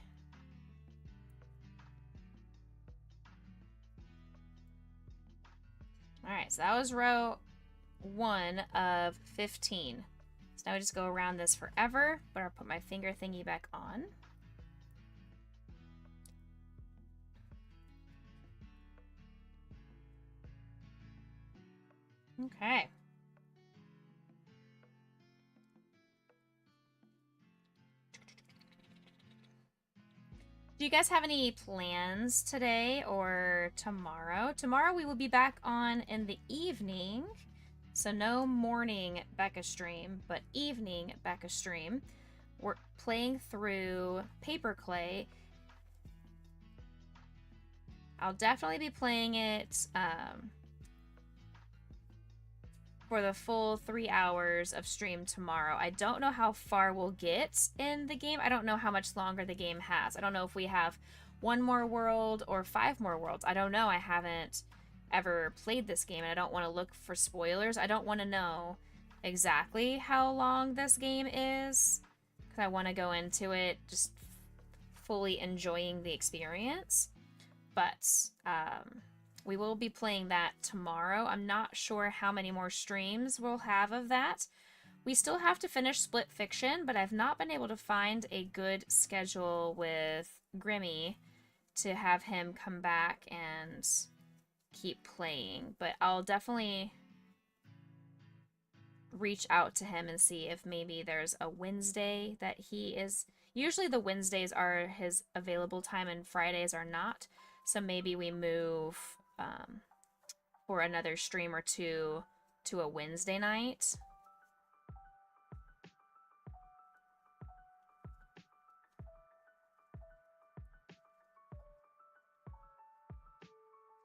Alright, so that was row 1 of 15. So now we just go around this forever, but I'll put my finger thingy back on. Okay. Do you guys have any plans today or tomorrow? Tomorrow we will be back on in the evening. So no morning Becca stream, but evening Becca stream. We're playing through Paper Clay. I'll definitely be playing it for the full 3 hours of stream tomorrow. I don't know how far we'll get in the game. I don't know how much longer the game has. I don't know if we have 1 more world or 5 more worlds. I don't know. I haven't ever played this game, and I don't want to look for spoilers. I don't want to know exactly how long this game is, because I want to go into it just fully enjoying the experience. But we will be playing that tomorrow. I'm not sure how many more streams we'll have of that, We still have to finish Split Fiction, but I've not been able to find a good schedule with Grimmy to have him come back and keep playing. But I'll definitely reach out to him and see if maybe there's a Wednesday that he is. Usually the Wednesdays are his available time and Fridays are not. So maybe we move for another stream or two to a Wednesday night.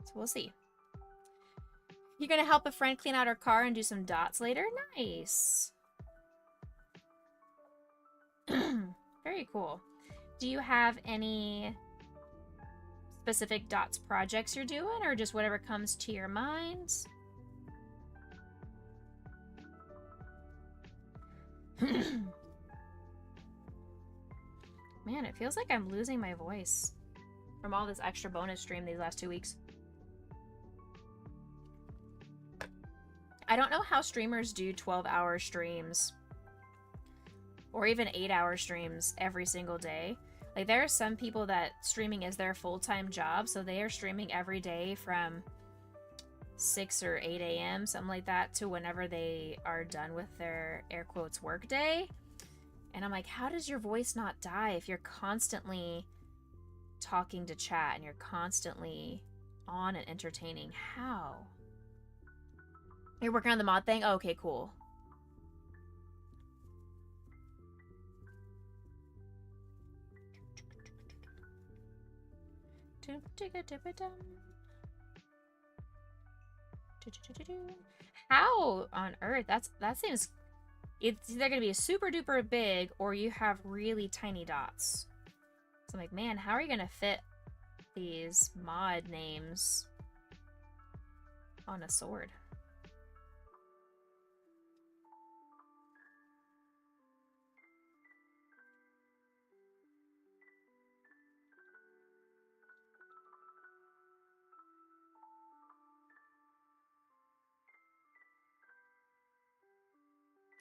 So we'll see. You're gonna help a friend clean out her car and do some dots later? Nice. Very cool. Do you have any specific dots projects you're doing, or just whatever comes to your mind? Man, it feels like I'm losing my voice from all this extra bonus stream these last 2 weeks. I don't know how streamers do 12-hour streams or even 8-hour streams every single day. Like, there are some people that streaming is their full-time job, so they are streaming every day from 6 or 8 a.m., something like that, to whenever they are done with their, air quotes, work day. And I'm like, how does your voice not die if you're constantly talking to chat and you're constantly on and entertaining? How? You're working on the mod thing? Oh, okay, cool. How on earth? That seems... It's either going to be super duper big or you have really tiny dots. So I'm like, man, how are you going to fit these mod names on a sword?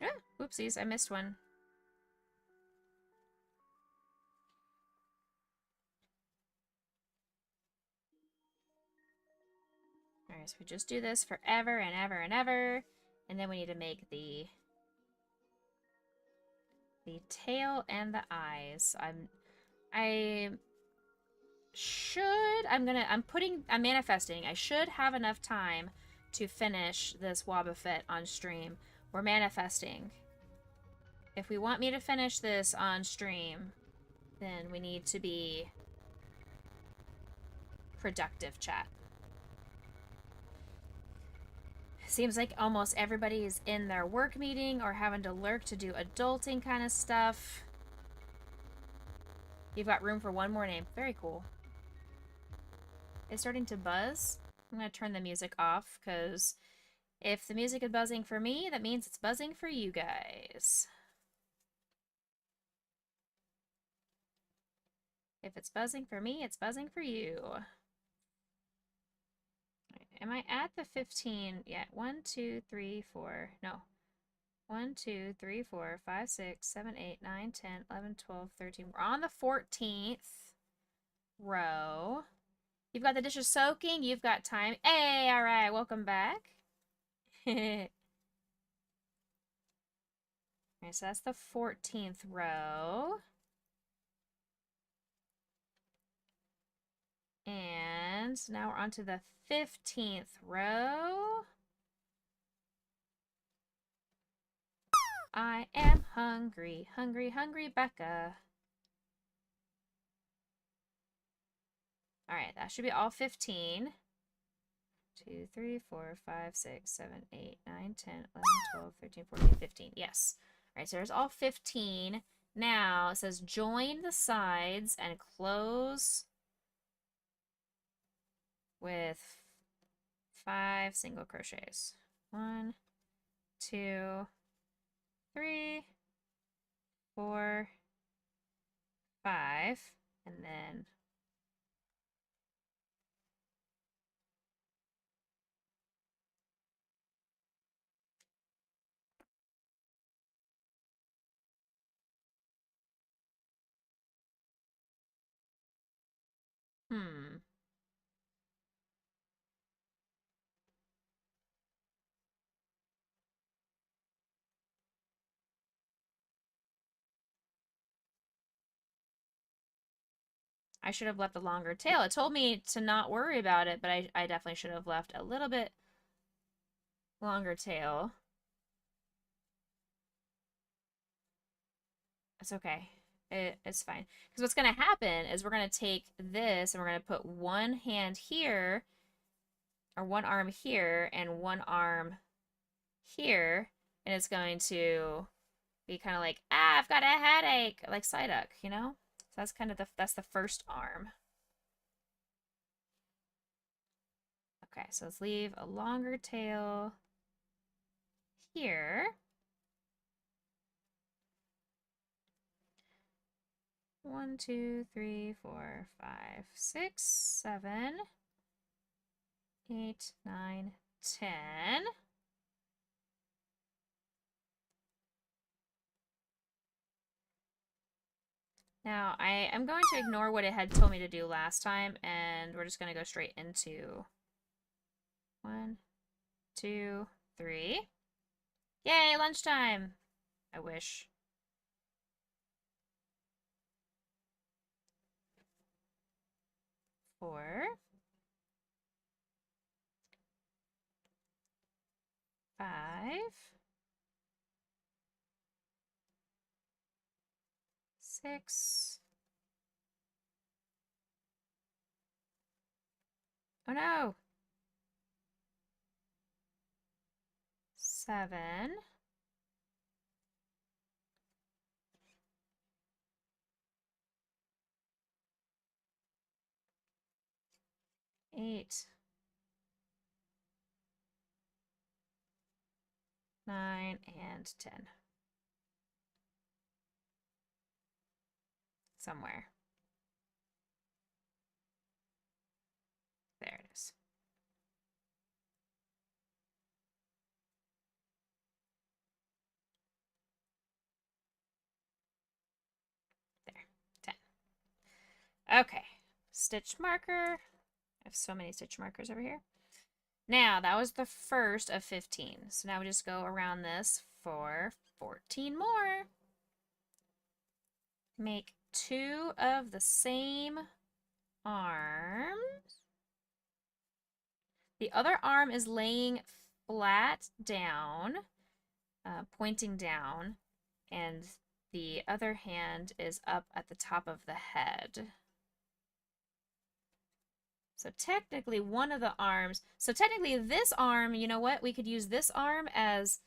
Ah, oopsies, I missed one. Alright, so we just do this forever and ever and ever. And then we need to make the tail and the eyes. I'm manifesting. I should have enough time to finish this Wobbuffet on stream. We're manifesting. If we want me to finish this on stream, then we need to be productive, chat. Seems like almost everybody is in their work meeting or having to lurk to do adulting kind of stuff. You've got room for one more name. Very cool. It's starting to buzz. I'm going to turn the music off because if the music is buzzing for me, that means it's buzzing for you guys. If it's buzzing for me, it's buzzing for you. Am I at the 15 yet? 1, 2, 3, 4. No. 1, 2, 3, 4, 5, 6, 7, 8, 9, 10, 11, 12, 13. We're on the 14th row. You've got the dishes soaking. You've got time. Hey, all right. Welcome back. Alright, so that's the 14th row. And now we're on to the 15th row. I am hungry, hungry, hungry, Becca. Alright, that should be all 15. 2, 3, 4, 5, 6, 7, 8, 9, 10, 11, 12, 13, 14, 15. Yes. Alright, so there's all 15. Now, it says join the sides and close with 5 single crochets. 1, 2, 3, 4, 5, and then I should have left a longer tail. It told me to not worry about it, but I definitely should have left a little bit longer tail. It's okay. It's fine. Because what's going to happen is we're going to take this and we're going to put one hand here, or one arm here, and one arm here, and it's going to be kind of like, ah, I've got a headache, like Psyduck, you know? So that's kind of that's the first arm. Okay, so let's leave a longer tail here. 1, 2, 3, 4, 5, 6, 7, 8, 9, 10. Now, I am going to ignore what it had told me to do last time, and we're just going to go straight into 1, 2, 3. Yay, lunchtime! I wish. Four. 5. 6. Oh no! 7. 8. 9 and 10. Somewhere. There it is. There. 10. Okay. Stitch marker. I have so many stitch markers over here. Now, that was the first of 15. So now we just go around this for 14 more. Make 2 of the same arms. The other arm is laying flat down, pointing down, and the other hand is up at the top of the head. So technically one of the arms, so technically this arm, you know what? We could use this arm as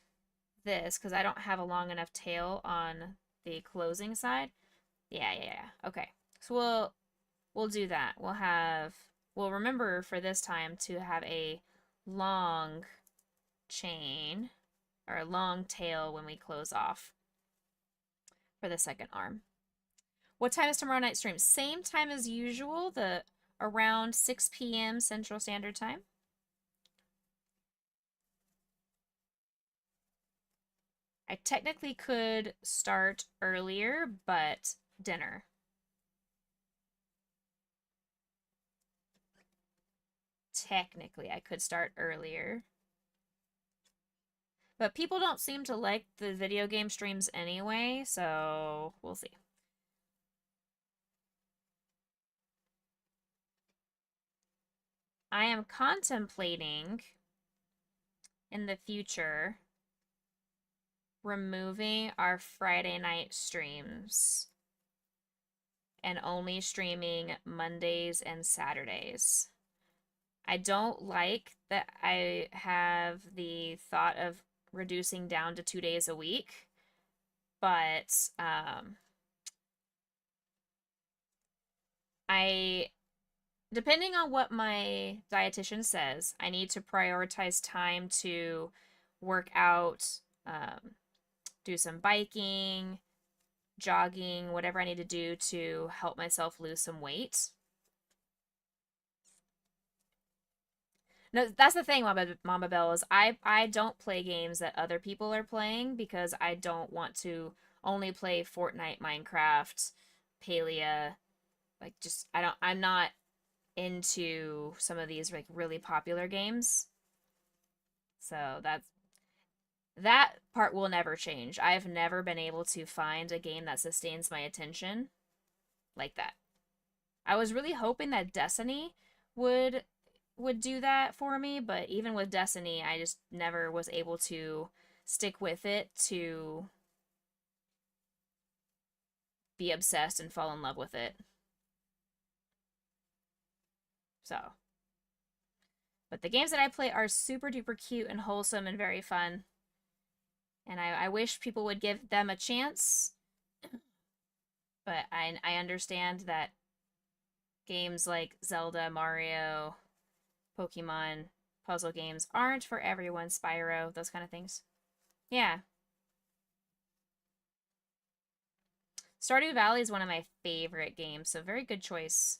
this because I don't have a long enough tail on the closing side. Yeah. Okay. So we'll do that. We'll remember for this time to have a long chain or a long tail when we close off for the second arm. What time is tomorrow night stream? Same time as usual, around 6 p.m. Central Standard Time. I technically could start earlier, but dinner. Technically, I could start earlier. But people don't seem to like the video game streams anyway, so we'll see. I am contemplating in the future removing our Friday night streams and only streaming Mondays and Saturdays. I don't like that I have the thought of reducing down to 2 days a week, but depending on what my dietitian says, I need to prioritize time to work out, do some biking, jogging, whatever I need to do to help myself lose some weight. No, that's the thing, Mama Bell, is I don't play games that other people are playing because I don't want to only play Fortnite, Minecraft, Palia, like just I'm not into some of these like really popular games. So that part will never change. I've never been able to find a game that sustains my attention like that. I was really hoping that Destiny would do that for me, but even with Destiny, I just never was able to stick with it to be obsessed and fall in love with it. So, but the games that I play are super duper cute and wholesome and very fun. And I wish people would give them a chance. But I understand that games like Zelda, Mario, Pokemon, puzzle games aren't for everyone. Spyro, those kind of things. Yeah. Stardew Valley is one of my favorite games, so very good choice.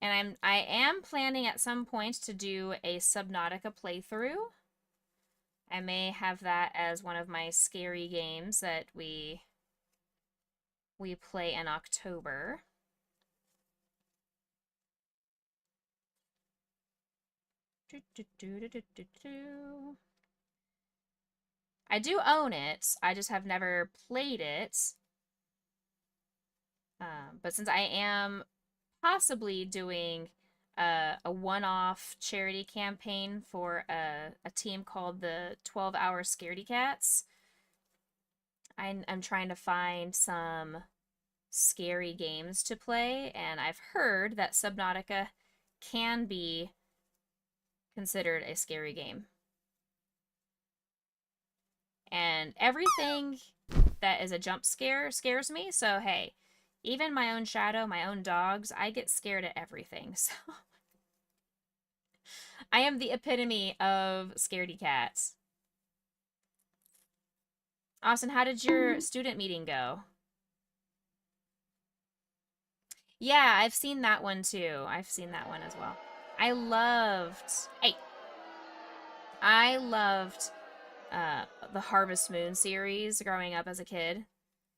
And I am planning at some point to do a Subnautica playthrough. I may have that as one of my scary games that we play in October. I do own it. I just have never played it. But since I am possibly doing a one-off charity campaign for a team called the 12-Hour Scaredy Cats, I'm trying to find some scary games to play, and I've heard that Subnautica can be considered a scary game. And everything that is a jump scare scares me, so hey, even my own shadow, my own dogs, I get scared at everything, so I am the epitome of scaredy cats. Austin, how did your student meeting go? Yeah, I've seen that one too. I've seen that one as well. I loved the Harvest Moon series growing up as a kid.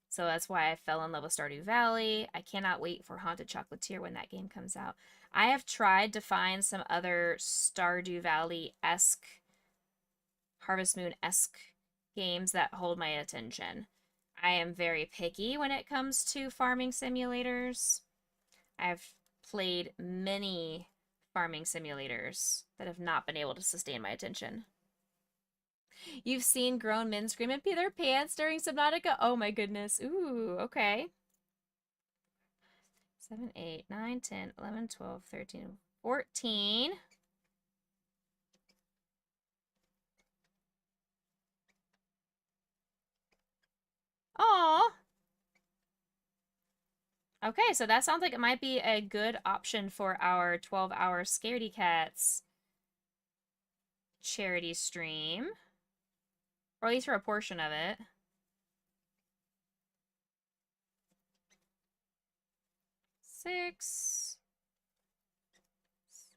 So that's why I fell in love with Stardew Valley. I cannot wait for Haunted Chocolatier when that game comes out. I have tried to find some other Stardew Valley-esque, Harvest Moon-esque games that hold my attention. I am very picky when it comes to farming simulators. I've played many farming simulators that have not been able to sustain my attention. You've seen grown men scream and pee their pants during Subnautica? Oh my goodness. Ooh, okay. 7, 8, 9, 10, 11, 12, 13, 14. Aw. Okay, so that sounds like it might be a good option for our 12-hour Scaredy Cats charity stream. Or at least for a portion of it. Six,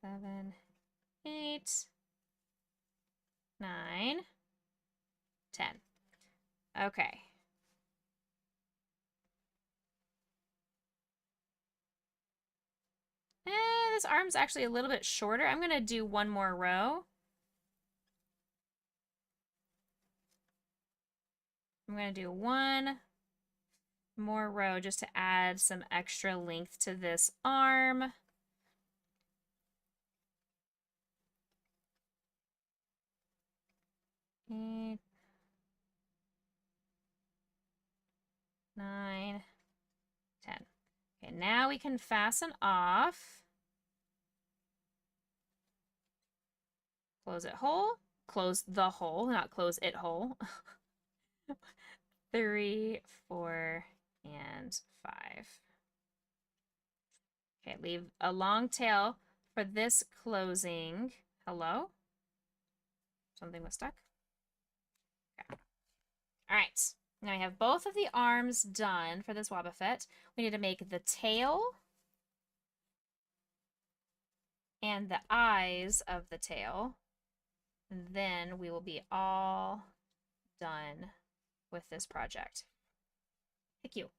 7, 8, 9, 10. Okay. This arm's actually a little bit shorter. I'm going to do one more row. I'm going to do one more row just to add some extra length to this arm. Eight, 9, 10. Okay, now we can fasten off. Close it whole. Close the hole, not close it whole. 3, 4, and 5. Okay, leave a long tail for this closing. Hello? Something was stuck? Okay. All right. Now we have both of the arms done for this Wobbuffet. We need to make the tail and the eyes of the tail. And then we will be all done with this project. Thank you.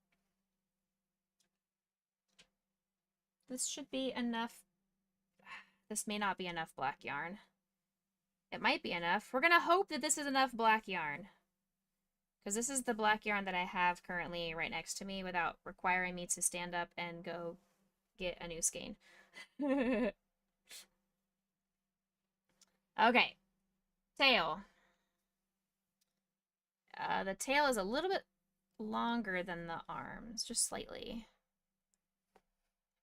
This should be enough. This may not be enough black yarn. It might be enough. We're going to hope that this is enough black yarn. Because this is the black yarn that I have currently right next to me without requiring me to stand up and go get a new skein. Okay. Tail. The tail is a little bit longer than the arms, just slightly.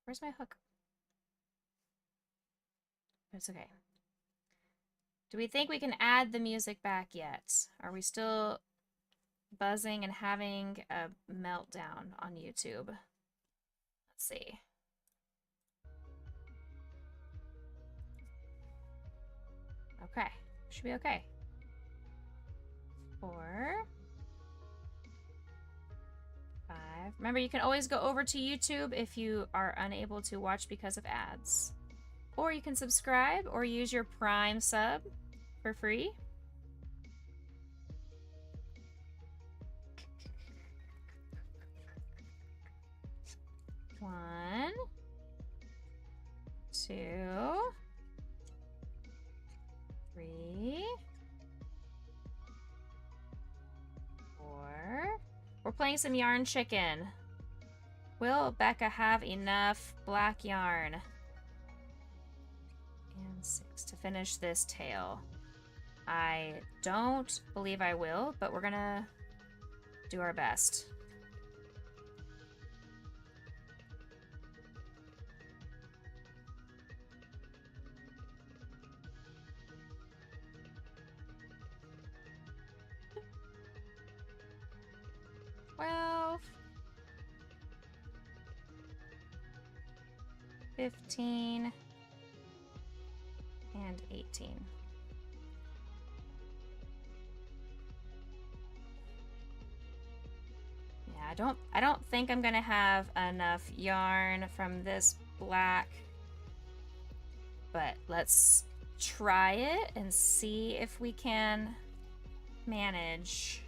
Where's my hook? It's okay. Do we think we can add the music back yet? Are we still buzzing and having a meltdown on YouTube? Let's see. Okay, should be okay. 4, 5. Remember, you can always go over to YouTube if you are unable to watch because of ads. Or you can subscribe or use your Prime sub for free. One, 2, 3, 4. We're playing some yarn chicken. Will Becca have enough black yarn? And 6 to finish this tail. I don't believe I will, but we're gonna do our best. Well, 15 and 18. Yeah, I don't think I'm gonna have enough yarn from this black, but let's try it and see if we can manage.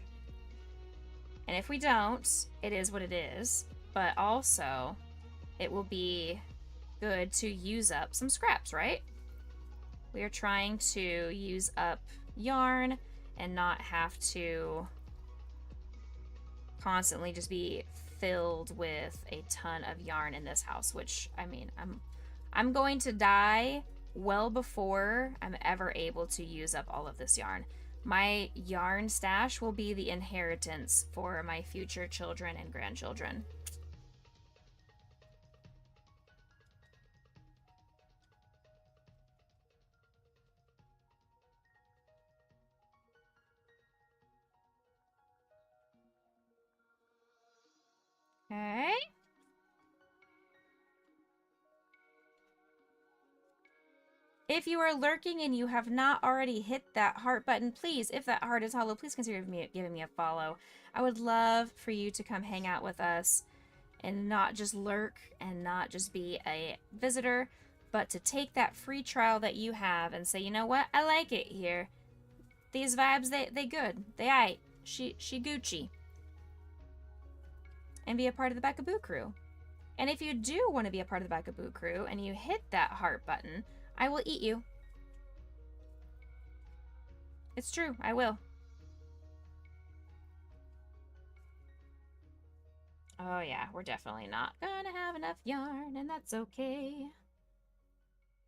And if we don't, it is what it is, but also it will be good to use up some scraps, right? We are trying to use up yarn and not have to constantly just be filled with a ton of yarn in this house, which, I mean, I'm going to die well before I'm ever able to use up all of this yarn. My yarn stash will be the inheritance for my future children and grandchildren. Okay. If you are lurking and you have not already hit that heart button, please, if that heart is hollow, please consider giving me a follow. I would love for you to come hang out with us and not just lurk and not just be a visitor, but to take that free trial that you have and say, you know what, I like it here. These vibes, they good. They aight. She Gucci. And be a part of the Becca Boo Crew. And if you do want to be a part of the Becca Boo Crew and you hit that heart button, I will eat you. It's true, I will. Oh yeah, we're definitely not gonna have enough yarn, and that's okay.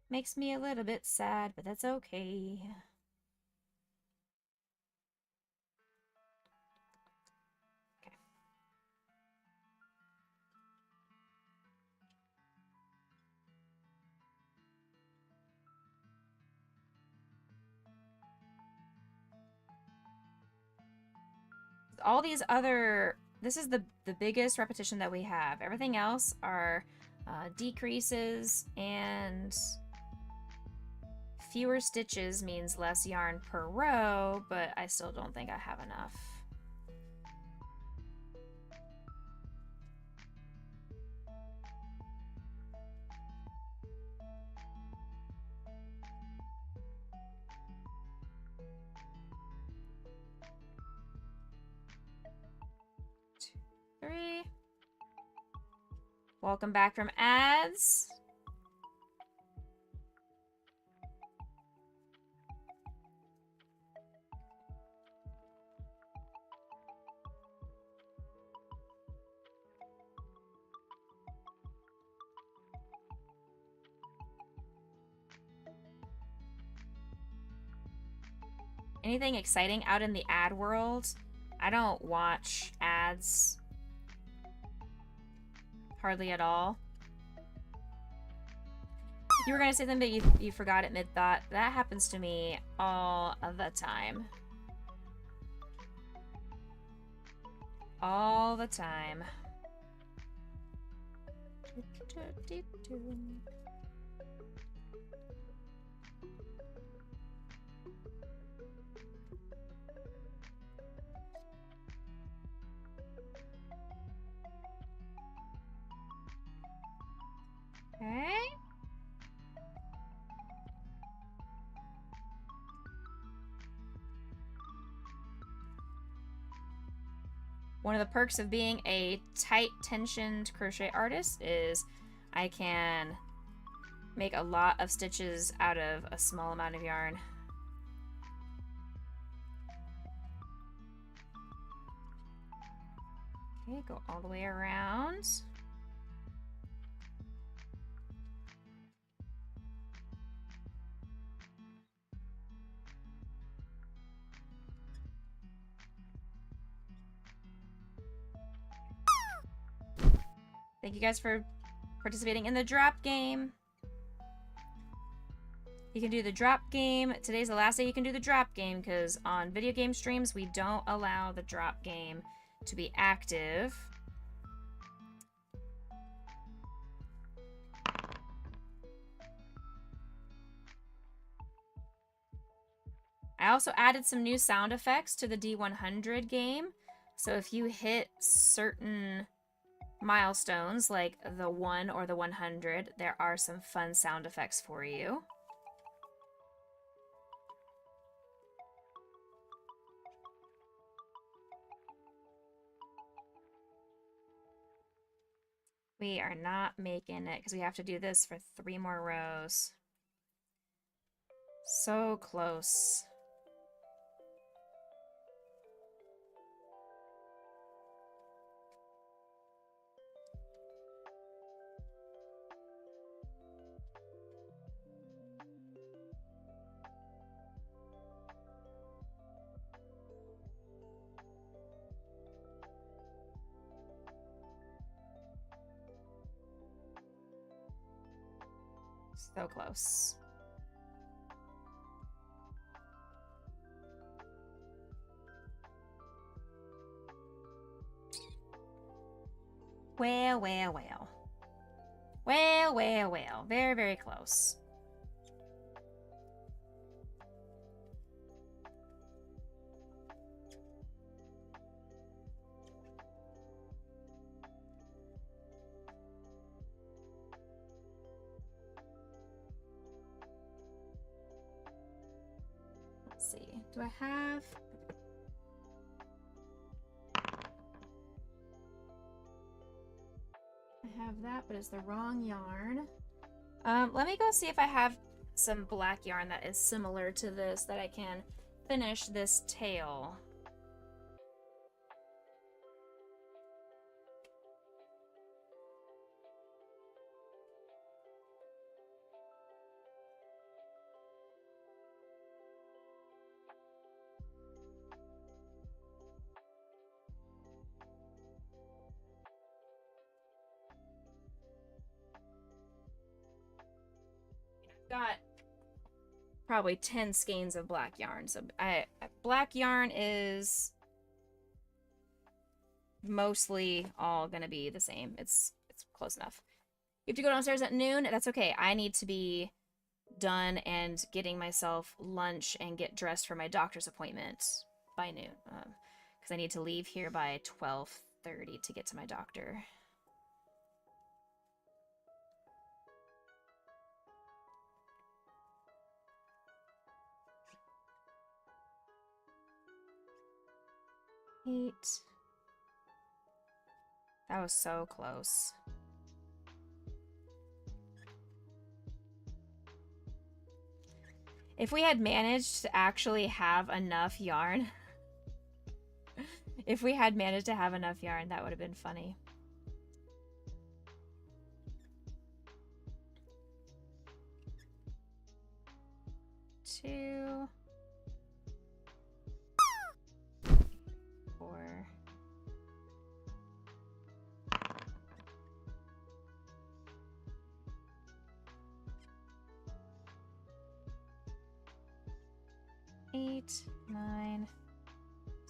Makes me a little bit sad, but that's okay. Okay. All these other, this is the biggest repetition that we have. Everything else are decreases, and fewer stitches means less yarn per row, but I still don't think I have enough. Three. Welcome back from ads. anything exciting out in the ad world. I don't watch ads hardly at all. You were gonna say something, but you forgot it mid-thought. That happens to me all the time. All the time. Okay. One of the perks of being a tight tensioned crochet artist is I can make a lot of stitches out of a small amount of yarn. Okay, go all the way around. Thank you guys for participating in the drop game. You can do the drop game. Today's the last day you can do the drop game because on video game streams, we don't allow the drop game to be active. I also added some new sound effects to the D100 game. So if you hit certain milestones like the 1 or the 100, there are some fun sound effects for you. We are not making it because we have to do this for 3 more rows. So close. So close. Well, well, well. Well, well, well. Very, very close. Let's see. Do I have... I have that, but it's the wrong yarn. Let me go see if I have some black yarn that is similar to this that I can finish this tail. Got probably 10 skeins of black yarn. So black yarn is mostly all gonna be the same. It's close enough. You have to go downstairs at noon. That's okay. I need to be done and getting myself lunch and get dressed for my doctor's appointment by noon. Because I need to leave here by 12:30 to get to my doctor. That was so close. If we had managed to actually have enough yarn, if we had managed to have enough yarn, that would have been funny. Two.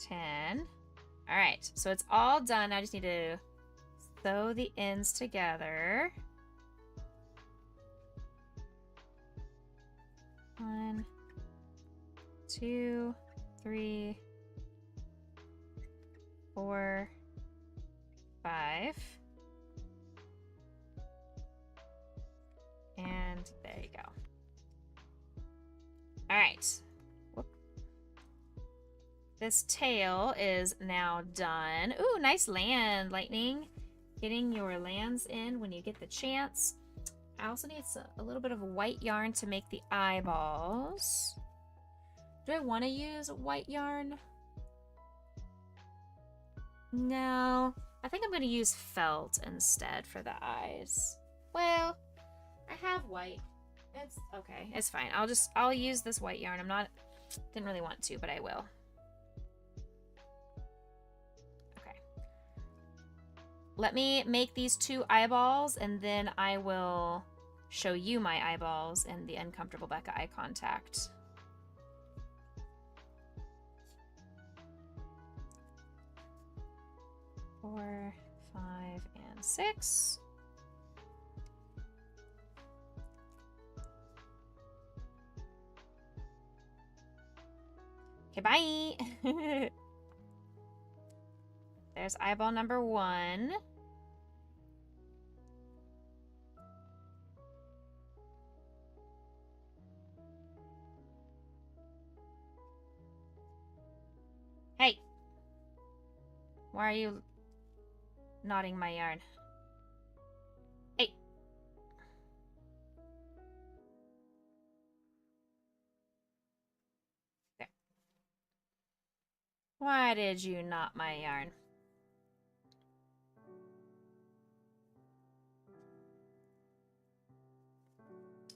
10. All right, so it's all done. I just need to sew the ends together. 1, 2, 3, 4, 5. And there you go. All right. Whoop. This tail is now done. Ooh, nice land, Lightning. Getting your lands in when you get the chance. I also need a little bit of white yarn to make the eyeballs. Do I want to use white yarn? No. I think I'm going to use felt instead for the eyes. Well, I have white. It's okay. It's fine. I'll use this white yarn. Didn't really want to, but I will. Okay. Let me make these 2 eyeballs, and then I will show you my eyeballs in the uncomfortable Becca eye contact. Four, 5, and 6. Okay, bye. There's eyeball number 1. Hey. Why are you knotting my yarn? Hey. There. Why did you knot my yarn?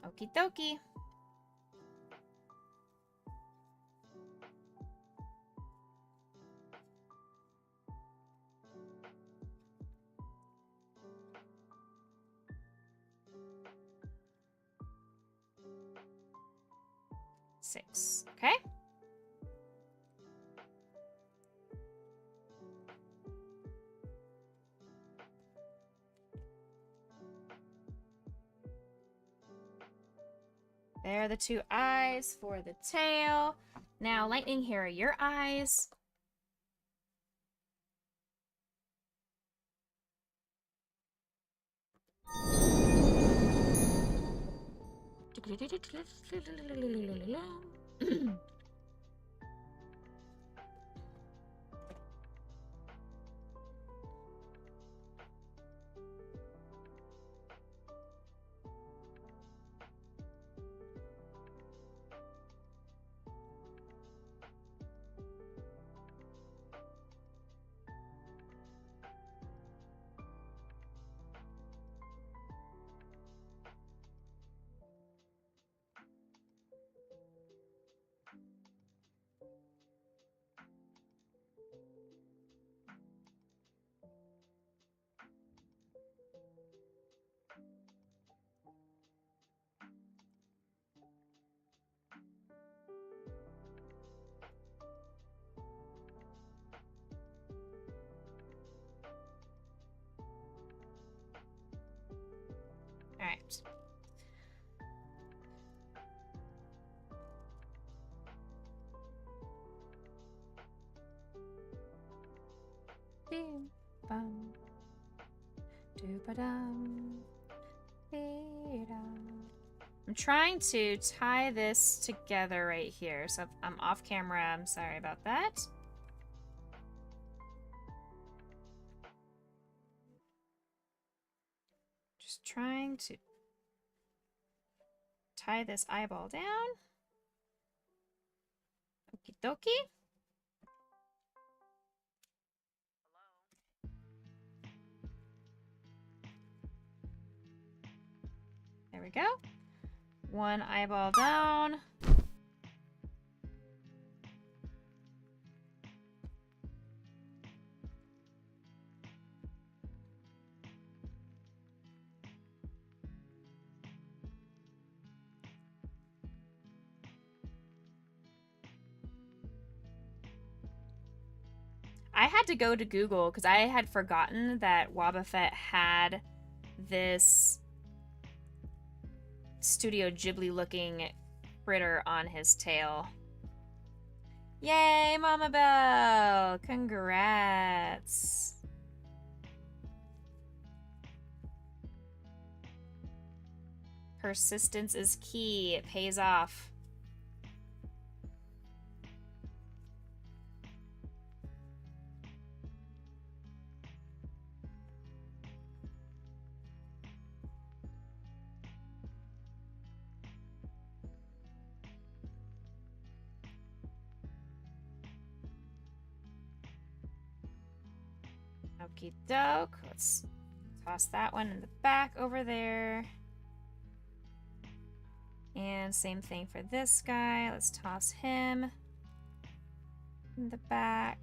Okie dokie. Six. Okay. There are the 2 eyes for the tail. Now, Lightning, here are your eyes. All right. Bum. Doo-ba-dum. Dee-dum. I'm trying to tie this together right here, so I'm off camera. I'm sorry about that. Just trying to tie this eyeball down. Okie dokie. There we go. 1 eyeball down. I had to go to Google because I had forgotten that Wobbuffet had this Studio Ghibli looking critter on his tail. Yay, Mama Belle! Congrats! Persistence is key. It pays off. Okie doke. Let's toss that one in the back over there. And same thing for this guy. Let's toss him in the back.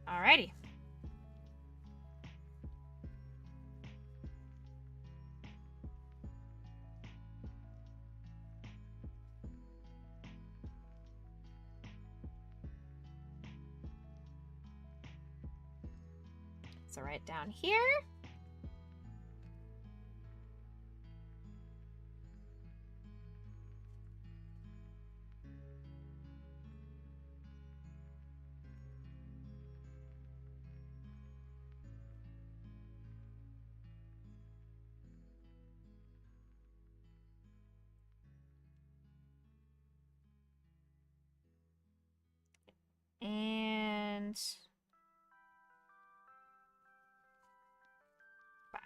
Alrighty. So right down here. And 5.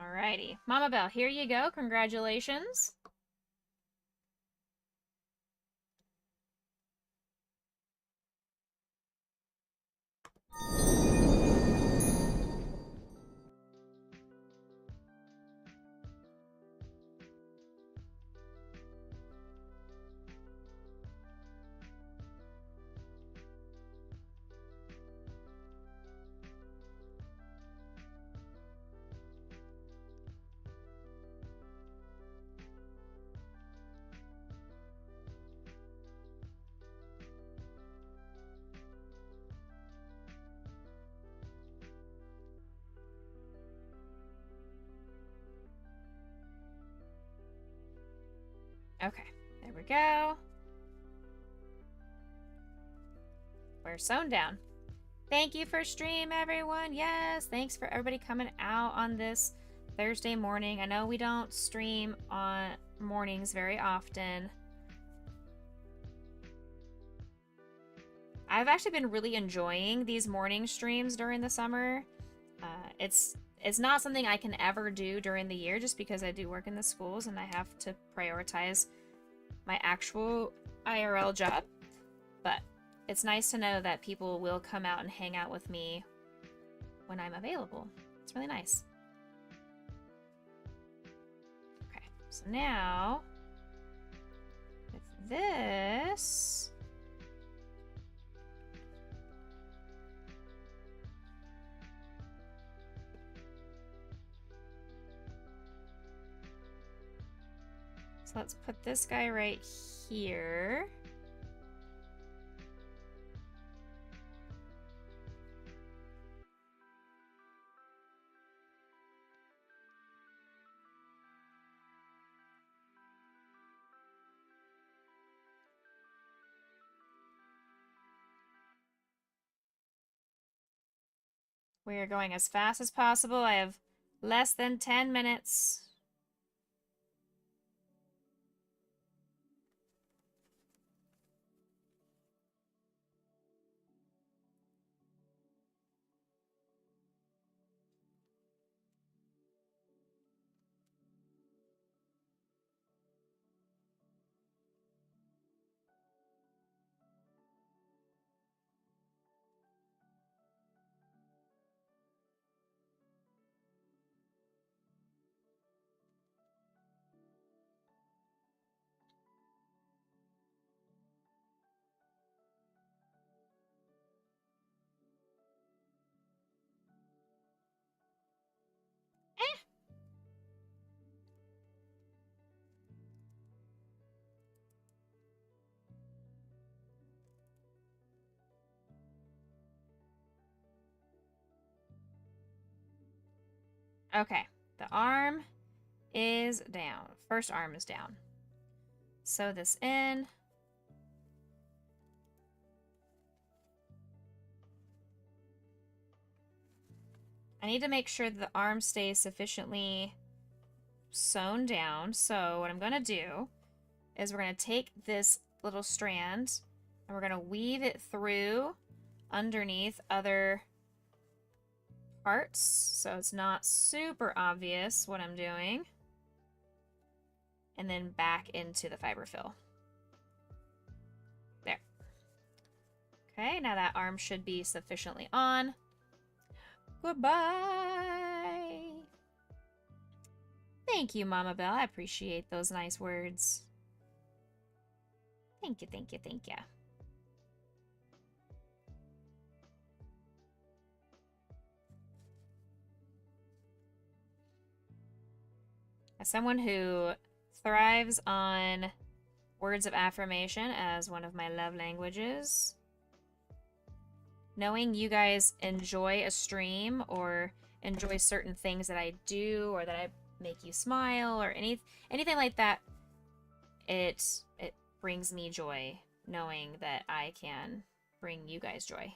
Alrighty. Mama Belle, here you go. Congratulations. Okay, there we go. We're sewn down. Thank you for stream, everyone. Yes, thanks for everybody coming out on this Thursday morning. I know we don't stream on mornings very often. I've actually been really enjoying these morning streams during the summer. It's not something I can ever do during the year just because I do work in the schools and I have to prioritize my actual IRL job. But it's nice to know that people will come out and hang out with me when I'm available. It's really nice. Okay, so now with this, so let's put this guy right here. We are going as fast as possible. I have less than 10 minutes. Okay, the arm is down. First arm is down. Sew this in. I need to make sure that the arm stays sufficiently sewn down. So what I'm going to do is we're going to take this little strand and we're going to weave it through underneath other parts so it's not super obvious what I'm doing. And then back into the fiber fill. There. Okay, now that arm should be sufficiently on. Goodbye! Thank you, Mama Belle. I appreciate those nice words. Thank you, thank you, thank you. As someone who thrives on words of affirmation as one of my love languages, knowing you guys enjoy a stream or enjoy certain things that I do or that I make you smile or anything like that, it brings me joy knowing that I can bring you guys joy.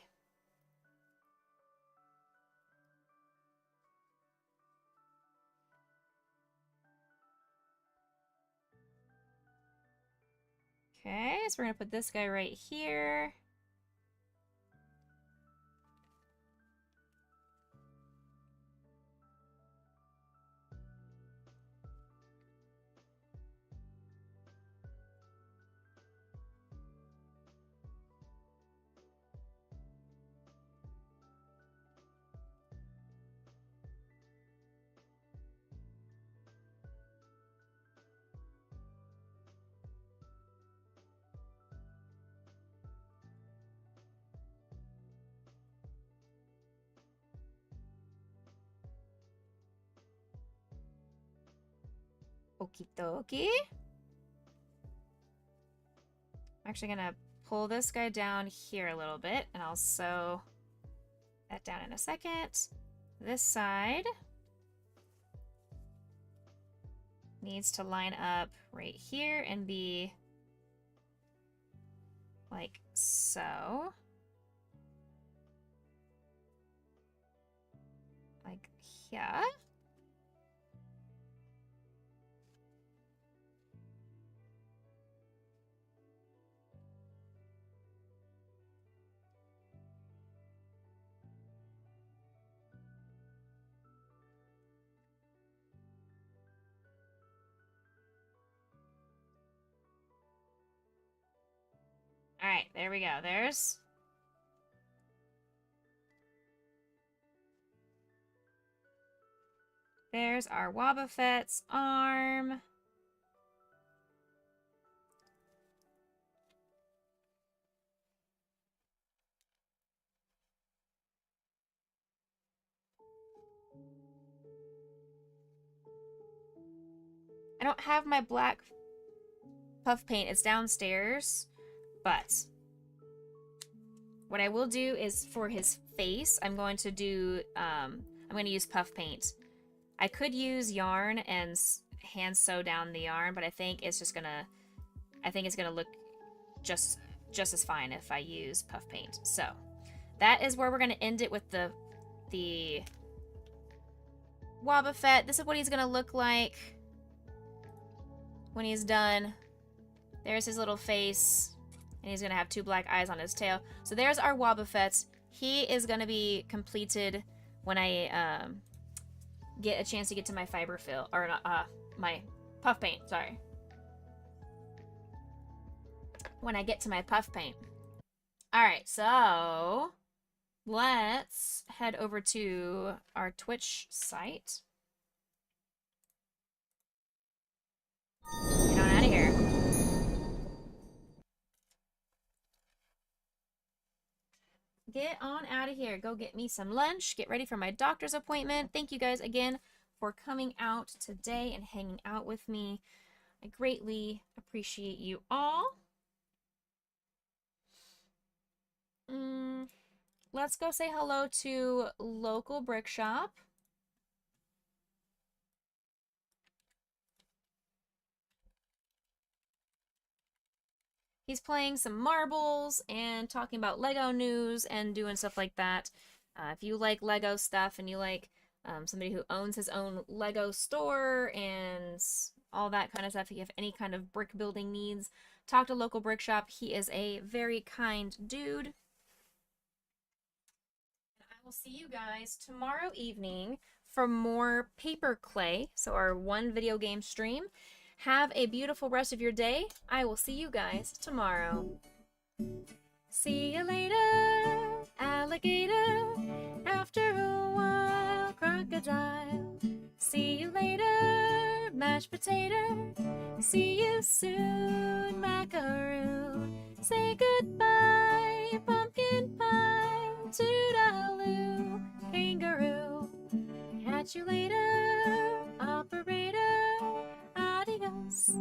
Okay, so we're gonna put this guy right here. Okie dokie. I'm actually gonna pull this guy down here a little bit and I'll sew that down in a second. This side needs to line up right here and be like so. Like here. All right, there we go. There's our Wobbuffet's arm. I don't have my black puff paint. It's downstairs. But what I will do is for his face, I'm going to do, I'm going to use puff paint. I could use yarn and hand sew down the yarn, but I think it's just gonna, look just as fine if I use puff paint. So that is where we're gonna end it with the Wobbuffet. This is what he's gonna look like when he's done. There's his little face. And he's going to have 2 black eyes on his tail. So there's our Wobbuffet. He is going to be completed when I get a chance to get to my fiber fill. Or my puff paint, sorry. When I get to my puff paint. Alright, so let's head over to our Twitch site. Get on out of here. Get on out of here. Go get me some lunch. Get ready for my doctor's appointment. Thank you guys again for coming out today and hanging out with me. I greatly appreciate you all. Let's go say hello to Local Brick Shop. He's playing some marbles and talking about Lego news and doing stuff like that. If you like Lego stuff and you like somebody who owns his own Lego store and all that kind of stuff, if you have any kind of brick building needs, talk to local brick shop. He is a very kind dude. I will see you guys tomorrow evening for more paper clay, so our one video game stream. Have a beautiful rest of your day. I will see you guys tomorrow. See you later, alligator. After a while, crocodile. See you later, mashed potato. See you soon, macaroo. Say goodbye, pumpkin pie. Toodaloo, kangaroo. Catch you later, operator. Adios,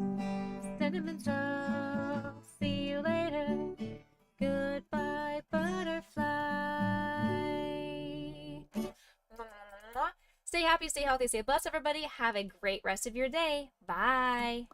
cinnamon toast. See you later. Goodbye, butterfly. Stay happy, stay healthy, stay blessed, everybody. Have a great rest of your day. Bye.